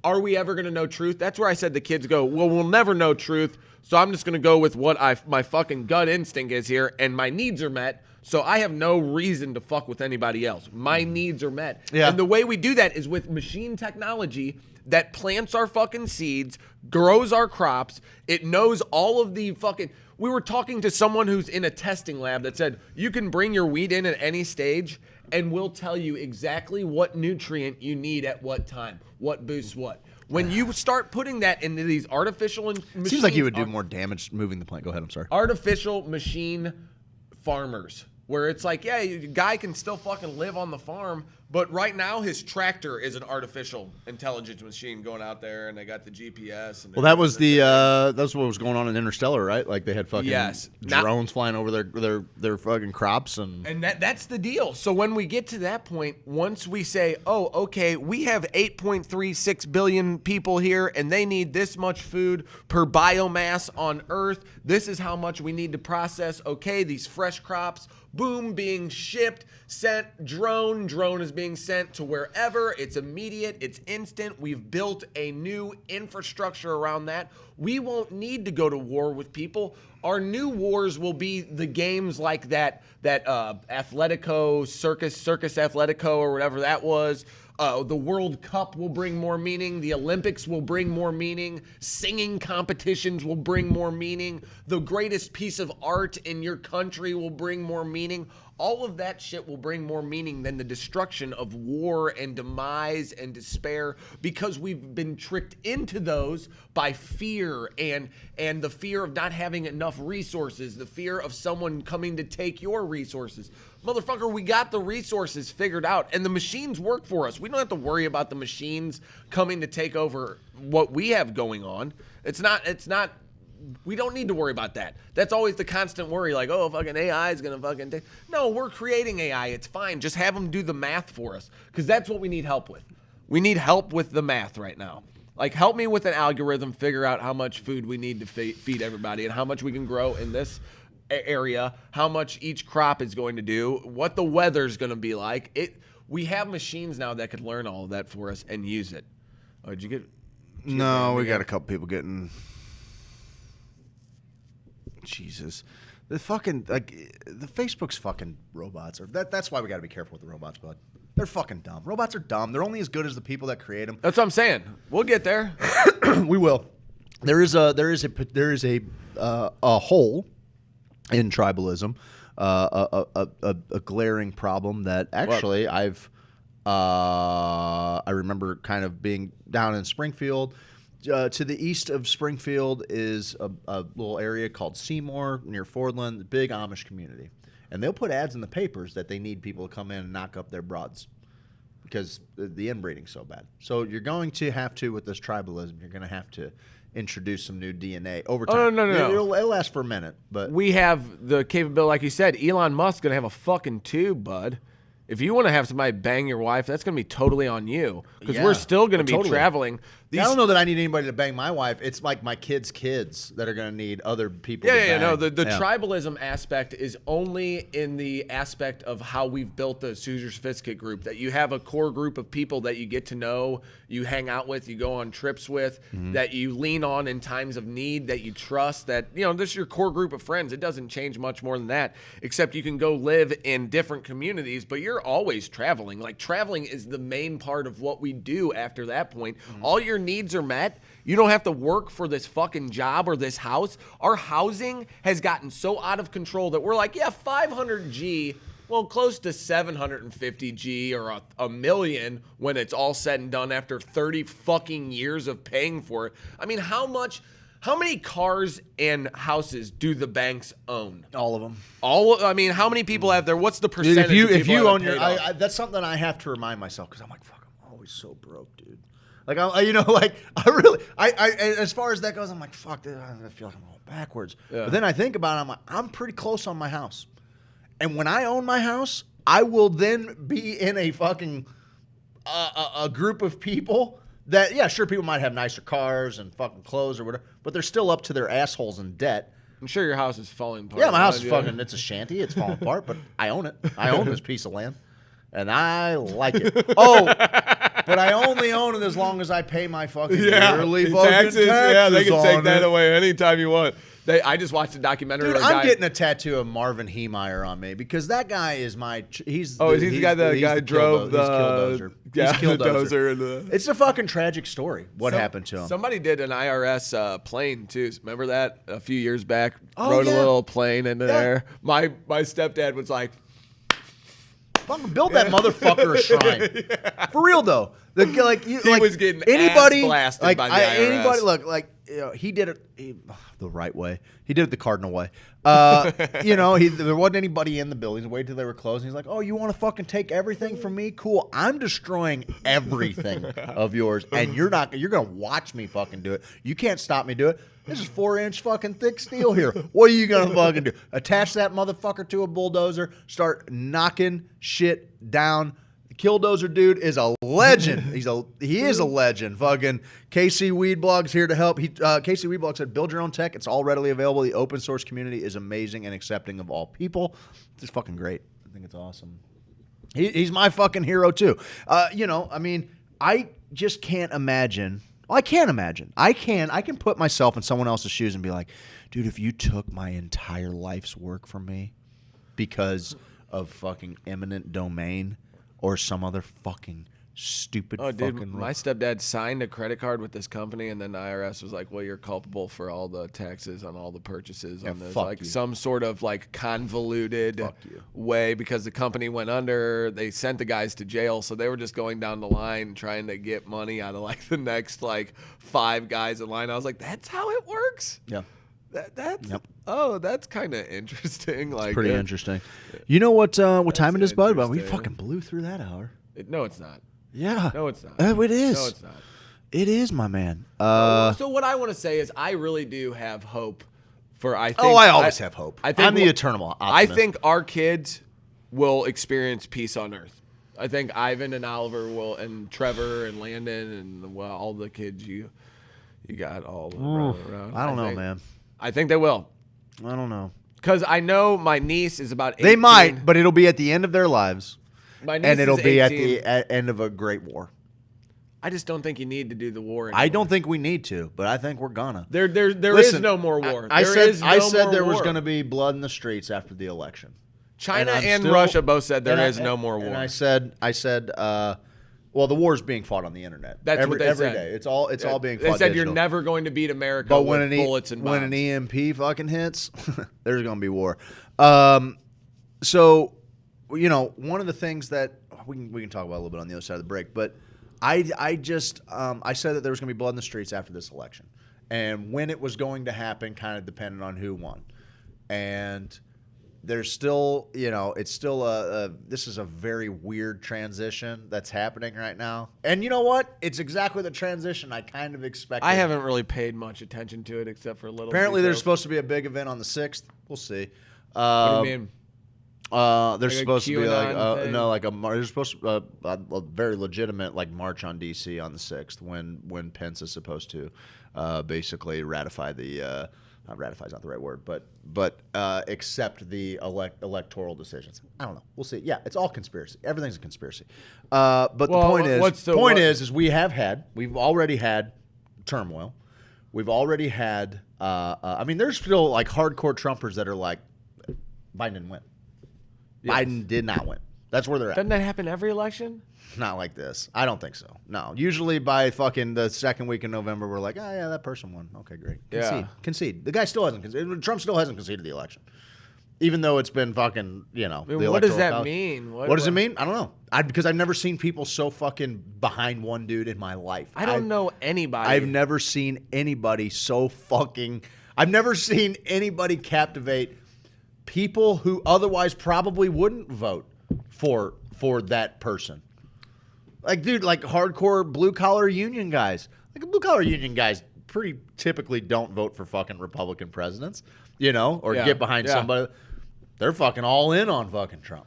are we ever going to know truth? That's where I said the kids go, well, we'll never know truth, so I'm just going to go with what my fucking gut instinct is here, and my needs are met, so I have no reason to fuck with anybody else. My needs are met. Yeah. And the way we do that is with machine technology that plants our fucking seeds, grows our crops, it knows all of the fucking... We were talking to someone who's in a testing lab that said, you can bring your wheat in at any stage and we'll tell you exactly what nutrient you need at what time, what boosts what. When you start putting that into these artificial machines... Seems like you would do more damage moving the plant. Go ahead, I'm sorry. Artificial machine farmers, where it's like, yeah, a guy can still fucking live on the farm, but right now his tractor is an artificial intelligence machine going out there, and they got the GPS. And Well, that was that's what was going on in Interstellar, right? Like they had fucking drones flying over their fucking crops and that's the deal. So when we get to that point, once we say, oh, okay, we have 8.36 billion people here, and they need this much food per biomass on Earth. This is how much we need to process. Okay, these fresh crops, boom, being shipped, sent, drone is being sent to wherever. It's immediate, it's instant. We've built a new infrastructure around that. We won't need to go to war with people. Our new wars will be the games like that Athletico, Circus Athletico, or whatever that was. The World Cup will bring more meaning. The Olympics will bring more meaning. Singing competitions will bring more meaning. The greatest piece of art in your country will bring more meaning. All of that shit will bring more meaning than the destruction of war and demise and despair, because we've been tricked into those by fear and the fear of not having enough resources, the fear of someone coming to take your resources. Motherfucker, we got the resources figured out, and the machines work for us. We don't have to worry about the machines coming to take over what we have going on. It's not. We don't need to worry about that. That's always the constant worry, like, oh, fucking AI is going to fucking take... No, we're creating AI. It's fine. Just have them do the math for us, because that's what we need help with. We need help with the math right now. Like, help me with an algorithm, figure out how much food we need to feed everybody and how much we can grow in this area, how much each crop is going to do, what the weather's going to be like. We have machines now that could learn all of that for us and use it. Oh, did you get... No, we got a couple people getting... Jesus, the fucking the Facebook's fucking robots are that's why we got to be careful with the robots, bud. They're fucking dumb. Robots are dumb. They're only as good as the people that create them. That's what I'm saying. We'll get there. We will. There is a hole in tribalism, a glaring problem that actually I remember kind of being down in Springfield. To the east of Springfield is a little area called Seymour near Fordland, big Amish community. And they'll put ads in the papers that they need people to come in and knock up their broads because the inbreeding's so bad. So you're going to have to, with this tribalism, you're going to have to introduce some new DNA over time. Oh, no. It'll last for a minute. But we have the capability, like you said, Elon Musk's going to have a fucking tube, bud. If you want to have somebody bang your wife, that's going to be totally on you because Yeah. we're still going to be Totally. traveling. I don't know that I need anybody to bang my wife. It's like my kids' kids that are going to need other people to bang. No, the tribalism aspect is only in the aspect of how we've built the Hoosier Sophisticate group, that you have a core group of people that you get to know, you hang out with, you go on trips with, that you lean on in times of need, that you trust, that, this is your core group of friends. It doesn't change much more than that, except you can go live in different communities, but you're always traveling. Like, traveling is the main part of what we do after that point. All your needs are met. You don't have to work for this fucking job or this house. Our housing has gotten so out of control that we're like, 500G, well, close to 750G or a million when it's all said and done after 30 fucking years of paying for it. I mean, how many cars and houses do the banks own? All of them. I mean, how many people have there? What's the percentage? Dude, if of you people own have your, paid off? that's something I have to remind myself because I'm like, fuck, I'm always so broke, dude. Like, as far as that goes, I'm like, fuck, dude, I feel like I'm going backwards. Yeah. But then I think about it, I'm like, I'm pretty close on my house. And when I own my house, I will then be in a fucking a group of people that, sure, people might have nicer cars and fucking clothes or whatever, but they're still up to their assholes in debt. I'm sure your house is falling apart. Yeah, my house is fucking, it's a shanty. It's falling apart, but I own it. I own this piece of land, and I like it. Oh, but I only own it as long as I pay my fucking yearly fucking taxes. Yeah, they can take on that it. away anytime you want. I just watched a documentary. Dude, of a guy. I'm getting a tattoo of Marvin Heemeyer on me because that guy is he's the guy that drove the Killdozer. Yeah, He's Killdozer. the dozer and the. It's a fucking tragic story. What happened to him? Somebody did an IRS plane too. Remember that a few years back? Oh, Rode yeah. a little plane into there. My stepdad was like, fucking build that motherfucker a shrine. For real though. He was getting anybody ass blasted by the IRS. Anybody he did it the right way. He did it the cardinal way. There wasn't anybody in the buildings. Waited till they were closed. And he's like, "Oh, you want to fucking take everything from me? Cool. I'm destroying everything of yours, and you're gonna watch me fucking do it. You can't stop me do it. This is 4-inch fucking thick steel here. What are you gonna fucking do? Attach that motherfucker to a bulldozer, start knocking shit down." Killdozer dude is a legend. He is a legend. Fucking KC Weedblog's here to help. KC Weedblog said, "Build your own tech. It's all readily available. The open source community is amazing and accepting of all people." It's fucking great. I think it's awesome. He's my fucking hero too. I just can't imagine. Well, I can't imagine. I can put myself in someone else's shoes and be like, dude, if you took my entire life's work from me because of fucking eminent domain or some other fucking stupid fucking my stepdad signed a credit card with this company, and then the IRS was like, well, you're culpable for all the taxes on all the purchases on this. Like you. Some sort of like convoluted way because the company went under. They sent the guys to jail, so they were just going down the line trying to get money out of like the next like 5 guys in line. I was like, that's how it works? Yeah. That's kind of interesting. Like, pretty interesting. You know what time it is, bud? Well, we fucking blew through that hour. No, it's not. Yeah. No, it's not. It is. No, it's not. It is, my man. So what I want to say is I really do have hope for, I always have hope. I'm the eternal optimist. I think our kids will experience peace on earth. I think Ivan and Oliver will, and Trevor and Landon and all the kids you got all around. I don't know, man. I think they will. I don't know. Because I know my niece is about 18. They might, but it'll be at the end of their lives. My niece and it'll is be 18. at the end of a great war. I just don't think you need to do the war anymore. I don't think we need to, but I think we're gonna. There is no more war. I said there was going to be blood in the streets after the election. China and Russia both said there is no more war. And I said, well, the war's being fought on the internet. That's what they every said. day. It's all being fought. They said digital. you're never going to beat America but with bullets and bombs. when an EMP fucking hits, there's going to be war. So, one of the things that we can talk about a little bit on the other side of the break, but I said that there was going to be blood in the streets after this election, and when it was going to happen kind of depended on who won, and there's still, it's still this is a very weird transition that's happening right now. And you know what? It's exactly the transition I kind of expected. I haven't really paid much attention to it except for a little. Apparently, there's supposed to be a big event on the 6th. We'll see. What do you mean? There's supposed to be QAnon there's supposed to a very legitimate march on DC on the 6th when Pence is supposed to basically ratify the not ratify is not the right word, but accept the electoral decisions. I don't know. We'll see. Yeah, it's all conspiracy. Everything's a conspiracy. But the point is we've already had turmoil. We've already had. I mean, there's still hardcore Trumpers that are like, Biden didn't win. Yes. Biden did not win. That's where they're at. Doesn't that happen every election? Not like this. I don't think so. No. Usually by fucking the second week in November, we're like, oh, yeah, that person won. Okay, great. Concede. The guy still hasn't conceded. Trump still hasn't conceded the election. Even though it's been fucking, the what does that mean? What does it mean? I don't know. Because I've never seen people so fucking behind one dude in my life. I don't know anybody. I've never seen anybody so fucking... I've never seen anybody captivate people who otherwise probably wouldn't vote for that person. Dude, hardcore blue-collar union guys. Blue-collar union guys pretty typically don't vote for fucking Republican presidents, get behind somebody. They're fucking all in on fucking Trump.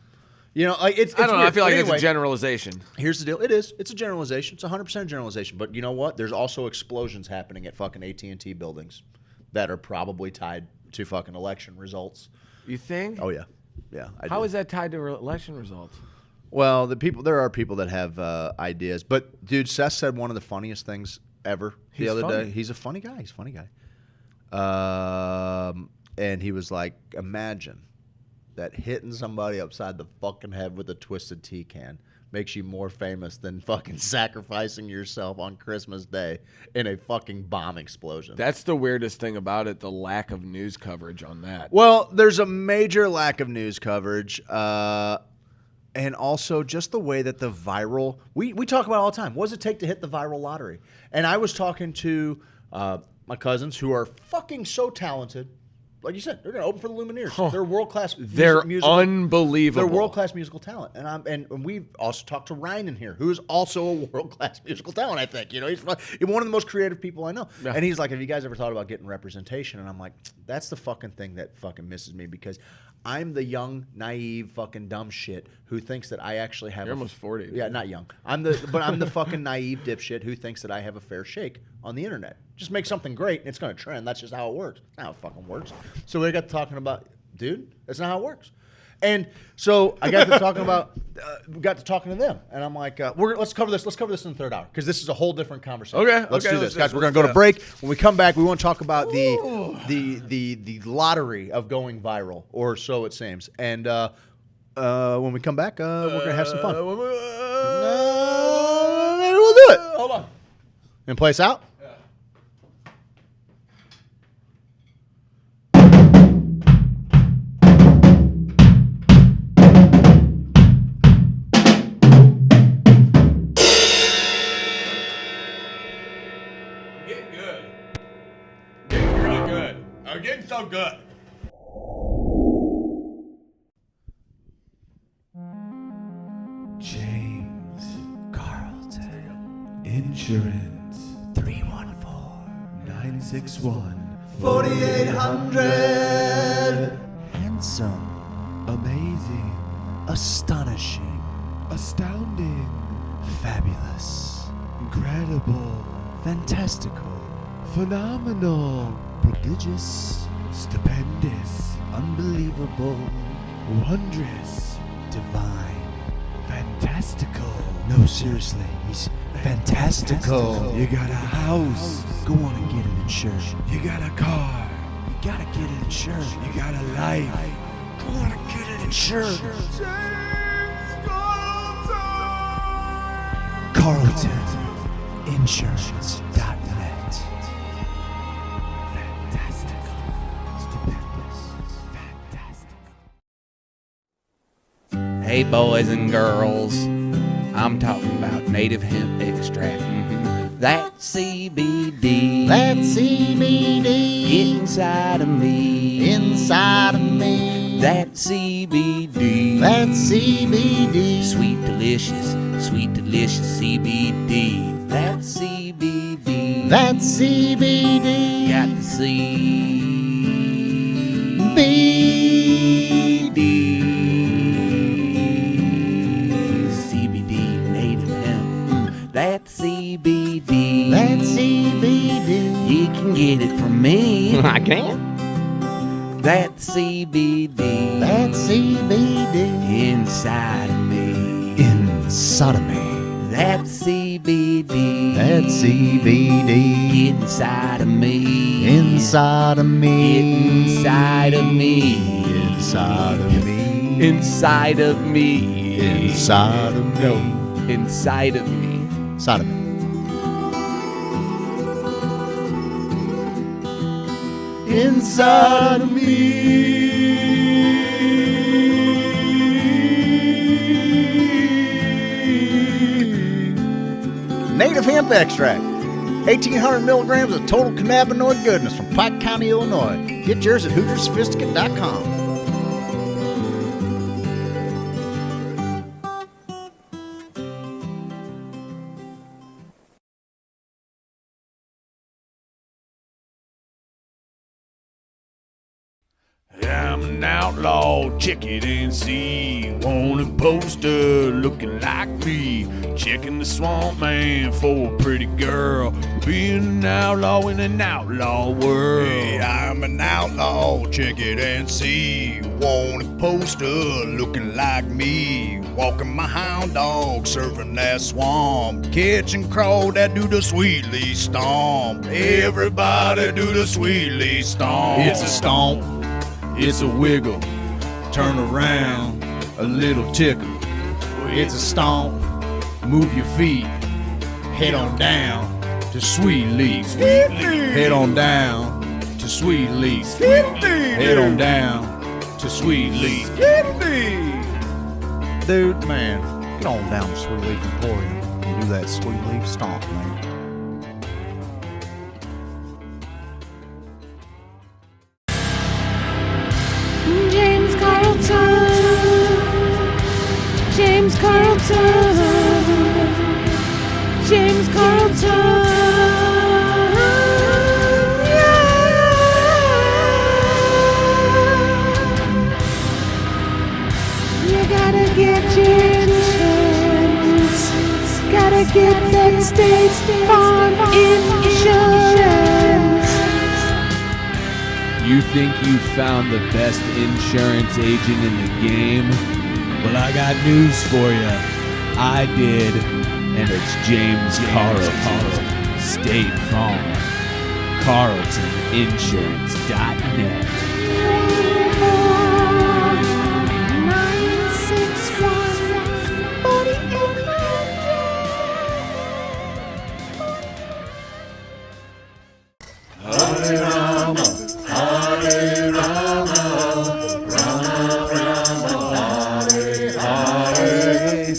It's I don't know. Weird. I feel like it's a generalization. Here's the deal. It is. It's a generalization. It's 100% a generalization. But you know what? There's also explosions happening at fucking AT&T buildings that are probably tied to fucking election results. You think? Oh, yeah. Yeah. How is that tied to election results? Well, there are people that have ideas. But, dude, Seth said one of the funniest things ever the other day. He's a funny guy. He's a funny guy. And he was like, imagine that hitting somebody upside the fucking head with a Twisted Tea can makes you more famous than fucking sacrificing yourself on Christmas Day in a fucking bomb explosion. That's the weirdest thing about it, the lack of news coverage on that. Well, there's a major lack of news coverage. And also just the way that the viral... We talk about it all the time. What does it take to hit the viral lottery? And I was talking to my cousins who are fucking so talented. Like you said, they're going to open for the Lumineers. Huh. They're world-class They're unbelievable. They're world-class musical talent. And we've also talked to Ryan in here, who is also a world-class musical talent, I think. He's one of the most creative people I know. Yeah. And he's like, have you guys ever thought about getting representation? And I'm like, that's the fucking thing that fucking misses me, because I'm the young, naive, fucking dumb shit who thinks that I actually have... You're almost 40. Yeah, not young. I'm the fucking naive dipshit who thinks that I have a fair shake on the internet. Just make something great and it's going to trend. That's just how it works. That's not how it fucking works. So we got talking about, dude, that's not how it works. And so I got to talking about, we got to talking to them, and I'm like, let's cover this. Let's cover this in the third hour, because this is a whole different conversation. Okay, let's do this, guys. We're gonna go to break. When we come back, we want to talk about the lottery of going viral, or so it seems. And when we come back, we're gonna have some fun. Maybe we'll do it. Hold on. And play us out. Getting so good. James Carlton. Insurance. 314-961-4800. Handsome. Amazing. Astonishing. Astounding. Fabulous. Incredible. Fantastical. Phenomenal. Prodigious. Stupendous. Unbelievable. Wondrous. Divine. Fantastical. No, seriously, he's fantastical. You got a house. Go on and get it insured. You got a car. You gotta get it insured. You got a life. Go on and get it insured. CarltonInsurance.net. Hey boys and girls, I'm talking about native hemp extract. That CBD. That CBD. Get inside of me. Inside of me. That CBD. That CBD. Sweet delicious CBD. That CBD. That CBD. Got the CBD. get it from me. I can't. That CBD. That CBD. Inside of me. Inside of me. That CBD. That CBD. Inside of me. Inside of me. Inside of me. Inside of me. Inside of me. Inside of me. No. Inside of me. Inside of me. Inside of me. Native hemp extract. 1,800 milligrams of total cannabinoid goodness from Pike County, Illinois. Get yours at HoosierSophisticate.com. I'm an outlaw, check it and see. Wanted poster looking like me. Checking the swamp man for a pretty girl. Being an outlaw in an outlaw world. Hey, I'm an outlaw, check it and see. Wanted poster looking like me. Walking my hound dog, surfing that swamp. Catching crawdad do the sweetly stomp. Everybody do the sweetly stomp. It's a stomp. It's a wiggle, turn around, a little tickle. It's a stomp, move your feet, head on down to Sweet Leaf. Head on down to Sweet Leaf. Head on down to Sweet Leaf. Dude, man, get on down to Sweet Leaf Emporium and do that Sweet Leaf stomp, man. James Carlton. James Carlton. James Carlton. You gotta get your insurance. Gotta get that State Farm insurance. You think you found the best insurance agent in the game? Well, I got news for you. I did, and it's James Carlton. State Farm. CarltonInsurance.net. 961-48. Hare Rama, Rama Rama, Hare Hare.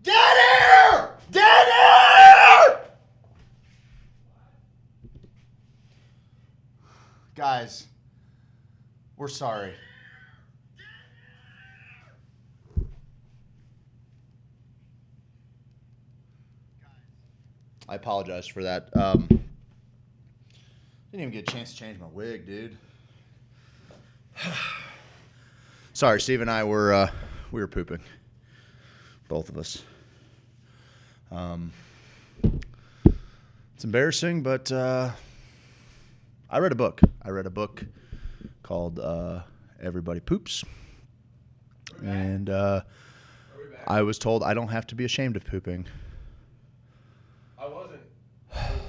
Dead air! Dead air! Guys, we're sorry. I apologize for that. Didn't even get a chance to change my wig, dude. Sorry, Steve and I were we were pooping. Both of us. It's embarrassing, but I read a book. I read a book called Everybody Poops. And I was told I don't have to be ashamed of pooping. I wasn't pooping.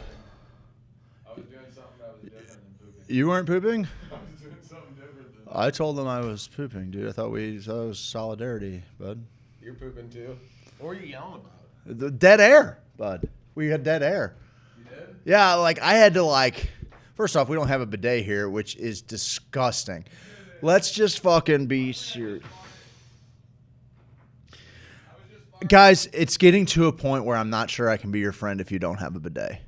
I was doing something that was different than pooping. You weren't pooping? I was doing something different than I told them I was pooping, dude. I thought it was solidarity, bud. You're pooping too? What were you yelling about? The dead air, bud. We had dead air. You did? Yeah, like I had to First off, we don't have a bidet here, which is disgusting. Let's just fucking be serious. Guys, it's getting to a point where I'm not sure I can be your friend if you don't have a bidet.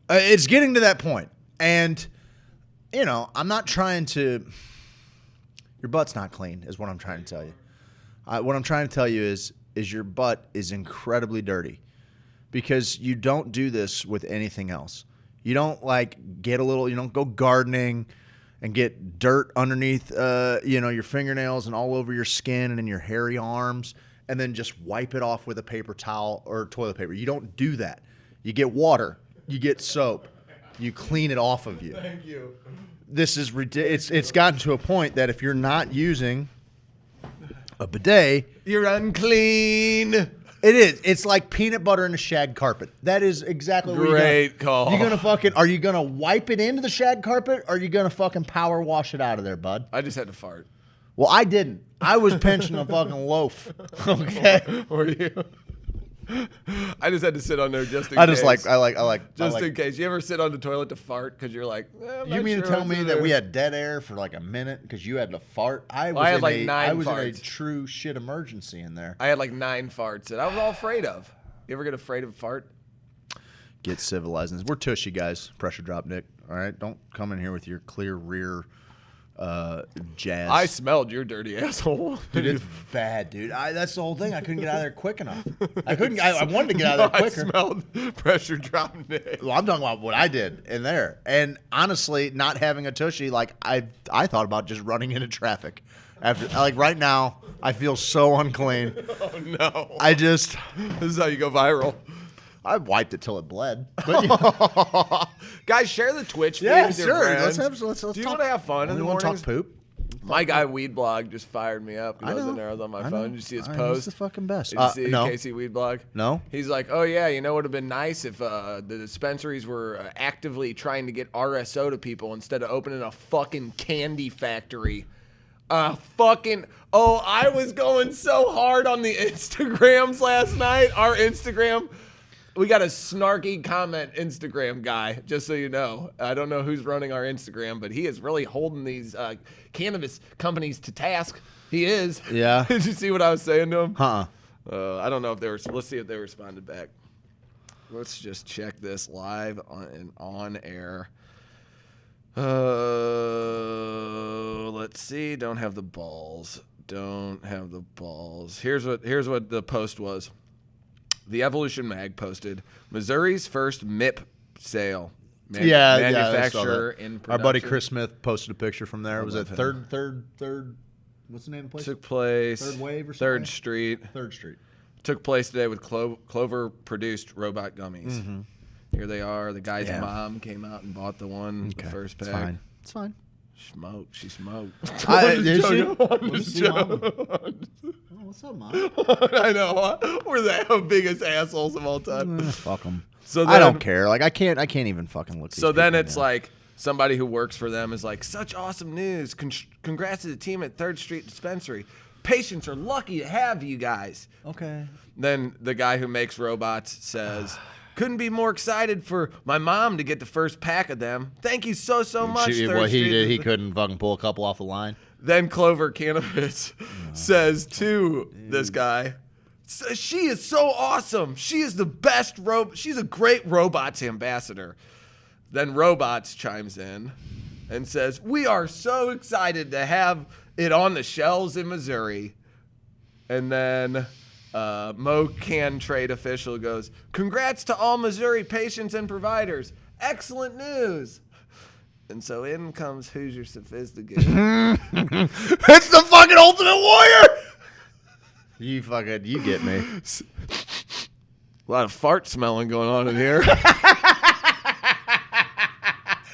It's getting to that point. And, you know, I'm not trying to... Your butt's not clean, is what I'm trying to tell you. What I'm trying to tell you is your butt is incredibly dirty because you don't do this with anything else. You don't, like, you don't go gardening and get dirt underneath, your fingernails and all over your skin and in your hairy arms, and then just wipe it off with a paper towel or toilet paper. You don't do that. You get water. You get soap. You clean it off of you. Thank you. This is ridiculous. It's gotten to a point that if you're not using a bidet, you're unclean. It is. It's like peanut butter in a shag carpet. That is exactly what Great call. Are you gonna wipe it into the shag carpet, or are you gonna fucking power wash it out of there, bud? I just had to fart. Well, I didn't. I was pinching a fucking loaf. Okay. Were you? I just had to sit on there just in I case. In case. You ever sit on the toilet to fart because you're like, you mean to tell me that we had dead air for like a minute because you had to fart? I had like 9 was farts. in a true shit emergency in there. I had like 9 farts that I was all afraid of. You ever get afraid of a fart? Get civilized. We're tushy guys. Pressure drop, Nick. All right, don't come in here with your clear rear jazz. I smelled your dirty asshole. Dude, it's bad, dude. That's the whole thing. I couldn't get out of there quick enough. I wanted to get out of there quicker. I smelled pressure drop, Nick. Well, I'm talking about what I did in there. And honestly, not having a tushy, like I thought about just running into traffic. After, like right now, I feel so unclean. Oh no! This is how you go viral. I wiped it till it bled. But, guys, share the Twitch feed yeah, with your sure. friends. Let's Do you want to have fun in the mornings? Want to talk poop? My guy Weedblog just fired me up. I was in there. I was on my phone. Did you see his post? He's the fucking best. Did you see no. Casey Weedblog? No. He's like, oh yeah, you know what would have been nice if the dispensaries were actively trying to get RSO to people instead of opening a fucking candy factory. I was going so hard on the Instagrams last night. Our Instagram. We got a snarky comment Instagram guy, just so you know. I don't know who's running our Instagram, but he is really holding these cannabis companies to task. He is. Yeah. Did you see what I was saying to him? I don't know if they were. Let's see if they responded back. Let's just check this live on air. Let's see. Don't have the balls. Here's what the post was. The Evolution Mag posted Missouri's first MIP sale. Manufacturer in production. Our buddy Chris Smith posted a picture from there. Was it third? What's the name of the place? Took place. Third Wave or something? Third Street. Third Street. Took place today with Clover produced robot gummies. Mm-hmm. Here they are. The guy's mom came out and bought the first pack. It's fine. She smoked. Did she? What's up, Mom? I know. We're the biggest assholes of all time. Fuck them. So I don't care. Like I can't even fucking look. So then it's like somebody who works for them is like, such awesome news. Congrats to the team at 3rd Street Dispensary. Patients are lucky to have you guys. Okay. Then the guy who makes robots says, couldn't be more excited for my mom to get the first pack of them. Thank you so much. He couldn't fucking pull a couple off the line. Then Clover Cannabis says to this guy, she is so awesome. She is the best she's a great robots ambassador. Then Robots chimes in and says, we are so excited to have it on the shelves in Missouri. And then Mo Can Trade official goes, congrats to all Missouri patients and providers. Excellent news. And so in comes Hoosier Sophisticate. It's the fucking Ultimate Warrior. You get me. A lot of fart smelling going on in here.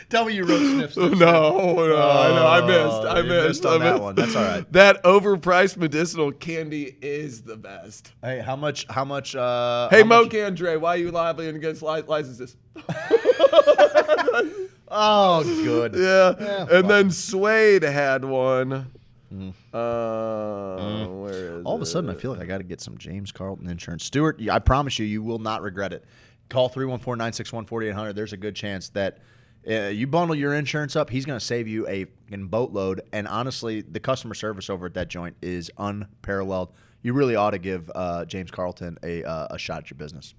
Tell me you wrote sniff. No, I missed on that one. That's all right. That overpriced medicinal candy is the best. Hey, how much? Hey, Mo Candre, why are you lobbying against licenses? Oh, good. Yeah. And then Suede had one. Where is All of a sudden, I feel like I got to get some James Carlton insurance. Stuart, I promise you will not regret it. Call 314-961-4800. There's a good chance that You bundle your insurance up, he's going to save you a fucking boatload. And honestly, the customer service over at that joint is unparalleled. You really ought to give James Carlton a shot at your business.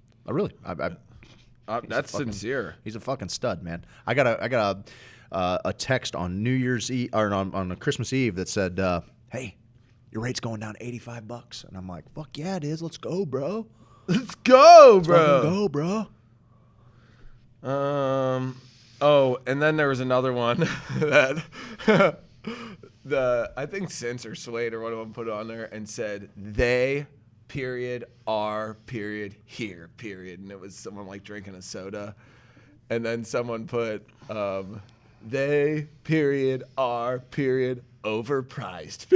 That's sincere. He's a fucking stud, man. I got a text on New Year's Eve or on Christmas Eve that said, "Hey, your rate's going down $85," and I'm like, "Fuck yeah, it is. Let's go, bro. Let's go, bro. Go, bro." Oh, and then there was another one that I think Sense or Slade or one of them put on there and said they are here, and it was someone like drinking a soda, and then someone put they are overpriced,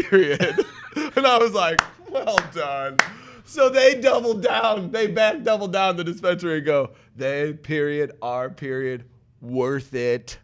and I was like, well done. So they doubled down, doubled down the dispensary and go, they are worth it.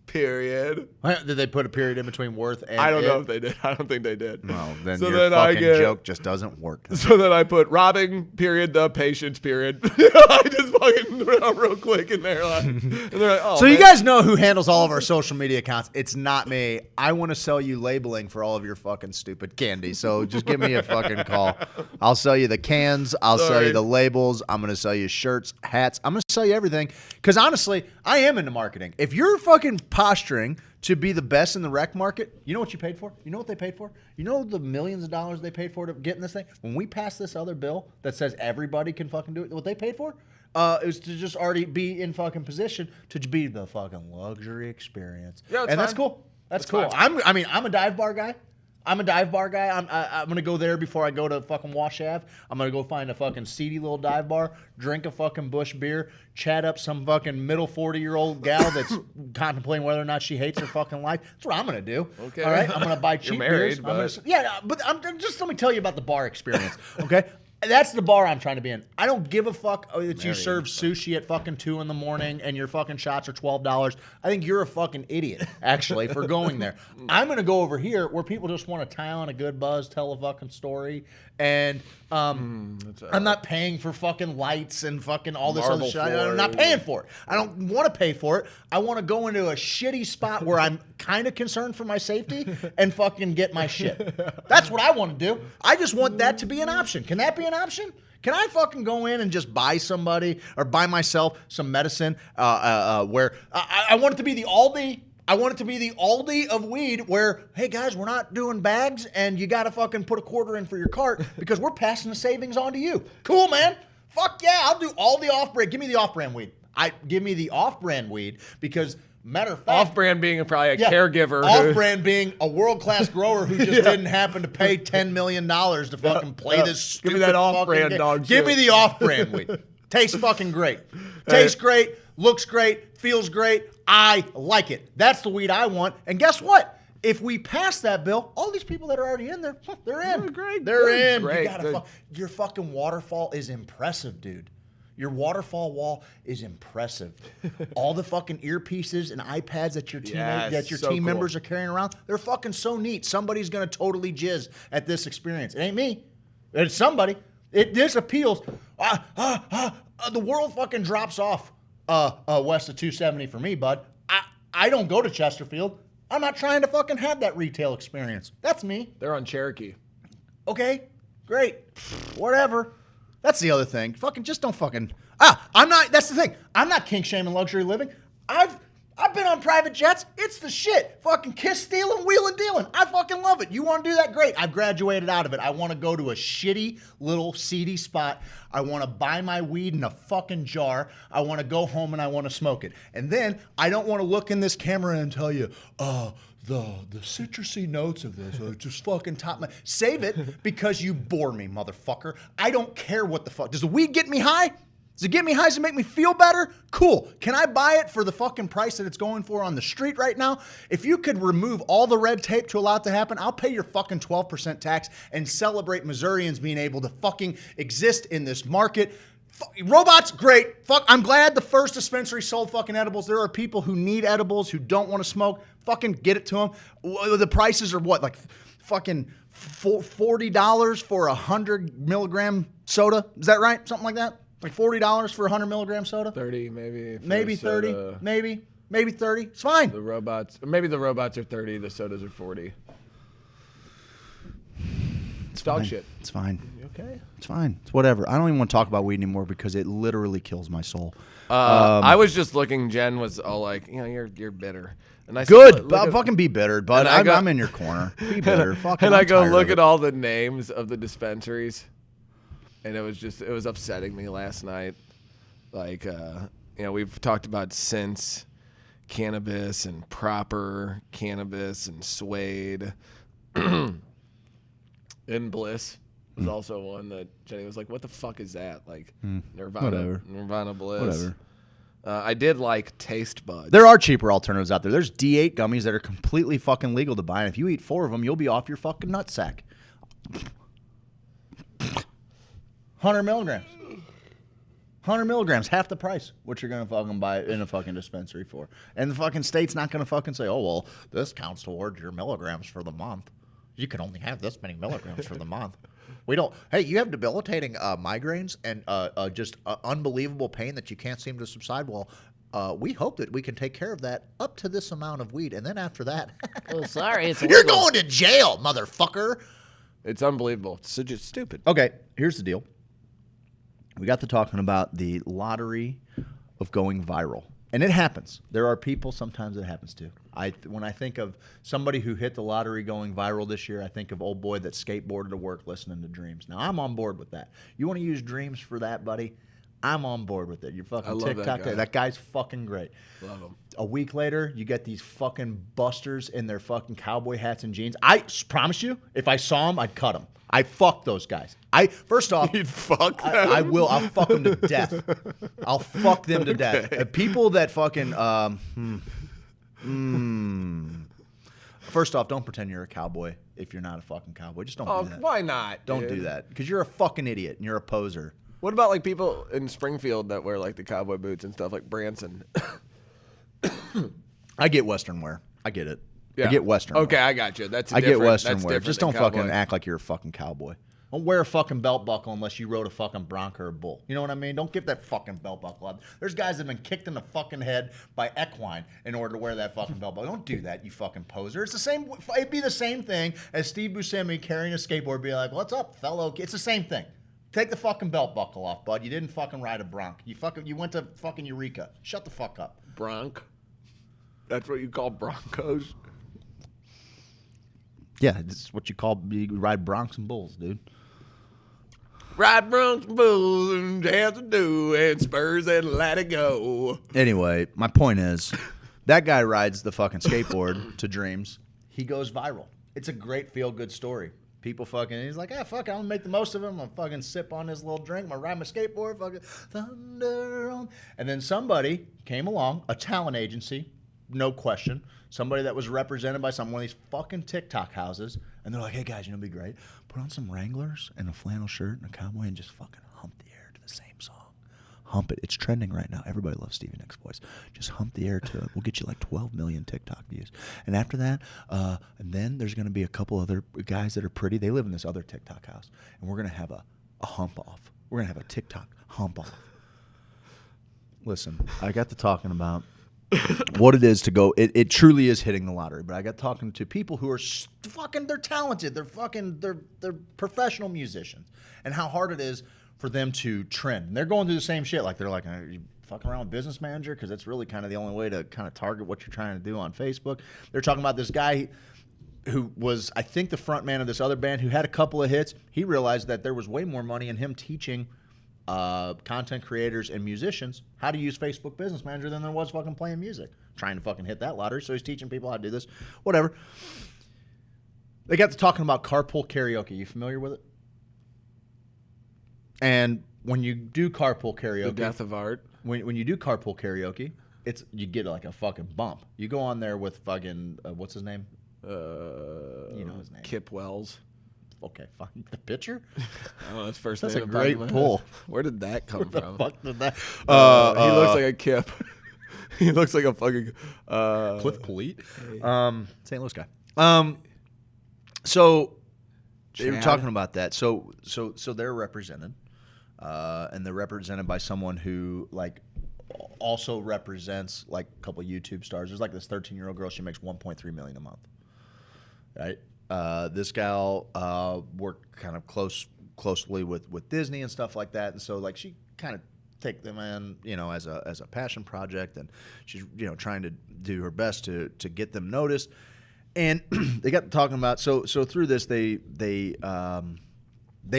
Period. Did they put a period in between worth and I don't know if they did. I don't think they did. Well, then your fucking joke just doesn't work. So then I put robbing, period, the patients, period. I just fucking threw it out real quick in there. And they're like, oh, so man. You guys know who handles all of our social media accounts. It's not me. I want to sell you labeling for all of your fucking stupid candy. So just give me a fucking call. I'll sell you the cans. I'll sell you the labels. I'm going to sell you shirts, hats. I'm going to sell you everything. Because honestly, I am into marketing. If you're fucking posturing to be the best in the rec market, you know what you paid for? You know what they paid for? You know the millions of dollars they paid for to get in this thing? When we pass this other bill that says everybody can fucking do it, what they paid for is to just already be in fucking position to be the fucking luxury experience. Yeah, and that's cool. That's cool. I'm a dive bar guy. I'm going to go there before I go to fucking Wash Ave. I'm going to go find a fucking seedy little dive bar, drink a fucking Busch beer, chat up some fucking middle 40-year-old gal that's contemplating whether or not she hates her fucking life. That's what I'm going to do. Okay. All right? I'm going to buy cheap You're married, beers. but... Just let me tell you about the bar experience, okay? That's the bar I'm trying to be in. I don't give a fuck that you serve sushi at fucking 2 in the morning and your fucking shots are $12. I think you're a fucking idiot, actually, for going there. I'm going to go over here where people just want to tie on a good buzz, tell a fucking story, and I'm not paying for fucking lights and fucking all this other shit. I'm not paying for it. I don't want to pay for it. I want to go into a shitty spot where I'm kind of concerned for my safety and fucking get my shit. That's what I want to do. I just want that to be an option. Can that be an option? Can I fucking go in and just buy somebody or buy myself some medicine where I want it to be the Aldi? I want it to be the Aldi of weed where, hey guys, we're not doing bags and you got to fucking put a quarter in for your cart because we're passing the savings on to you. Cool, man. Fuck yeah, I'll do all the off-brand. Give me the off-brand weed. Give me the off-brand weed because, matter of fact, off-brand being probably a caregiver. Off-brand being a world-class grower who just didn't happen to pay $10 million to fucking play this stupid Give me that off-brand dog Give shit. me the off-brand weed. Tastes fucking great. Tastes great. Looks great. Feels great. I like it. That's the weed I want. And guess what? If we pass that bill, all these people that are already in there, they're in. Great. They're in. Great. Your fucking waterfall is impressive, dude. Your waterfall wall is impressive. All the fucking earpieces and iPads that your team members are carrying around, they're fucking so neat. Somebody's gonna totally jizz at this experience. It ain't me. It's somebody. This appeals. The world fucking drops off west of 270 for me, bud. I don't go to Chesterfield. I'm not trying to fucking have that retail experience. That's me. They're on Cherokee. Okay, great. Whatever. That's the other thing. Fucking just don't fucking. That's the thing. I'm not kink shaming luxury living. I've been on private jets. It's the shit. Fucking kiss stealing, wheeling dealing. I fucking love it. You want to do that? Great. I've graduated out of it. I want to go to a shitty little seedy spot. I want to buy my weed in a fucking jar. I want to go home and I want to smoke it. And then I don't want to look in this camera and tell you, the citrusy notes of this are just fucking top my. Save it because you bore me, motherfucker. I don't care what the fuck. Does the weed get me high? Does it get me high? Does it make me feel better? Cool. Can I buy it for the fucking price that it's going for on the street right now? If you could remove all the red tape to allow it to happen, I'll pay your fucking 12% tax and celebrate Missourians being able to fucking exist in this market. Robots, great. Fuck, I'm glad the first dispensary sold fucking edibles. There are people who need edibles, who don't want to smoke. Fucking get it to them. The prices are what? Like fucking $40 for 100 milligram soda? Is that right? Something like that? Like $40 for 100 milligram soda? 30 maybe. Maybe 30. Maybe. maybe 30. It's fine. The robots, maybe the robots are 30. The sodas are 40. It's dog fine. shit. It's fine. You okay? It's fine. It's whatever. I don't even want to talk about weed anymore because it literally kills my soul. I was just looking. Jen was all like, you're bitter. And I Good. said, look at, fucking be bitter, but I'm in your corner. Be bitter. Fucking. And I I'm go tired look of at it. all the names of the dispensaries, and it was upsetting me last night. Like, we've talked about Since cannabis and proper cannabis and Suede. In Bliss was also one that Jenny was like, "What the fuck is that?" Like Nirvana Bliss. Whatever. I did like Taste Buds. There are cheaper alternatives out there. There's D8 gummies that are completely fucking legal to buy, and if you eat 4 of them, you'll be off your fucking nutsack. 100 milligrams. 100 milligrams, half the price, what you're going to fucking buy it in a fucking dispensary for. And the fucking state's not going to fucking say, oh, well, this counts towards your milligrams for the month. You can only have this many milligrams for the month. We don't. Hey, you have debilitating migraines and just unbelievable pain that you can't seem to subside. Well, we hope that we can take care of that up to this amount of weed, and then after that, oh, sorry, it's you're going to jail, motherfucker. It's unbelievable. It's just stupid. Okay, here's the deal. We got to talking about the lottery of going viral. And it happens. There are people sometimes it happens to. When I think of somebody who hit the lottery going viral this year, I think of old boy that skateboarded to work listening to Dreams. Now, I'm on board with that. You want to use Dreams for that, buddy? I'm on board with it. You're fucking TikTok. That guy's fucking great. Love him. A week later, you get these fucking busters in their fucking cowboy hats and jeans. I promise you, if I saw them, I'd cut them. I fuck those guys. First off, you'd fuck them? I will. I'll fuck them to death. I'll fuck them to death. People that fucking First off, don't pretend you're a cowboy if you're not a fucking cowboy. Just don't do that. Why not? Don't do that because you're a fucking idiot and you're a poser. What about like people in Springfield that wear like the cowboy boots and stuff, like Branson? I get Western wear. I get it. Yeah. I get Western Okay, wear. I got you. I get Western wear. Different Just than don't fucking cowboy. act like you're a fucking cowboy. Don't wear a fucking belt buckle unless you rode a fucking bronco or bull. You know what I mean? Don't give that fucking belt buckle up. There's guys that have been kicked in the fucking head by equine in order to wear that fucking belt buckle. Don't do that, you fucking poser. It's the same. It'd be the same thing as Steve Buscemi carrying a skateboard, be like, "What's up, fellow?" It's the same thing. Take the fucking belt buckle off, bud. You didn't fucking ride a bronc. You went to fucking Eureka. Shut the fuck up. Bronc. That's what you call Broncos. Yeah, this is what you ride broncs and bulls, dude. Ride Bronx Bulls and have to do and Spurs and let it go. Anyway, my point is, that guy rides the fucking skateboard to Dreams. He goes viral. It's a great feel-good story. People fucking, he's like, fuck it, I'm gonna make the most of him. I'm gonna fucking sip on this little drink. I'm gonna ride my skateboard, fucking thunder on. And then somebody came along, a talent agency, no question. Somebody that was represented by one of these fucking TikTok houses. And they're like, hey guys, you know what'd be great? Put on some Wranglers and a flannel shirt and a cowboy and just fucking hump the air to the same song. Hump it. It's trending right now. Everybody loves Stevie Nicks' voice. Just hump the air to it. We'll get you like 12 million TikTok views. And after that, and then there's going to be a couple other guys that are pretty. They live in this other TikTok house. And we're going to have a hump off. We're going to have a TikTok hump off. Listen, I got to talking about what it is to go. It truly is hitting the lottery. But I got talking to people who are fucking, they're talented. They're professional musicians. And how hard it is for them to trend. And they're going through the same shit. Like, they're like, are you fucking around with Business Manager? Because that's really kind of the only way to kind of target what you're trying to do on Facebook. They're talking about this guy who was, I think, the front man of this other band who had a couple of hits. He realized that there was way more money in him teaching content creators and musicians how to use Facebook Business Manager than there was fucking playing music. Trying to fucking hit that lottery. So he's teaching people how to do this. Whatever. They got to talking about carpool karaoke. You familiar with it? And when you do carpool karaoke, The death of art. When you do carpool karaoke, you get like a fucking bump. You go on there with fucking what's his name? You know his name. Kip Wells. Okay, fine. The pitcher? Oh, that's first. That's name a great about him. pull. Where did that come Where from? the fuck did that? He looks like a Kip. He looks like a fucking Cliff Polite. St. Louis guy. So they were Chad? talking about that. So they're represented. And they're represented by someone who, like, also represents like a couple of YouTube stars. There's like this 13-year-old girl. She makes $1.3 million a month. Right. This gal worked kind of closely with Disney and stuff like that, and so like she kind of take them in, as a passion project, and she's trying to do her best to get them noticed. And they got talking about so through this they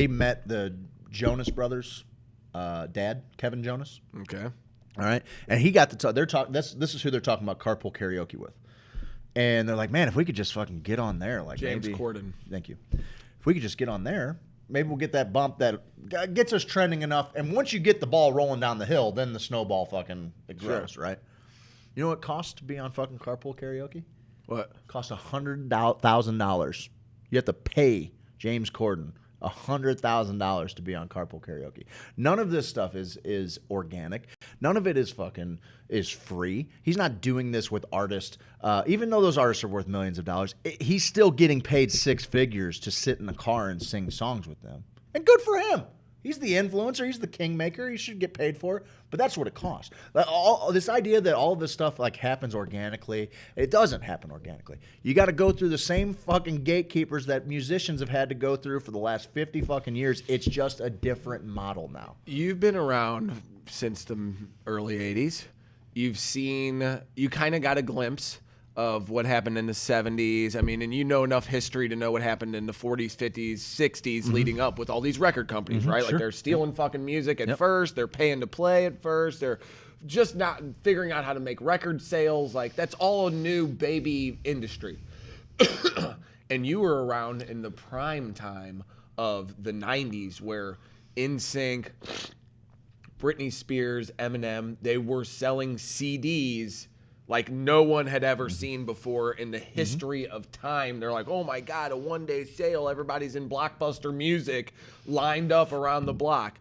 met the Jonas Brothers dad, Kevin Jonas. Okay. All right, and he got to talk. They're talking. This is who they're talking about carpool karaoke with. And they're like, man, if we could just fucking get on there, like James maybe, Corden. Thank you. If we could just get on there, maybe we'll get that bump that gets us trending enough. And once you get the ball rolling down the hill, then the snowball fucking grows, right? You know what it costs to be on fucking carpool karaoke? What? It costs $100,000. You have to pay James Corden $100,000 to be on carpool karaoke. None of this stuff is organic. None of it is free. He's not doing this with artists. Even though those artists are worth millions of dollars, he's still getting paid six figures to sit in a car and sing songs with them. And good for him. He's the influencer. He's the kingmaker. He should get paid for it. But that's what it costs. This idea that all of this stuff like happens organically, it doesn't happen organically. You got to go through the same fucking gatekeepers that musicians have had to go through for the last 50 fucking years. It's just a different model now. You've been around since the early 80s. You kind of got a glimpse of what happened in the 70s. I mean, and you know enough history to know what happened in the 40s, 50s, 60s leading up with all these record companies, right? Like they're stealing fucking music at first. They're paying to play at first. They're just not figuring out how to make record sales. Like that's all a new baby industry. And you were around in the prime time of the 90s where NSYNC, Britney Spears, Eminem, they were selling CDs like no one had ever seen before in the history of time. They're like, oh my God, a one-day sale. Everybody's in Blockbuster Music lined up around the block.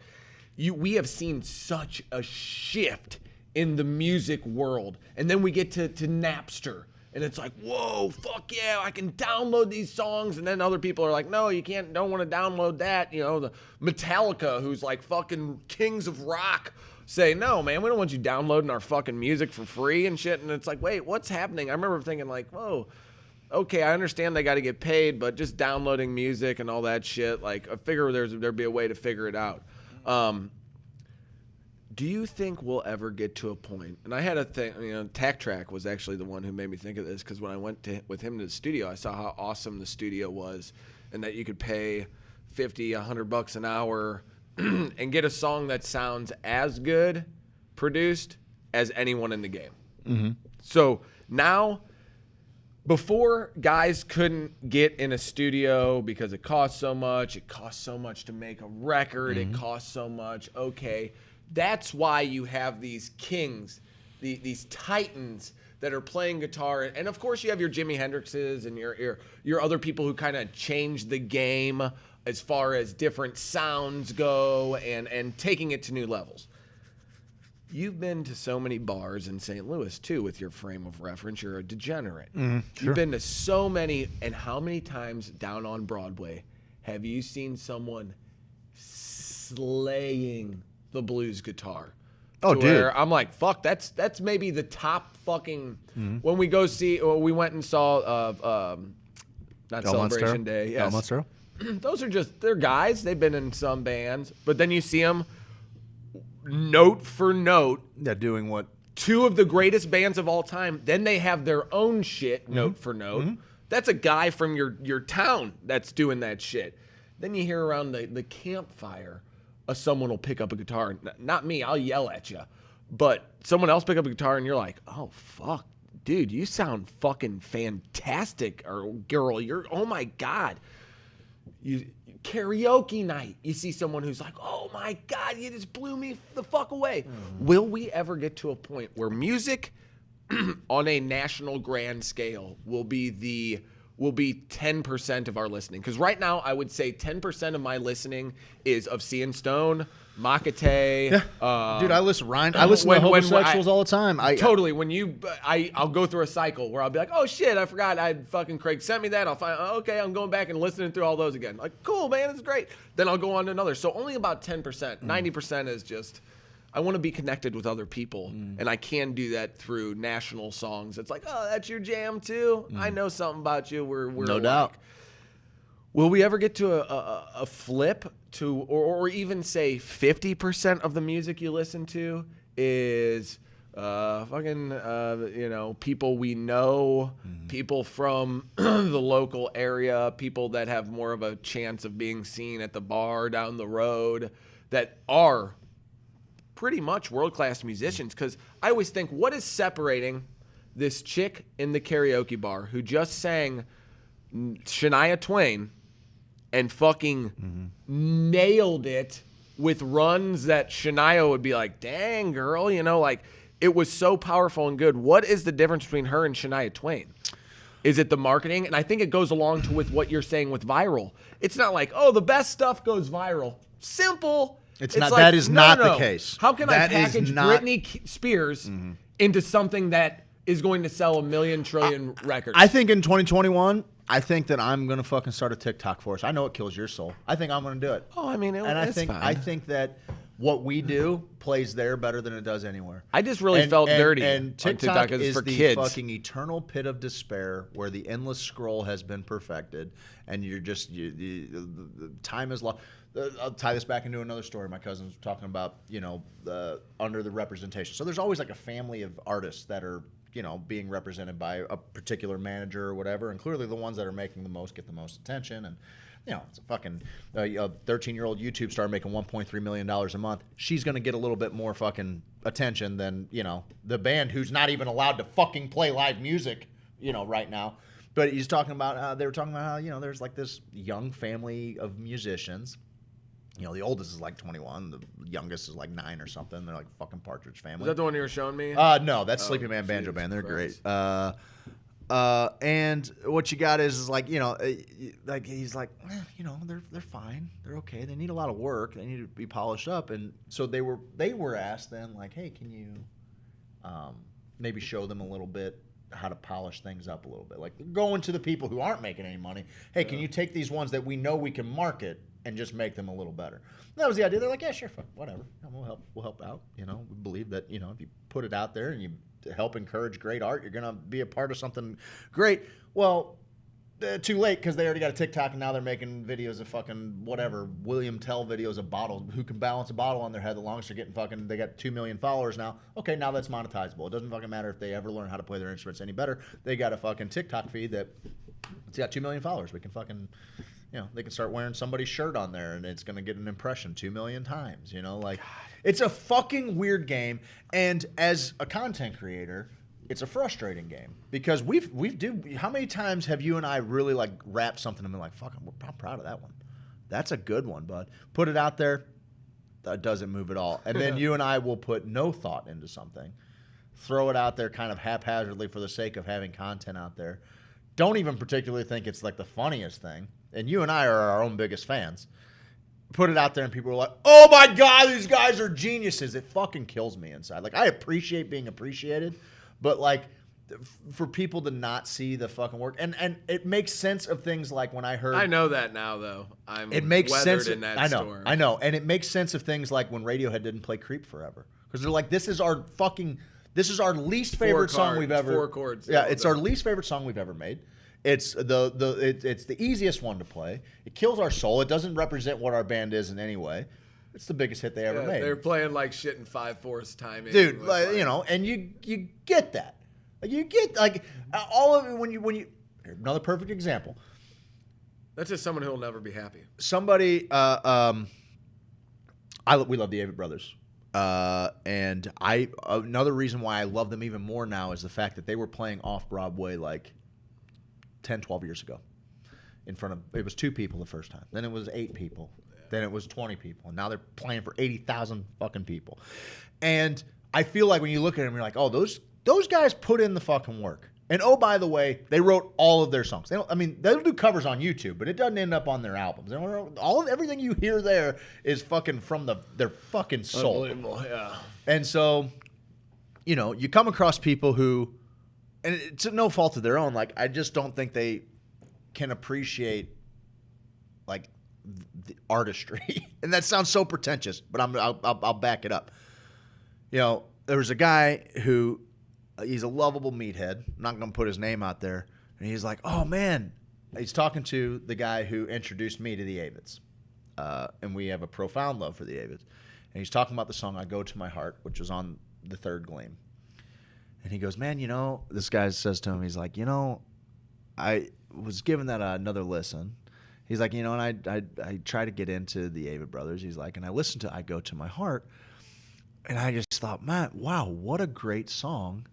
We have seen such a shift in the music world. And then we get to Napster. And it's like, whoa, fuck yeah, I can download these songs. And then other people are like, no, you don't want to download that. The Metallica, who's like fucking kings of rock, say, no, man, we don't want you downloading our fucking music for free and shit. And it's like, wait, what's happening? I remember thinking like, whoa, okay, I understand they got to get paid, but just downloading music and all that shit, like I figure there'd be a way to figure it out. Do you think we'll ever get to a point? And I had a thing, Tack Track was actually the one who made me think of this, because when I went with him to the studio, I saw how awesome the studio was and that you could pay $50, $100 an hour and get a song that sounds as good produced as anyone in the game. Mm-hmm. So now, before guys couldn't get in a studio because it costs so much to make a record, it costs so much, okay. That's why you have these kings, these titans that are playing guitar. And of course you have your Jimi Hendrixes and your other people who kind of change the game as far as different sounds go and taking it to new levels. You've been to so many bars in St. Louis, too, with your frame of reference. You're a degenerate. Sure. You've been to so many, and how many times down on Broadway have you seen someone slaying the blues guitar? Oh, dude. I'm like, fuck, that's maybe the top fucking... When we go see... Or we went and saw... not Celebration Day. Yes. Those are just... They're guys. They've been in some bands. But then you see them note for note. Yeah, doing what? Two of the greatest bands of all time. Then they have their own shit note for note. That's a guy from your town that's doing that shit. Then you hear around the campfire... someone will pick up a guitar. Not me, I'll yell at you. But someone else pick up a guitar and you're like, oh, fuck, dude, you sound fucking fantastic. Or girl, oh my God. Karaoke night, you see someone who's like, oh my God, you just blew me the fuck away. Will we ever get to a point where music on a national grand scale will be 10% of our listening? Because right now, I would say 10% of my listening is of Seeing Stone, Makate. Yeah. Dude, I listen to homosexuals all the time. Totally. I'll go through a cycle where I'll be like, oh shit, I forgot. Craig sent me that. I'll find, okay, I'm going back and listening through all those again. Like, cool, man, it's great. Then I'll go on to another. So only about 10%. 90% is just I want to be connected with other people, and I can do that through national songs. It's like, oh, that's your jam too? I know something about you. We're No alike. doubt. Will we ever get to a flip to, or even say 50% of the music you listen to is people we know, people from the local area, people that have more of a chance of being seen at the bar down the road that are pretty much world-class musicians? Because I always think, what is separating this chick in the karaoke bar who just sang Shania Twain and fucking nailed it with runs that Shania would be like, dang, girl, like it was so powerful and good. What is the difference between her and Shania Twain? Is it the marketing? And I think it goes along with what you're saying with viral. It's not like, oh, the best stuff goes viral. Simple. It's not. That is not the case. How can I package Britney Spears into something that is going to sell 1 million trillion records? I think in 2021, I think that I'm gonna fucking start a TikTok for us. I know it kills your soul. I think I'm gonna do it. Oh, I mean, I think that what we do plays there better than it does anywhere. I just really felt dirty. And TikTok is for the kids. fucking eternal pit of despair where the endless scroll has been perfected, and you're just the time is lost. I'll tie this back into another story. My cousin was talking about under the representation. So there's always like a family of artists that are being represented by a particular manager or whatever, and clearly the ones that are making the most get the most attention. And it's a fucking 13-year-old YouTube star making $1.3 million a month. She's going to get a little bit more fucking attention than, the band who's not even allowed to fucking play live music, right now. But he's talking about, they were talking about how, there's like this young family of musicians. The oldest is like 21. The youngest is like 9 or something. They're like fucking Partridge Family. Is that the one you were showing me? No, that's Sleepy Man Banjo Band. They're great. And what you got is like, like he's like, they're fine. They're okay. They need a lot of work. They need to be polished up. And so they were asked then, like, hey, can you maybe show them a little bit how to polish things up a little bit? Like going to the people who aren't making any money. Hey, can you take these ones that we know we can market and just make them a little better? And that was the idea. They're like, yeah, sure, fuck, whatever. We'll help out. We believe that, if you put it out there and you help encourage great art, you're going to be a part of something great. Well, too late, because they already got a TikTok and now they're making videos of fucking whatever, William Tell videos of bottles, who can balance a bottle on their head the longest. They're getting fucking, they got 2 million followers now. Okay, now that's monetizable. It doesn't fucking matter if they ever learn how to play their instruments any better. They got a fucking TikTok feed that it's got 2 million followers. We can fucking, they can start wearing somebody's shirt on there and it's going to get an impression 2 million times, like it's a fucking weird game. And as a content creator, it's a frustrating game because how many times have you and I really like wrapped something and been like, fuck, I'm proud of that one. That's a good one, bud. Put it out there. That doesn't move at all. And then you and I will put no thought into something, throw it out there kind of haphazardly for the sake of having content out there. Don't even particularly think it's like the funniest thing. And you and I are our own biggest fans. Put it out there and people are like, oh my God, these guys are geniuses. It fucking kills me inside. Like, I appreciate being appreciated, but like for people to not see the fucking work. And it makes sense of things like when I heard. I know that now, though. It makes sense in that storm. I know. And it makes sense of things like when Radiohead didn't play Creep forever. Because they're like, this is our least favorite song we've ever. 4 chords. Yeah, it's our least favorite song we've ever made. It's it's the easiest one to play. It kills our soul. It doesn't represent what our band is in any way. It's the biggest hit they ever made. They're playing like shit in 5/4 timing. Dude, like, and you get that. Like you get like all of it when you another perfect example. That's just someone who'll never be happy. Somebody we love the Avett Brothers. And another reason why I love them even more now is the fact that they were playing off Broadway like 10, 12 years ago. In front of, it was 2 people the first time. Then it was 8 people. Then it was 20 people. And now they're playing for 80,000 fucking people. And I feel like when you look at them, you're like, oh, those guys put in the fucking work. And oh, by the way, they wrote all of their songs. They'll do covers on YouTube, but it doesn't end up on their albums. Everything you hear there is fucking from their fucking soul. Unbelievable, yeah. And so, you come across people who, and it's no fault of their own, like, I just don't think they can appreciate, like, the artistry. And that sounds so pretentious, but I'll back it up. you know, there was a guy who, he's a lovable meathead. I'm not going to put his name out there. And he's like, oh, man. He's talking to the guy who introduced me to the Avids. And we have a profound love for the Avids. And he's talking about the song I Go to My Heart, which was on the Third Gleam. And he goes, man, you know, this guy says to him, he's like, you know, I was giving that another listen. He's like, you know, and I try to get into the Avid Brothers. He's like, and I listened to I Go to My Heart. And I just thought, man, wow, what a great song.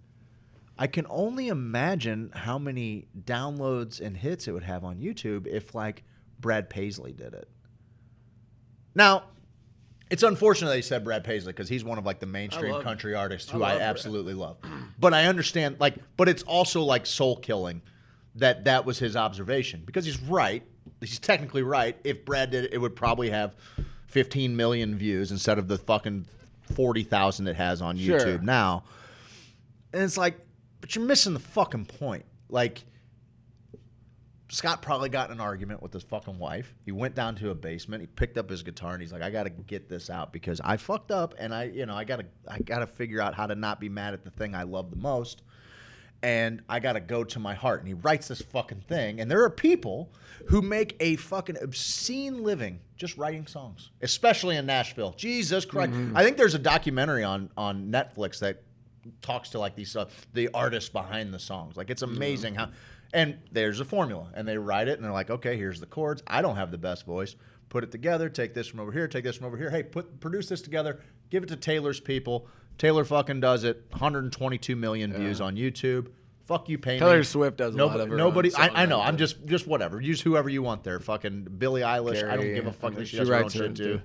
I can only imagine how many downloads and hits it would have on YouTube if, like, Brad Paisley did it. Now, it's unfortunate that he said Brad Paisley because he's one of, like, the mainstream country artists who I absolutely love. But I understand, like, but it's also, like, soul-killing that was his observation because he's right. He's technically right. If Brad did it, it would probably have 15 million views instead of the fucking 40,000 it has on YouTube now. And it's like, but you're missing the fucking point. Like, Scott probably got in an argument with his fucking wife. He went down to a basement. He picked up his guitar and he's like, I got to get this out because I fucked up and I got to figure out how to not be mad at the thing I love the most. And I got to go to my heart. And he writes this fucking thing. And there are people who make a fucking obscene living just writing songs, especially in Nashville. Jesus Christ. Mm-hmm. I think there's a documentary on Netflix that talks to like these the artists behind the songs. Like it's amazing how, and there's a formula and they write it and they're like, okay, here's the chords. I don't have the best voice. Put it together. Take this from over here. Take this from over here. Hey, produce this together. Give it to Taylor's people. Taylor fucking does it. 122 million views on YouTube. Fuck you, pay me. Taylor Swift does a lot of her nobody. own I know. I'm just whatever. Use whoever you want there. Fucking Billie Eilish. I don't give a fuck that she does her own shit too.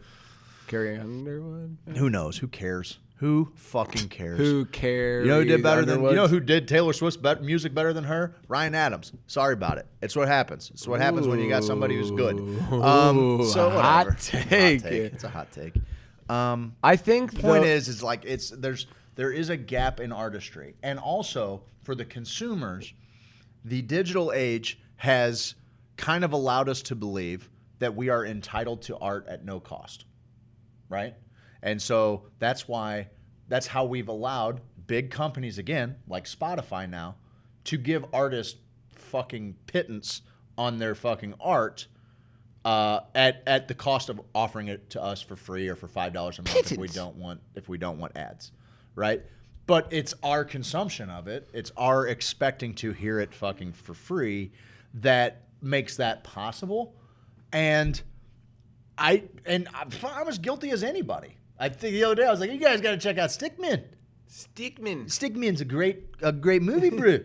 Carrie Underwood. Who knows? Who cares? Who fucking cares? Who cares? You know who did better than? You know who did Taylor Swift's music better than her? Ryan Adams. Sorry about it. It's what happens. It's what happens when you got somebody who's good. So whatever. Hot take. It's a hot take. I think the point is like there is a gap in artistry, and also for the consumers, the digital age has kind of allowed us to believe that we are entitled to art at no cost, right? And so that's how we've allowed big companies, again, like Spotify now, to give artists fucking pittance on their fucking art at the cost of offering it to us for free or for $5 a month if we don't want ads, right? But it's our consumption of it. It's our expecting to hear it fucking for free that makes that possible. And I'm as guilty as anybody. I think the other day I was like, you guys got to check out Stickmin. Stickmin's a great movie, bro.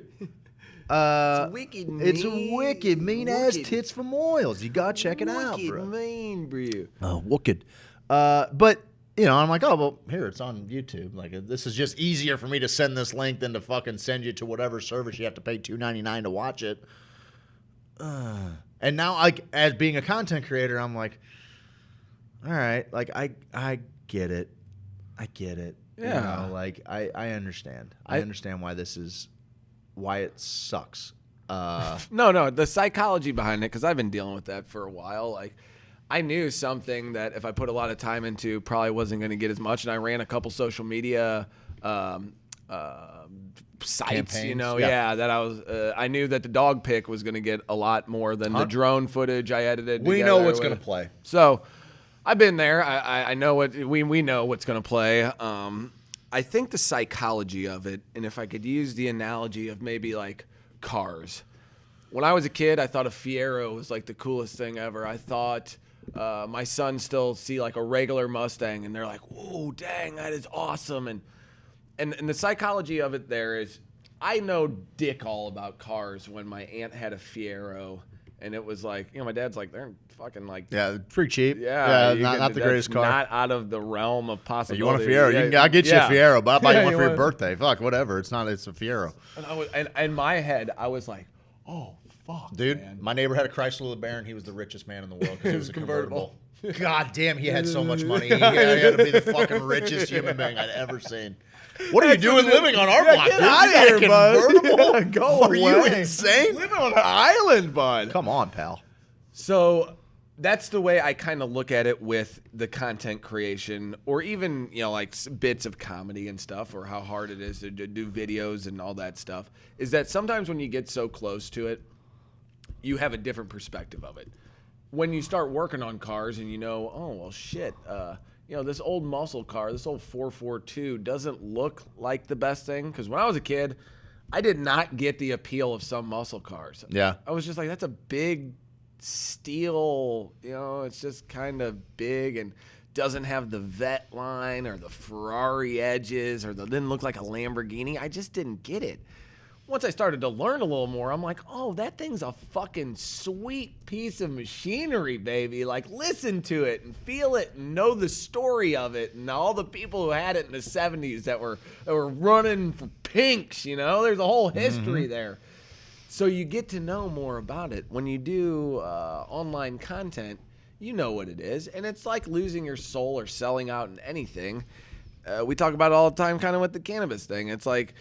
It's wicked mean. It's a wicked mean ass tits from oils. You gotta check it out, bro. Wicked mean, bro. Wicked. But you know, I'm like, oh well, here it's on YouTube. Like this is just easier for me to send this link than to fucking send you to whatever service you have to pay $2.99 to watch it. And now, like as being a content creator, I'm like, all right, like I get it. I get it. Yeah. You know, like I understand. I understand why it sucks. No, the psychology behind it, because I've been dealing with that for a while. Like, I knew something that if I put a lot of time into, probably wasn't going to get as much. And I ran a couple social media sites, campaigns, you know, that I was. I knew that the dog pick was going to get a lot more than the drone footage I edited. We know what's going to play. So I've been there. I know what we know what's going to play. I think the psychology of it, and if I could use the analogy of maybe like cars. When I was a kid, I thought a Fiero was like the coolest thing ever. I thought my sons still see like a regular Mustang and they're like, whoa, dang, that is awesome. And the psychology of it there is, I know dick all about cars when my aunt had a Fiero. And it was like, you know, my dad's like, they're fucking like... Yeah, pretty cheap. Yeah, not the greatest car. Not out of the realm of possibility. You want a Fiero? I'll get you a Fiero, but I'll buy you one for your birthday. Fuck, whatever. It's a Fiero. And in my head, I was like, oh, fuck, dude, man. My neighbor had a Chrysler LeBaron. He was the richest man in the world because it was a convertible. God damn, he had so much money. He had to be the fucking richest human being I'd ever seen. What are you doing living on our block? Get out of here, bud. Yeah, go away. Are you insane? Living on an island, bud. Come on, pal. So that's the way I kind of look at it with the content creation, or even, like bits of comedy and stuff, or how hard it is to do videos and all that stuff, is that sometimes when you get so close to it, you have a different perspective of it. When you start working on cars and oh, well, shit, this old muscle car, this old 442 doesn't look like the best thing. Because when I was a kid, I did not get the appeal of some muscle cars. Yeah. I was just like, that's a big steel, it's just kind of big and doesn't have the vet line or the Ferrari edges or didn't look like a Lamborghini. I just didn't get it. Once I started to learn a little more, I'm like, oh, that thing's a fucking sweet piece of machinery, baby. Like, listen to it and feel it and know the story of it and all the people who had it in the 70s that were running for pinks, There's a whole history there. So you get to know more about it. When you do online content, you know what it is. And it's like losing your soul or selling out in anything. We talk about it all the time kind of with the cannabis thing. It's like,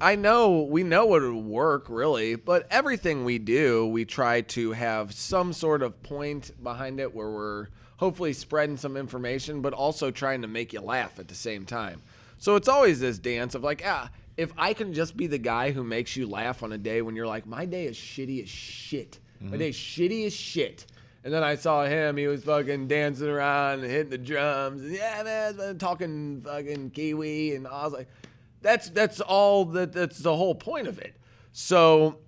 we know what would work, really, but everything we do, we try to have some sort of point behind it where we're hopefully spreading some information, but also trying to make you laugh at the same time. So it's always this dance of like, if I can just be the guy who makes you laugh on a day when you're like, my day is shitty as shit. My day's shitty as shit. And then I saw him, he was fucking dancing around and hitting the drums. And yeah, man, talking fucking Kiwi. And I was like, that's the whole point of it. So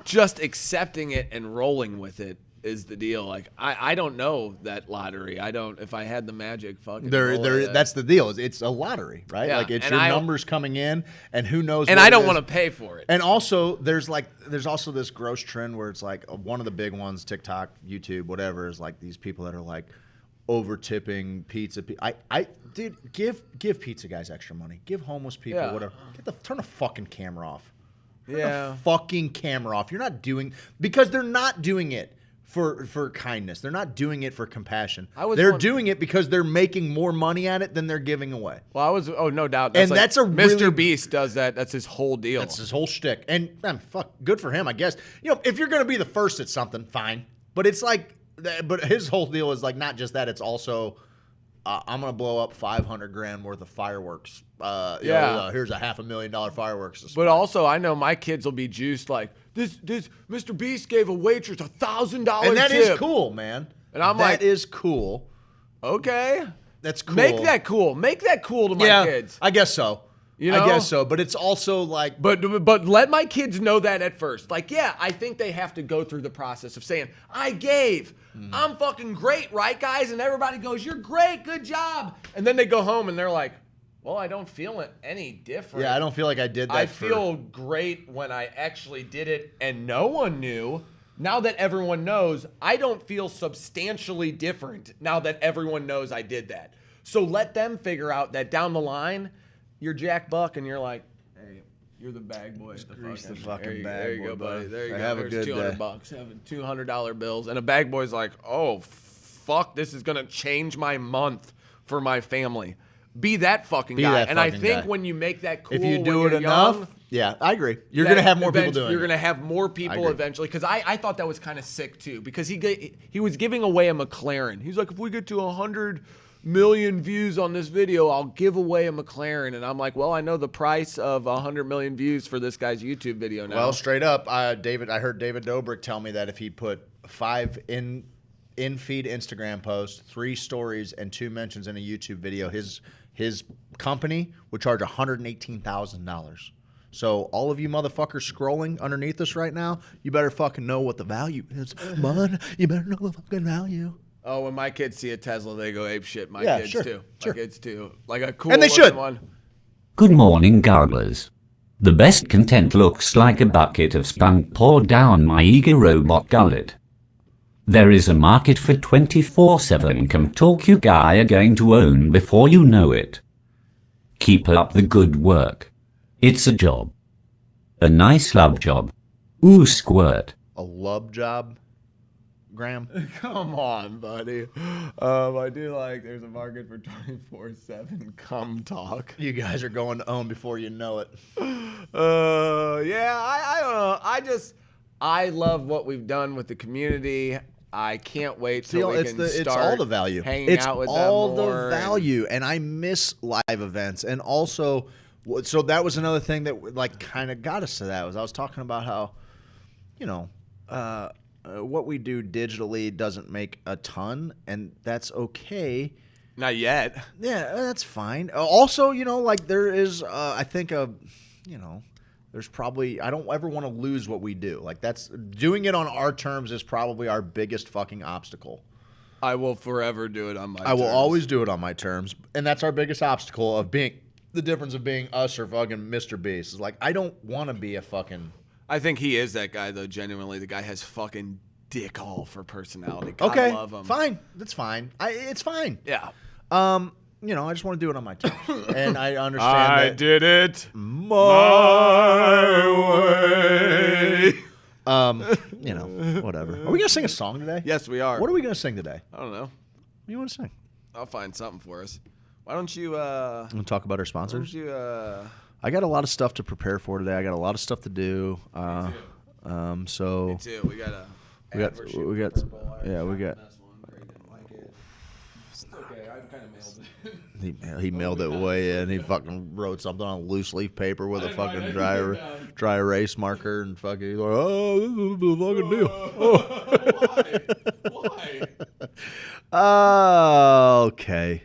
just accepting it and rolling with it is the deal. Like, I don't know that lottery. If I had the magic fucking that's the deal. It's a lottery, right? Yeah, like it's your numbers coming in and who knows and what I don't want to pay for it. And also there's also this gross trend where it's like one of the big ones, TikTok, YouTube, whatever, is like these people that are like over tipping pizza. Dude, give pizza guys extra money. Give homeless people whatever. Turn the fucking camera off. Turn the fucking camera off. You're not doing, because they're not doing it for kindness. They're not doing it for compassion. They're doing it because they're making more money at it than they're giving away. Well, no doubt. That's Mr. Beast does that. That's his whole deal. That's his whole shtick. And good for him, I guess. If you're gonna be the first at something, fine. But it's like, but his whole deal is like not just that. It's also, I'm gonna blow up $500,000 worth of fireworks. Here's a $500,000 fireworks display. But also, I know my kids will be juiced like this. Mr. Beast gave a waitress $1,000 and that tip. is cool, man. And I'm that is cool. Okay, that's cool. Make that cool. Make that cool to my kids. I guess so. I guess so. But it's also like, but let my kids know that at first. Like, I think they have to go through the process of saying, I gave. I'm fucking great, right, guys? And everybody goes, you're great, good job. And then they go home and they're like, well, I don't feel it any different. Yeah, I don't feel like I did that. I feel great when I actually did it and no one knew. Now that everyone knows, I don't feel substantially different now that everyone knows I did that. So let them figure out that down the line, you're Jack Buck and you're like, hey, you're the bag boy. Grease the fucking bag there you boy, go, buddy. There you go. Have a good $200. Having $200 bills. And a bag boy's like, oh, fuck, this is going to change my month for my family. Be that fucking guy. And I think when you make that cool, if you do when it you're enough, young, I agree. You're going to have more people doing it. You're going to have more people eventually. Because I thought that was kind of sick too. Because he was giving away a McLaren. He's like, if we get to 100 million views on this video, I'll give away a McLaren. And I'm like, well, I know the price of 100 million views for this guy's YouTube video now. Well, straight up, I heard David Dobrik tell me that if he put 5 in-feed Instagram posts, 3 stories, and 2 mentions in a YouTube video, his company would charge $118,000. So all of you motherfuckers scrolling underneath us right now, you better fucking know what the value is. Man, you better know the fucking value. Oh, when my kids see a Tesla, they go ape shit. My kids too. Sure. My kids too. Like a cool and they should. one. Good morning, garglers. The best content looks like a bucket of spunk poured down my eager robot gullet. There is a market for 24/7 come talk you guy are going to own before you know it. Keep up the good work. It's a job. A nice love job. Ooh, squirt. A love job, Graham? Come on, buddy. I do like there's a market for 24/7 come talk. You guys are going to own before you know it. I don't know. I love what we've done with the community. I can't wait till we can it's start all the value. hanging It's out with all them more. the value, and I miss live events. And also, so that was another thing that like kind of got us to that. Was I was talking about how, you know, what we do digitally doesn't make a ton, and that's okay. Not yet. Yeah, that's fine. Also, you know, like there is, I think you know. There's probably, I don't ever want to lose what we do. Like that's, doing it on our terms is probably our biggest fucking obstacle. I will forever do it on my terms. I will always do it on my terms. And that's our biggest obstacle of being, the difference of being us or fucking Mr. Beast. Is like, I don't want to be a fucking. I think he is that guy though, genuinely. The guy has fucking dick all for personality. God, Okay, love him. fine. That's fine. It's fine. Yeah. You know, I just want to do it on my terms. And I understand I that did it my way. You know, whatever. Are we going to sing a song today? Yes, we are. What are we going to sing today? I don't know. What do you want to sing? I'll find something for us. Why don't you Want to talk about our sponsors? Why don't you I got a lot of stuff to prepare for today. I got a lot of stuff to do. So Me too. We got It's okay. I kind of mailed it. He mailed it way in. He fucking wrote something on loose leaf paper with a fucking dry erase marker and fucking. He's like, oh, this is the fucking deal. Why? Okay.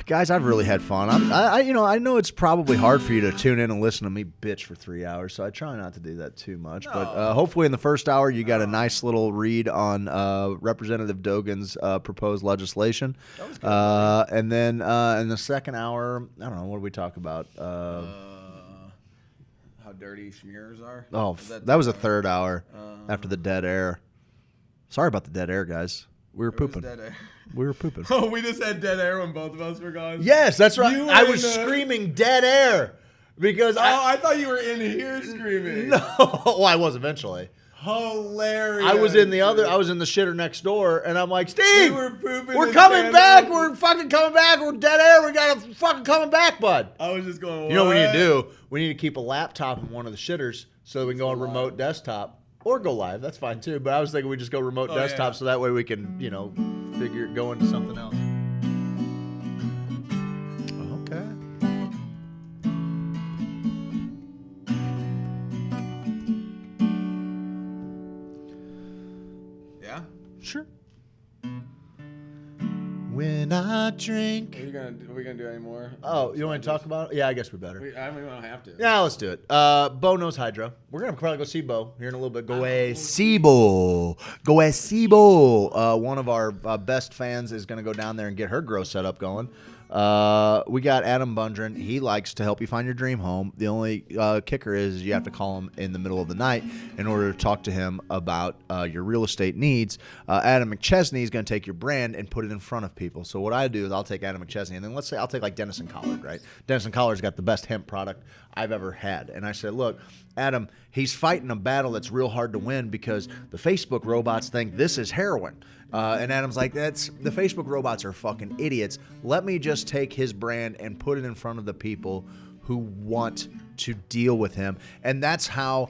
Guys, I've really had fun. I know it's probably hard for you to tune in and listen to me bitch for 3 hours, so I try not to do that too much. No. But hopefully in the first hour you got a nice little read on Representative Dogan's proposed legislation. That was good. And then in the second hour, I don't know, what do we talk about? How dirty schmears are? Oh, that was a third hour after the dead air. Sorry about the dead air, guys. We were pooping. We were pooping. Oh, we just had dead air when both of us were gone? Yes, that's right. I was screaming dead air because I thought you were in here screaming. No, well, I was eventually. Hilarious. I was in the shitter next door, and I'm like, Steve, we were pooping. We're coming back. We're fucking coming back. We're dead air. We got to fucking coming back, bud. I was just going, what? You know what we need to do? We need to keep a laptop in one of the shitters so we can go on remote desktop. Or go live, that's fine too. But I was thinking we just go remote desktop so that way we can, you know, go into something else. Okay. Yeah? Sure. When I drink. Are we gonna do any more? Oh, you want to talk about it? Yeah, I guess we better. I mean, we don't have to. Yeah, let's do it. Bo knows Hydro. We're gonna probably go see Bo here in a little bit. Go see Bo. Go see Bo. One of our best fans is gonna go down there and get her grow setup going. We got Adam Bundren. He likes to help you find your dream home. The only kicker is you have to call him in the middle of the night in order to talk to him about your real estate needs. Adam McChesney is going to take your brand and put it in front of people. So what I do is I'll take Adam McChesney, and then let's say I'll take like Dennison Collard, right? Dennison Collard's got the best hemp product I've ever had. And I said, look, Adam, he's fighting a battle that's real hard to win because the Facebook robots think this is heroin. And Adam's like, the Facebook robots are fucking idiots. Let me just take his brand and put it in front of the people who want to deal with him. And that's how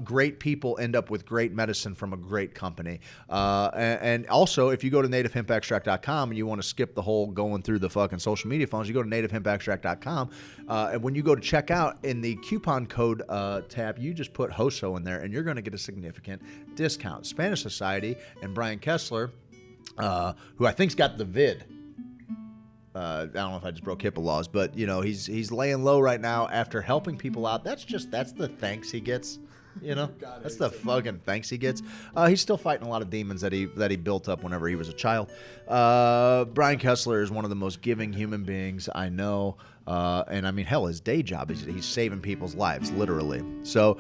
great people end up with great medicine from a great company. And also, if you go to nativehempextract.com and you want to skip the whole going through the fucking social media phones, you go to nativehempextract.com. And when you go to checkout in the coupon code tab, you just put HOSO in there and you're going to get a significant discount. Spanish Society and Brian Kessler, who I think's got the vid. I don't know if I just broke HIPAA laws, but you know he's laying low right now after helping people out. That's the thanks he gets. You know, that's the fucking thanks he gets. He's still fighting a lot of demons that he built up whenever he was a child. Brian Kessler is one of the most giving human beings I know. And I mean, hell, his day job is he's saving people's lives, literally. So,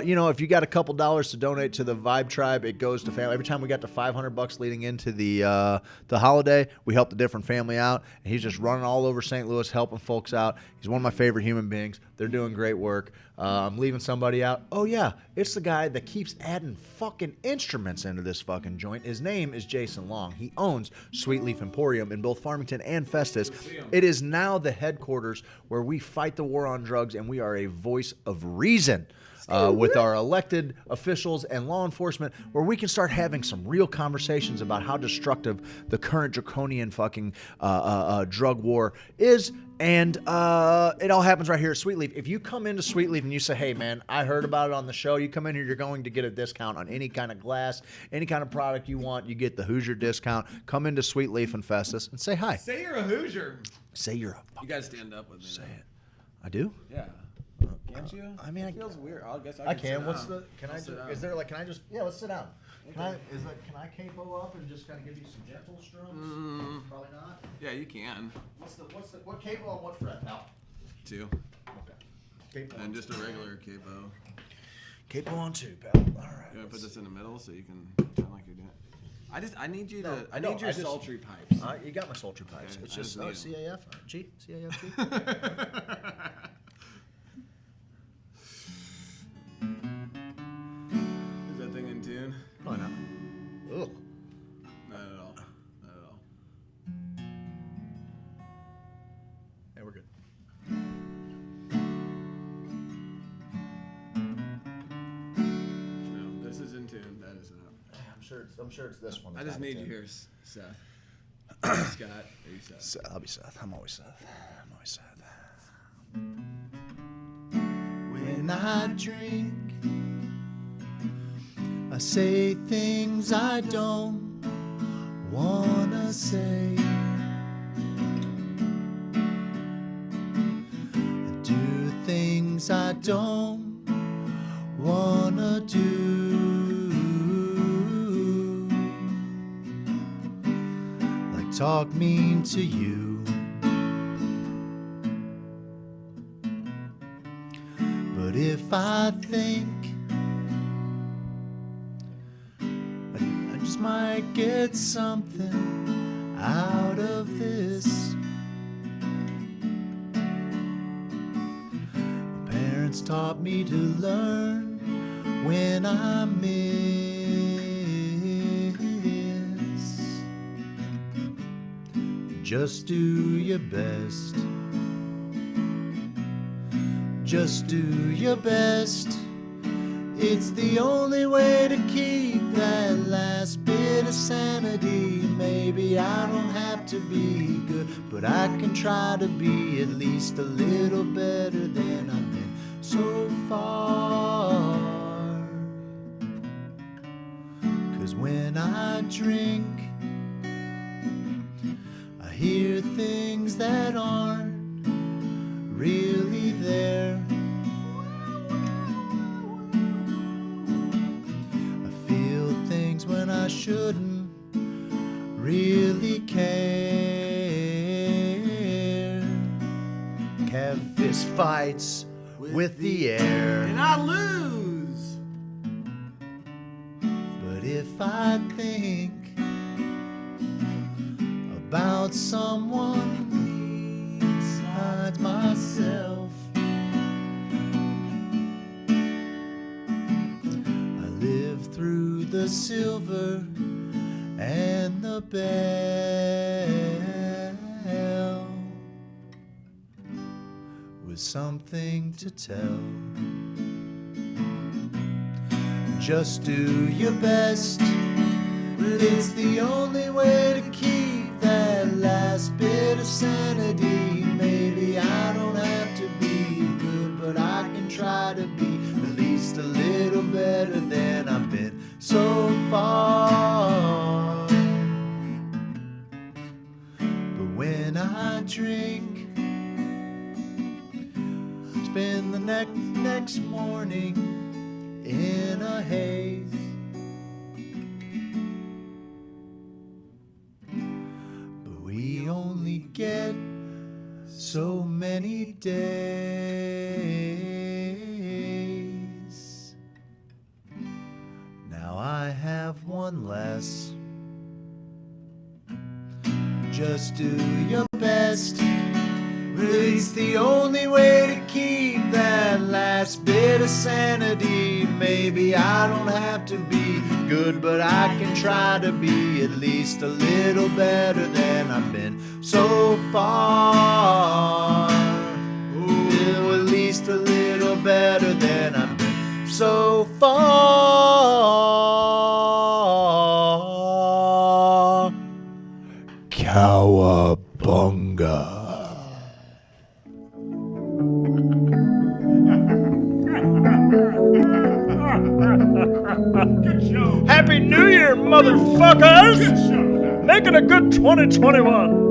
you know, if you got a couple dollars to donate to the Vibe Tribe, it goes to family. Every time we got to $500 leading into the holiday, we helped a different family out. And he's just running all over St. Louis, helping folks out. He's one of my favorite human beings. They're doing great work. I'm leaving somebody out. Oh, yeah, it's the guy that keeps adding fucking instruments into this fucking joint. His name is Jason Long. He owns Sweet Leaf Emporium in both Farmington and Festus. It is now the headquarters where we fight the war on drugs, and we are a voice of reason. with our elected officials and law enforcement, where we can start having some real conversations about how destructive the current draconian fucking drug war is. And it all happens right here at Sweetleaf. If you come into Sweetleaf and you say, hey, man, I heard about it on the show. You come in here, you're going to get a discount on any kind of glass, any kind of product you want. You get the Hoosier discount. Come into Sweetleaf and Festus and say hi. Say you're a Hoosier. Say you're a... You got to stand up with me. Say it. I do? Yeah. Can't you? I mean, it feels weird. I guess I can. sit What's down. the... Can I... Sit down. Is there like... Can I just... Yeah, let's sit down. Okay. Can I capo up and just kind of give you some gentle strokes? Probably not. Yeah, you can. What capo on what fret now? 2. Okay. And just a regular capo. Capo on 2, pal. All right. You want to put this in the middle so you can sound like you're doing it? I need you to. I need your sultry pipes. You got my sultry pipes. Okay, It's I just just need CAF. G. CAF G. Is that thing in tune? Why not? Ugh. Not at all. Not at all. Yeah, we're good. No, this is in tune. That is not. I'm sure it's this one. I just need you here, Seth. Scott, are you Seth? I'll be Seth. I'm always Seth. When I drink, I say things I don't wanna say. I do things I don't wanna do. Like talk mean to you. But if I think I just might get something out of this. My parents taught me to learn when I miss. Just do your best. Just do your best. It's the only way to keep that last bit of sanity. Maybe I don't have to be good, but I can try to be at least a little better than I've been so far. 'Cause when I drink, I hear things that aren't really there. I feel things when I shouldn't really care. Have fist fights with the air, And I lose. but if I think about someone besides myself, I live through the silver and the bell with something to tell. Just do your best. It's the only way to keep that last bit of sanity. Maybe I don't have to be good, but I can try to be at least a little better than I've been so far. But when I drink, spend the next morning in a haze. We only get so many days. Now I have one less. Just do your best. It's the only way to keep that last bit of sanity. Maybe I don't have to be good, but I can try to be at least a little better than I've been so far. Ooh, at least a little better than I've been Happy New Year, motherfuckers! Make it a good 2021.